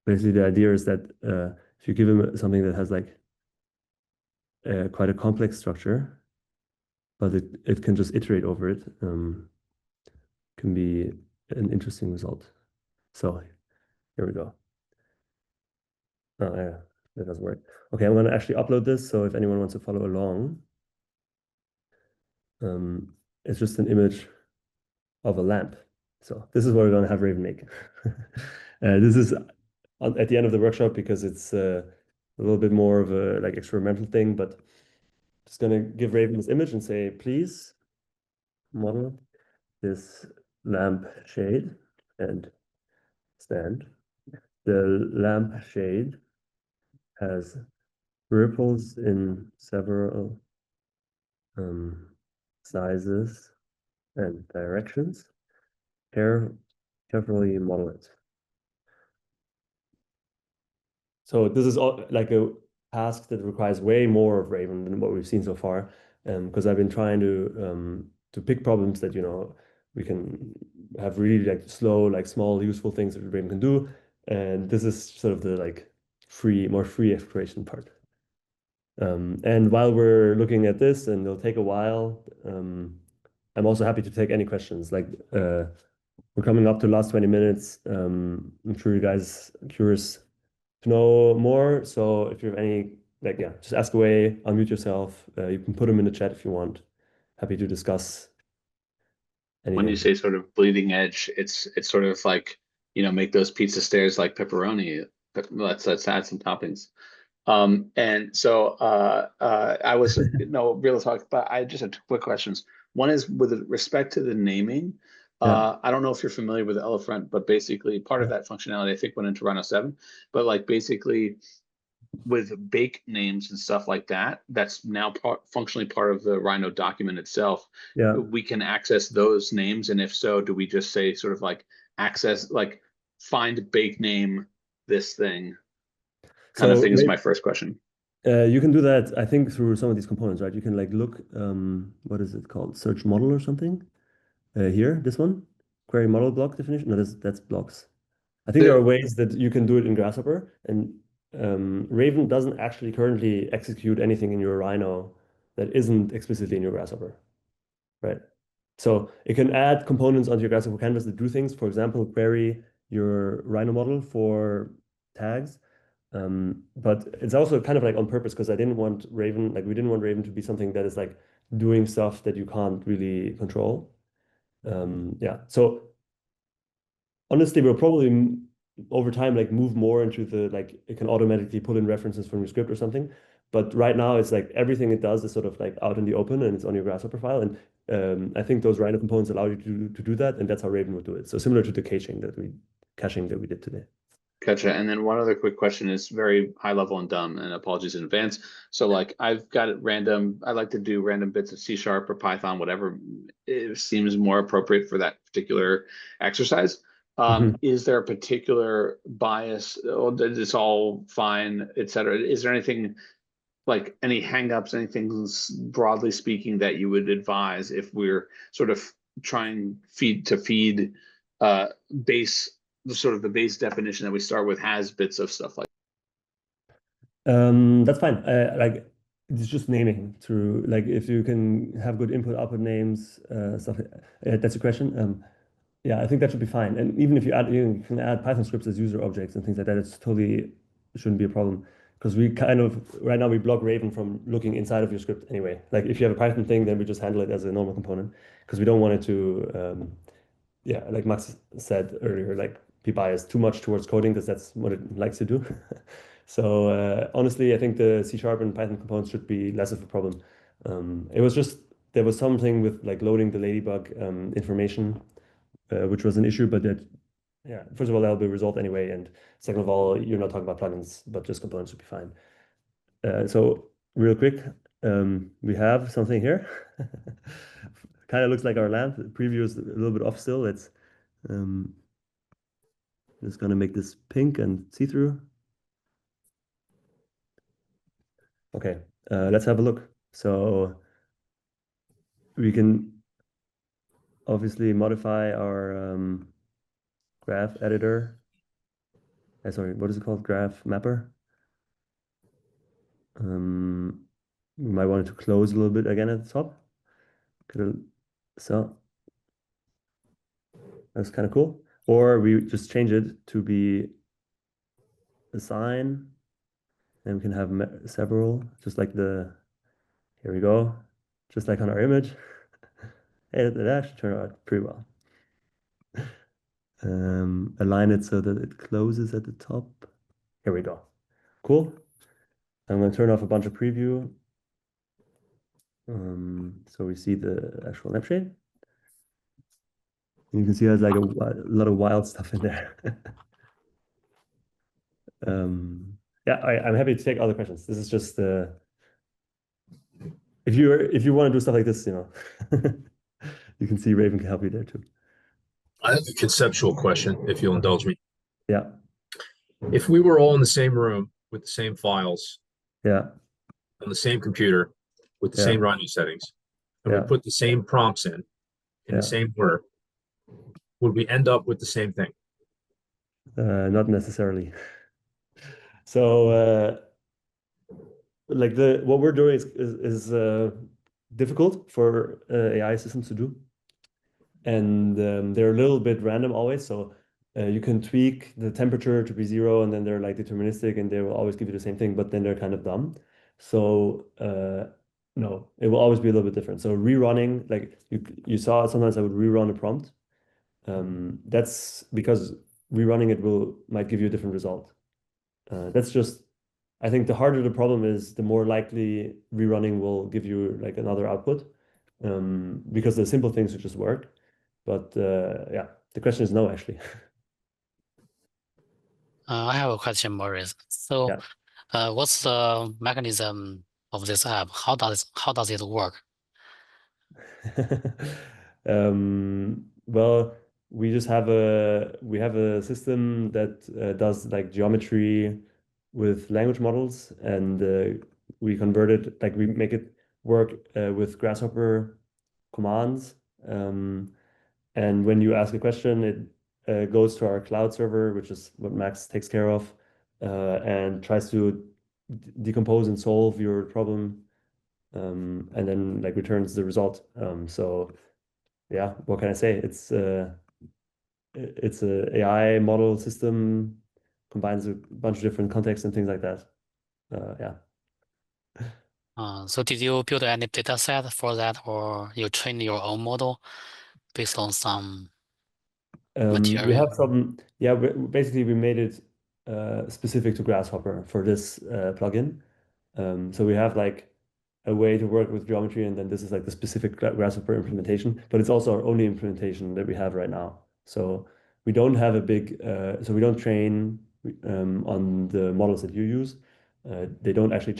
basically the idea is that if you give him something that has like quite a complex structure, but it can just iterate over it, can be an interesting result. So here we go. Oh, yeah. that doesn't work. Okay, I'm going to actually upload this. So if anyone wants to follow along, it's just an image of a lamp. So this is what we're going to have Raven make. This is at the end of the workshop because it's a little bit more of a like experimental thing, but just going to give Raven this image and say, please model this lamp shade and stand. The lamp shade has ripples in several sizes and directions. Carefully model it. So this is all like a task that requires way more of Raven than what we've seen so far, because I've been trying to pick problems that we can have really like slow, like small, useful things that Raven can do, and this is sort of the like more free exploration part. And while we're looking at this, and it'll take a while, I'm also happy to take any questions. Like we're coming up to the last 20 minutes. I'm sure you guys are curious to know more. So if you have any, like, yeah, just ask away, unmute yourself. You can put them in the chat if you want. Happy to discuss anything. When you say sort of bleeding edge, it's sort of like, make those pizza stairs like pepperoni. Let's add some toppings. And so I was no real talk, but I just have two quick questions. One is with respect to the naming. I don't know if you're familiar with Elephant, but basically part of that functionality I think went into Rhino 7. But like basically with bake names and stuff like that, that's now functionally part of the Rhino document itself. We can access those names, and if so, do we just say sort of like access, like find bake name this thing? Kind of thing is my first question. You can do that, I think, through some of these components, right? You can like look, what is it called? Search model or something. Here, this one, query model block definition. No, that's blocks. I think there are ways that you can do it in Grasshopper, and Raven doesn't actually currently execute anything in your Rhino that isn't explicitly in your Grasshopper, right? So it can add components onto your Grasshopper canvas that do things. For example, query your Rhino model for tags. But it's also kind of like on purpose because I didn't want Raven, like we didn't want Raven to be something that is like doing stuff that you can't really control. Yeah. So honestly, we'll probably over time like move more into the like it can automatically pull in references from your script or something. But right now it's like everything it does is sort of like out in the open and it's on your Grasshopper file. And I think those Rhino components allow you to do that, and that's how Raven would do it. So similar to the caching that we did today. Gotcha. And then one other quick question is very high level and dumb, and apologies in advance. So like I've got it random, I like to do random bits of C# or Python, whatever it seems more appropriate for that particular exercise. Is there a particular bias? Oh, it's all fine, etc. Is there anything like any hangups, anything broadly speaking that you would advise if we're sort of trying to feed base the base definition that we start with has bits of stuff like that's fine. Like it's just naming through like if you can have good input output names stuff. That's a question. Yeah, I think that should be fine. And even if you can add Python scripts as user objects and things like that, it's totally shouldn't be a problem because we kind of right now we block Raven from looking inside of your script anyway. Like if you have a Python thing, then we just handle it as a normal component because we don't want it to yeah, like Max said earlier, like be biased too much towards coding because that's what it likes to do. So honestly, I think the C# and Python components should be less of a problem. It was just there was something with like loading the Ladybug information, which was an issue, but that yeah, first of all, that'll be resolved anyway, and second of all, you're not talking about plugins, but just components should be fine. So real quick, we have something here. Kind of looks like our lamp. The preview is a little bit off still. It's just gonna make this pink and see-through. Okay, let's have a look. So we can obviously modify our graph editor. Sorry, what is it called? Graph mapper. We might want it to close a little bit again at the top. So that's kind of cool. Or we just change it to be a sign And we can have several, just like here we go, just like on our image. Hey, that actually turned out pretty well. Align it so that it closes at the top. Here we go. Cool. I'm going to turn off a bunch of preview. So we see the actual lampshade. And you can see there's like a lot of wild stuff in there. Yeah, I'm happy to take other questions. This is just if you want to do stuff like this, you can see Raven can help you there too. I have a conceptual question, if you'll indulge me. Yeah. If we were all in the same room with the same files, Yeah. on the same computer with the same running settings, and we put the same prompts in the same order, would we end up with the same thing? Not necessarily. So like what we're doing is difficult for AI systems to do, and they're a little bit random always. So you can tweak the temperature to be 0, and then they're like deterministic, and they will always give you the same thing, but then they're kind of dumb. So no, it will always be a little bit different. So rerunning, like you saw, sometimes I would rerun a prompt. That's because rerunning it might give you a different result. That's just, I think the harder the problem is, the more likely rerunning will give you like another output, because the simple things would just work. But yeah, the question is no, actually. I have a question, Maurice. So what's the mechanism of this app? How does it work? Well, we just have a system that does like geometry with language models, and we convert it, like we make it work with Grasshopper commands. And when you ask a question, it goes to our cloud server, which is what Max takes care of, and tries to decompose and solve your problem, and then like returns the result. So yeah, what can I say? It's a AI model system, combines a bunch of different contexts and things like that. Yeah. So did you build any data set for that, or you train your own model based on some We material? have some, yeah, basically we made it specific to Grasshopper for this plugin. So we have like a way to work with geometry, and then this is like the specific Grasshopper implementation, but it's also our only implementation that we have right now. So we don't have a big, so we don't train on the models that you use. They don't actually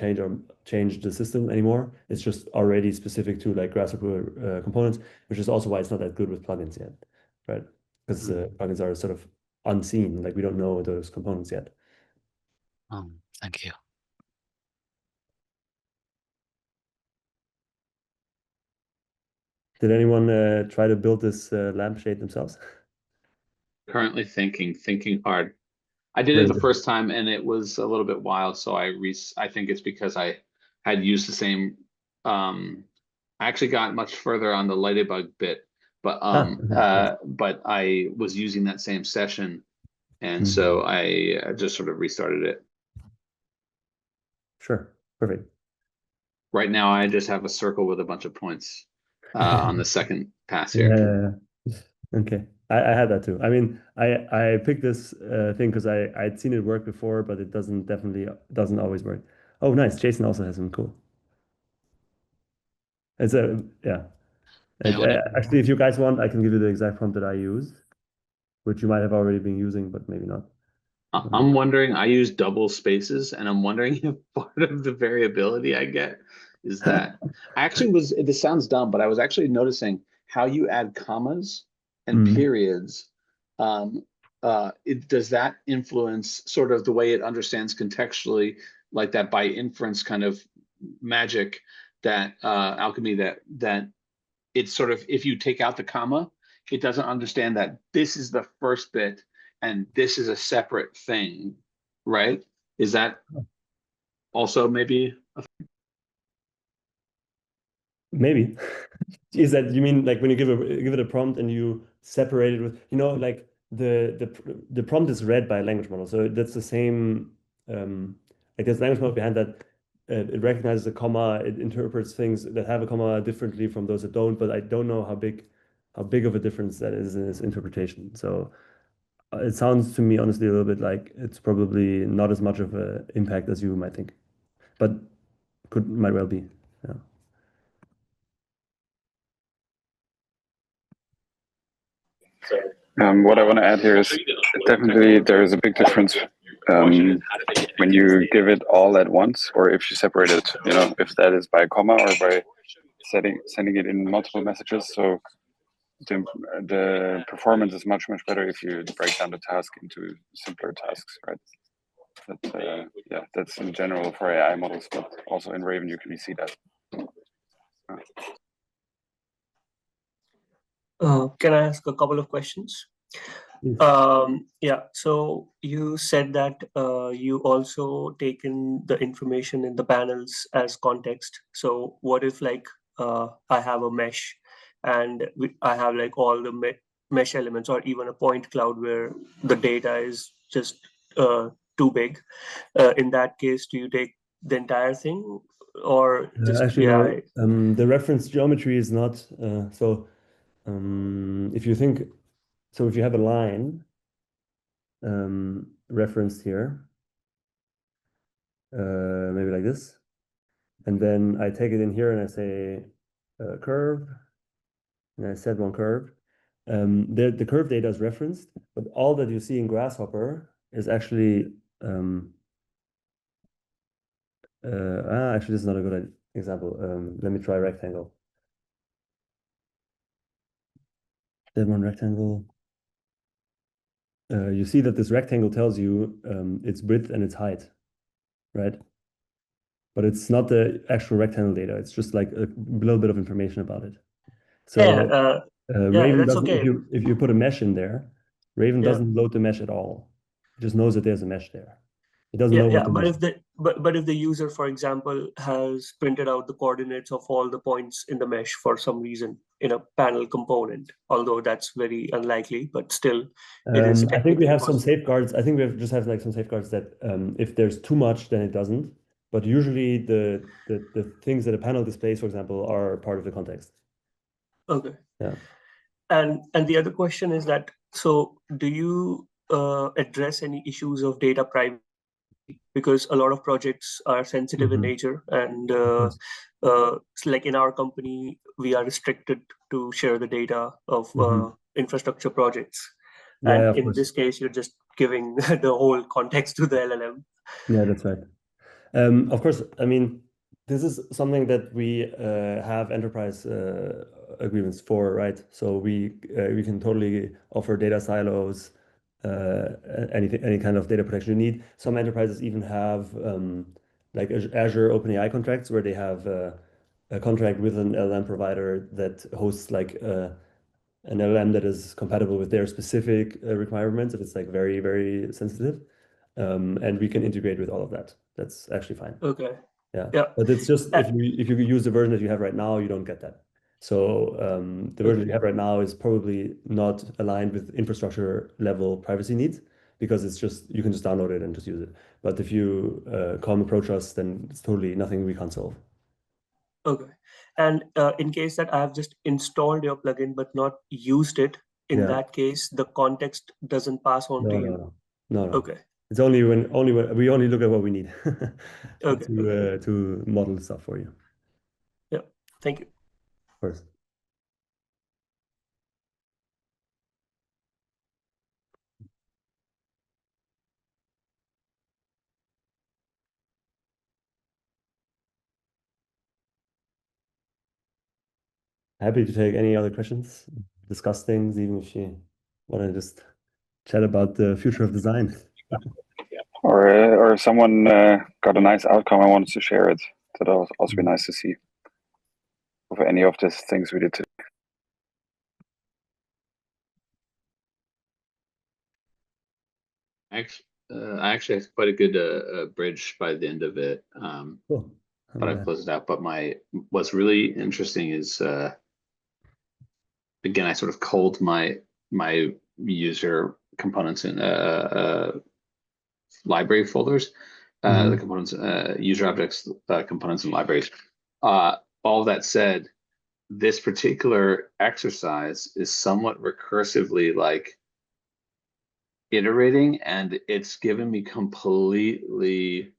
change the system anymore. It's just already specific to like Grasshopper components, which is also why it's not that good with plugins yet, right? Because plugins are sort of unseen, like we don't know those components yet. Thank you. Did anyone try to build this lampshade themselves? Currently thinking hard. I did it the first time and it was a little bit wild, so I think it's because I had used the same. I actually got much further on the Lightbug bit, but but I was using that same session, and so I just sort of restarted it. Sure, perfect. Right now, I just have a circle with a bunch of points on the second pass here. Yeah. Okay. I had that too. I mean, I picked this thing because I'd seen it work before, but it doesn't always work. Oh, nice. Jason also has some cool. It's yeah. Actually, if you guys want, I can give you the exact prompt that I use, which you might have already been using, but maybe not. I'm wondering, I use double spaces, and I'm wondering if part of the variability I get is that I actually this sounds dumb, but I was actually noticing how you add commas and periods. Does that influence sort of the way it understands contextually, like that by inference kind of magic, that alchemy, that it's sort of, if you take out the comma, it doesn't understand that this is the first bit and this is a separate thing, right? Is that also maybe a thing? Maybe. Is that, you mean like when you give it a prompt and you separate it with, like the prompt is read by a language model, so that's the same. Like there's language model behind that. It recognizes a comma. It interprets things that have a comma differently from those that don't. But I don't know how big of a difference that is in its interpretation. So it sounds to me honestly a little bit like it's probably not as much of an impact as you might think, but might well be. Yeah. What I want to add here is definitely there is a big difference when you give it all at once, or if you separate it. You know, if that is by comma or by sending it in multiple messages. So the performance is much better if you break down the task into simpler tasks, right? But yeah, that's in general for AI models, but also in Raven you can see that. Can I ask a couple of questions? Yeah, so you said that you also taken the information in the panels as context. So what if like I have a mesh and I have like all the mesh elements, or even a point cloud where the data is just too big? In that case, do you take the entire thing, or just actually no? The reference geometry is not so. If you think, so if you have a line referenced here, maybe like this, and then I take it in here and I say curve, and I set one curve. The curve data is referenced, but all that you see in Grasshopper is actually actually this is not a good example. Let me try rectangle. That one rectangle. You see that this rectangle tells you its width and its height, right? But it's not the actual rectangle data. It's just like a little bit of information about it. So yeah, Raven that's doesn't, okay. if you put a mesh in there, Raven doesn't load the mesh at all. It just knows that there's a mesh there. It doesn't know what the mesh is. But if the user, for example, has printed out the coordinates of all the points in the mesh for some reason in a panel component, although that's very unlikely, but still it is I think we technically have some possible. safeguards. I think we just have like some safeguards that if there's too much, then it doesn't. But usually the things that a panel displays, for example, are part of the context. Okay. Yeah. And the other question is that, so do you address any issues of data privacy? Because a lot of projects are sensitive in nature, and like in our company, we are restricted to share the data of infrastructure projects. Yeah, And in this case, you're just giving the whole context to the LLM. Yeah, that's right. Of course, I mean, this is something that we have enterprise agreements for, right? So we can totally offer data silos, any kind of data protection you need. Some enterprises even have like Azure OpenAI contracts where they have a contract with an LLM provider that hosts like an LLM that is compatible with their specific requirements if it's like very sensitive. And we can integrate with all of that. That's actually fine. Okay. Yeah. Yeah. But it's just if you use the version that you have right now, you don't get that. So the version that you have right now is probably not aligned with infrastructure level privacy needs, because it's just you can just download it and just use it. But if you come approach us, then it's totally nothing we can't solve. Okay. And in case that I have just installed your plugin but not used it, in that case, the context doesn't pass on to you. No. Okay. It's only when we only look at what we need Okay. to model stuff for you. Yeah. Thank you. Of course. Happy to take any other questions, discuss things, even if you want to just chat about the future of design. Or someone got a nice outcome and wants to share it. That would also be nice to see of any of these things we did today. I actually have quite a good bridge by the end of it. Cool. But I've closed it out. But what's really interesting is again, I sort of culled my user components in library folders, the components, user objects, components, and libraries. All that said, this particular exercise is somewhat recursively like iterating, and it's given me completely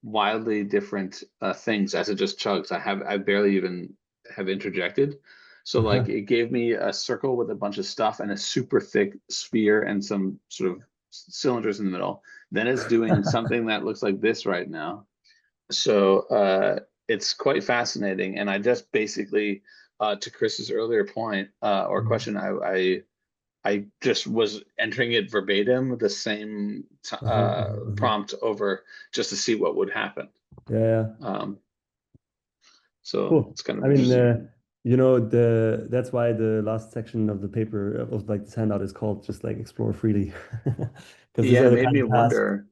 wildly different things as it just chugs. I barely even have interjected. So like it gave me a circle with a bunch of stuff and a super thick sphere and some sort of cylinders in the middle. Then it's doing something that looks like this right now. So it's quite fascinating. And I just basically, to Chris's earlier point or question, I just was entering it verbatim, the same prompt over just to see what would happen. Yeah. So Cool. it's kind of I mean, interesting. you know, that's why the last section of the paper of like this handout is called just like explore freely. Because Yeah, these are it the made kind me of tasks. wonder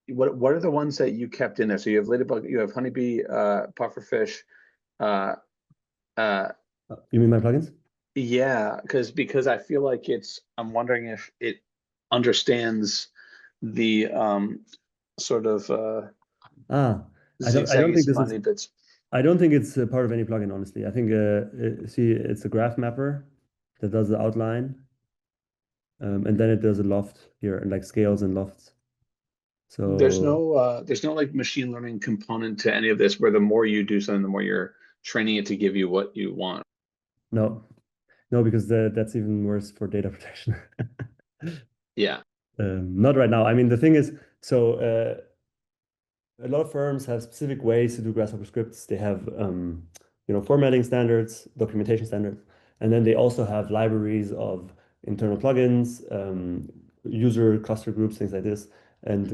what are the ones that you kept in there? So you have ladybug, you have honeybee, pufferfish. You mean my plugins? Yeah, because I feel like I'm wondering if it understands the sort of I don't think this is smiley bits. I don't think it's part of any plugin, honestly. I think see it's a graph mapper that does the outline, and then it does a loft here and like scales and lofts. There's So no like machine learning component to any of this where the more you do something, the more you're training it to give you what you want. no, because that's even worse for data protection. Yeah. Not right now. I mean, the thing is, so a lot of firms have specific ways to do Grasshopper scripts. They have, formatting standards, documentation standards, and then they also have libraries of internal plugins, user cluster groups, things like this, and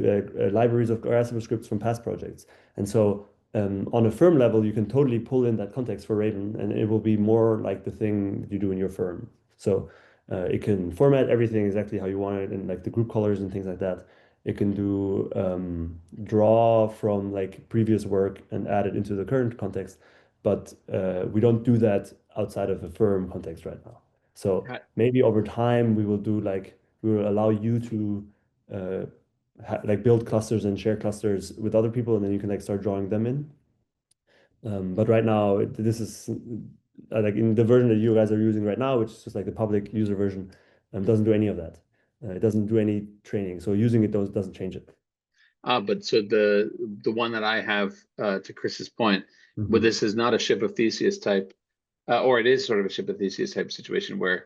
libraries of Grasshopper scripts from past projects. And so on a firm level, you can totally pull in that context for Raven, and it will be more like the thing that you do in your firm. So it can format everything exactly how you want it, and like the group colors and things like that. It can do draw from like previous work and add it into the current context, but we don't do that outside of a firm context right now. So maybe over time we will allow you to like build clusters and share clusters with other people, and then you can like start drawing them in. But right now, this is like in the version that you guys are using right now, which is just like the public user version, doesn't do any of that. It doesn't do any training. So using it doesn't change it. But so the one that I have, to Chris's point, where this is not a ship of Theseus type, or it is sort of a ship of Theseus type situation where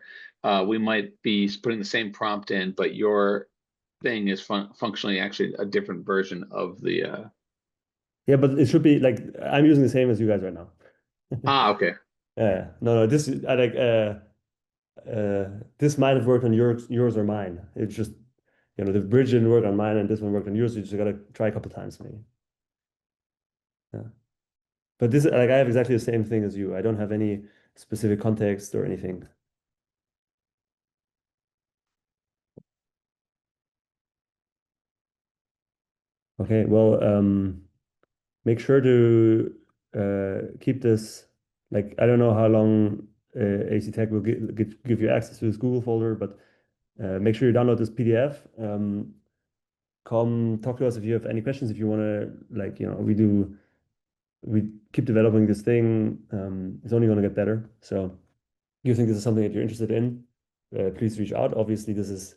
we might be putting the same prompt in, but your thing is functionally actually a different version of the. Yeah, but it should be like I'm using the same as you guys right now. Okay. Yeah, no, this is I like this might have worked on yours or mine. It's just the bridge didn't work on mine and this one worked on yours. You just gotta try a couple times maybe. Yeah, but this like I have exactly the same thing as you. I don't have any specific context or anything. Okay, well, make sure to keep this. Like I don't know how long AECtech will give you access to this Google folder, but make sure you download this PDF. Come talk to us if you have any questions. If you want to, like, we keep developing this thing. It's only going to get better. So you think this is something that you're interested in, please reach out. Obviously, this is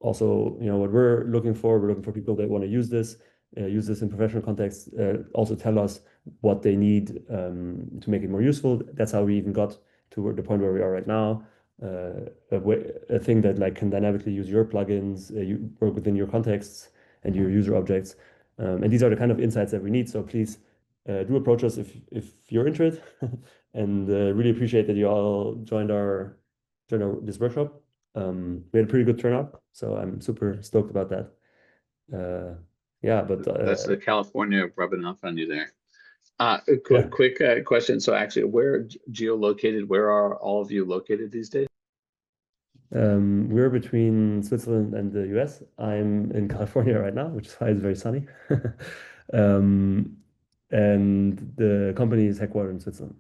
also what we're looking for. We're looking for people that want to use this in professional context. Also tell us what they need to make it more useful. That's how we even got to the point where we are right now. A thing that like can dynamically use your plugins, you work within your contexts and your user objects. And these are the kind of insights that we need. So please do approach us if you're interested. And really appreciate that you all joined this workshop. We had a pretty good turnout, so I'm super stoked about that. Yeah, but That's the California rubbing off on you there. Yeah. Quick question. So actually, where geolocated? Where are all of you located these days? We're between Switzerland and the US. I'm in California right now, which is why it's very sunny. And the company is headquartered in Switzerland.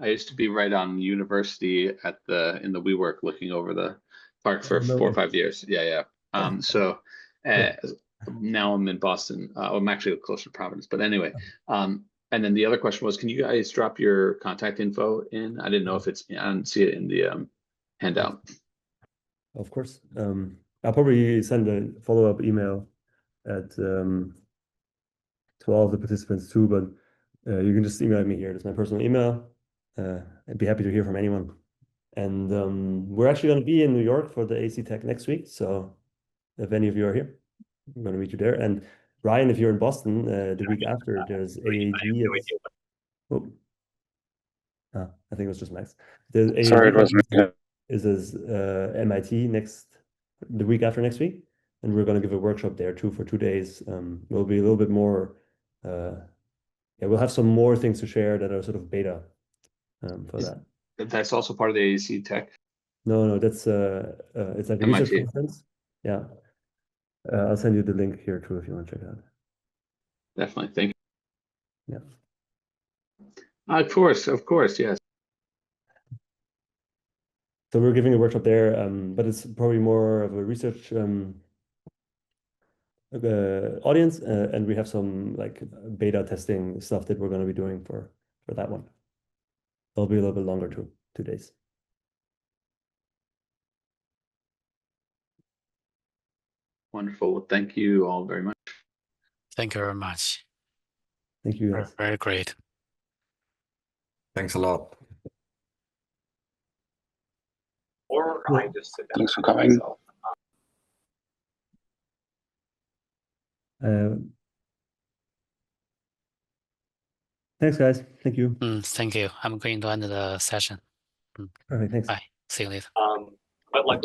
I used to be right on University in the WeWork looking over the park for 4 or 5 years. Yeah. So Cool. now I'm in Boston. I'm actually closer to Providence, but anyway. And then the other question was, can you guys drop your contact info in? I didn't know if it's, I didn't see it in the handout. Of course. I'll probably send a follow-up email to all of the participants too, but you can just email me here. That's my personal email. I'd be happy to hear from anyone. And we're actually going to be in New York for the AECtech next week. So if any of you are here, I'm going to meet you there. And Ryan, if you're in Boston, the week after, there's AAG. I think it was just Max. The Sorry, AAG it wasn't. is MIT the week after next week. And we're going to give a workshop there too for 2 days. We'll be a little bit more, we'll have some more things to share that are sort of beta for that. That's also part of the AECtech. No, that's it's like a MIT. research conference. Yeah. I'll send you the link here too if you want to check it out. Definitely. Thank you. Yeah. Of course, yes. So we're giving a workshop there, but it's probably more of a research audience, and we have some like beta testing stuff that we're going to be doing for that one. It'll be a little bit longer too, 2 days. Wonderful. Well, thank you all very much. Thank you very much. Thank you guys. Very great. Thanks a lot. Or Cool. I just sit down. Thanks for coming. Thanks, guys. Thank you. Thank you. I'm going to end the session. Perfect. Thanks. Bye. See you later. But like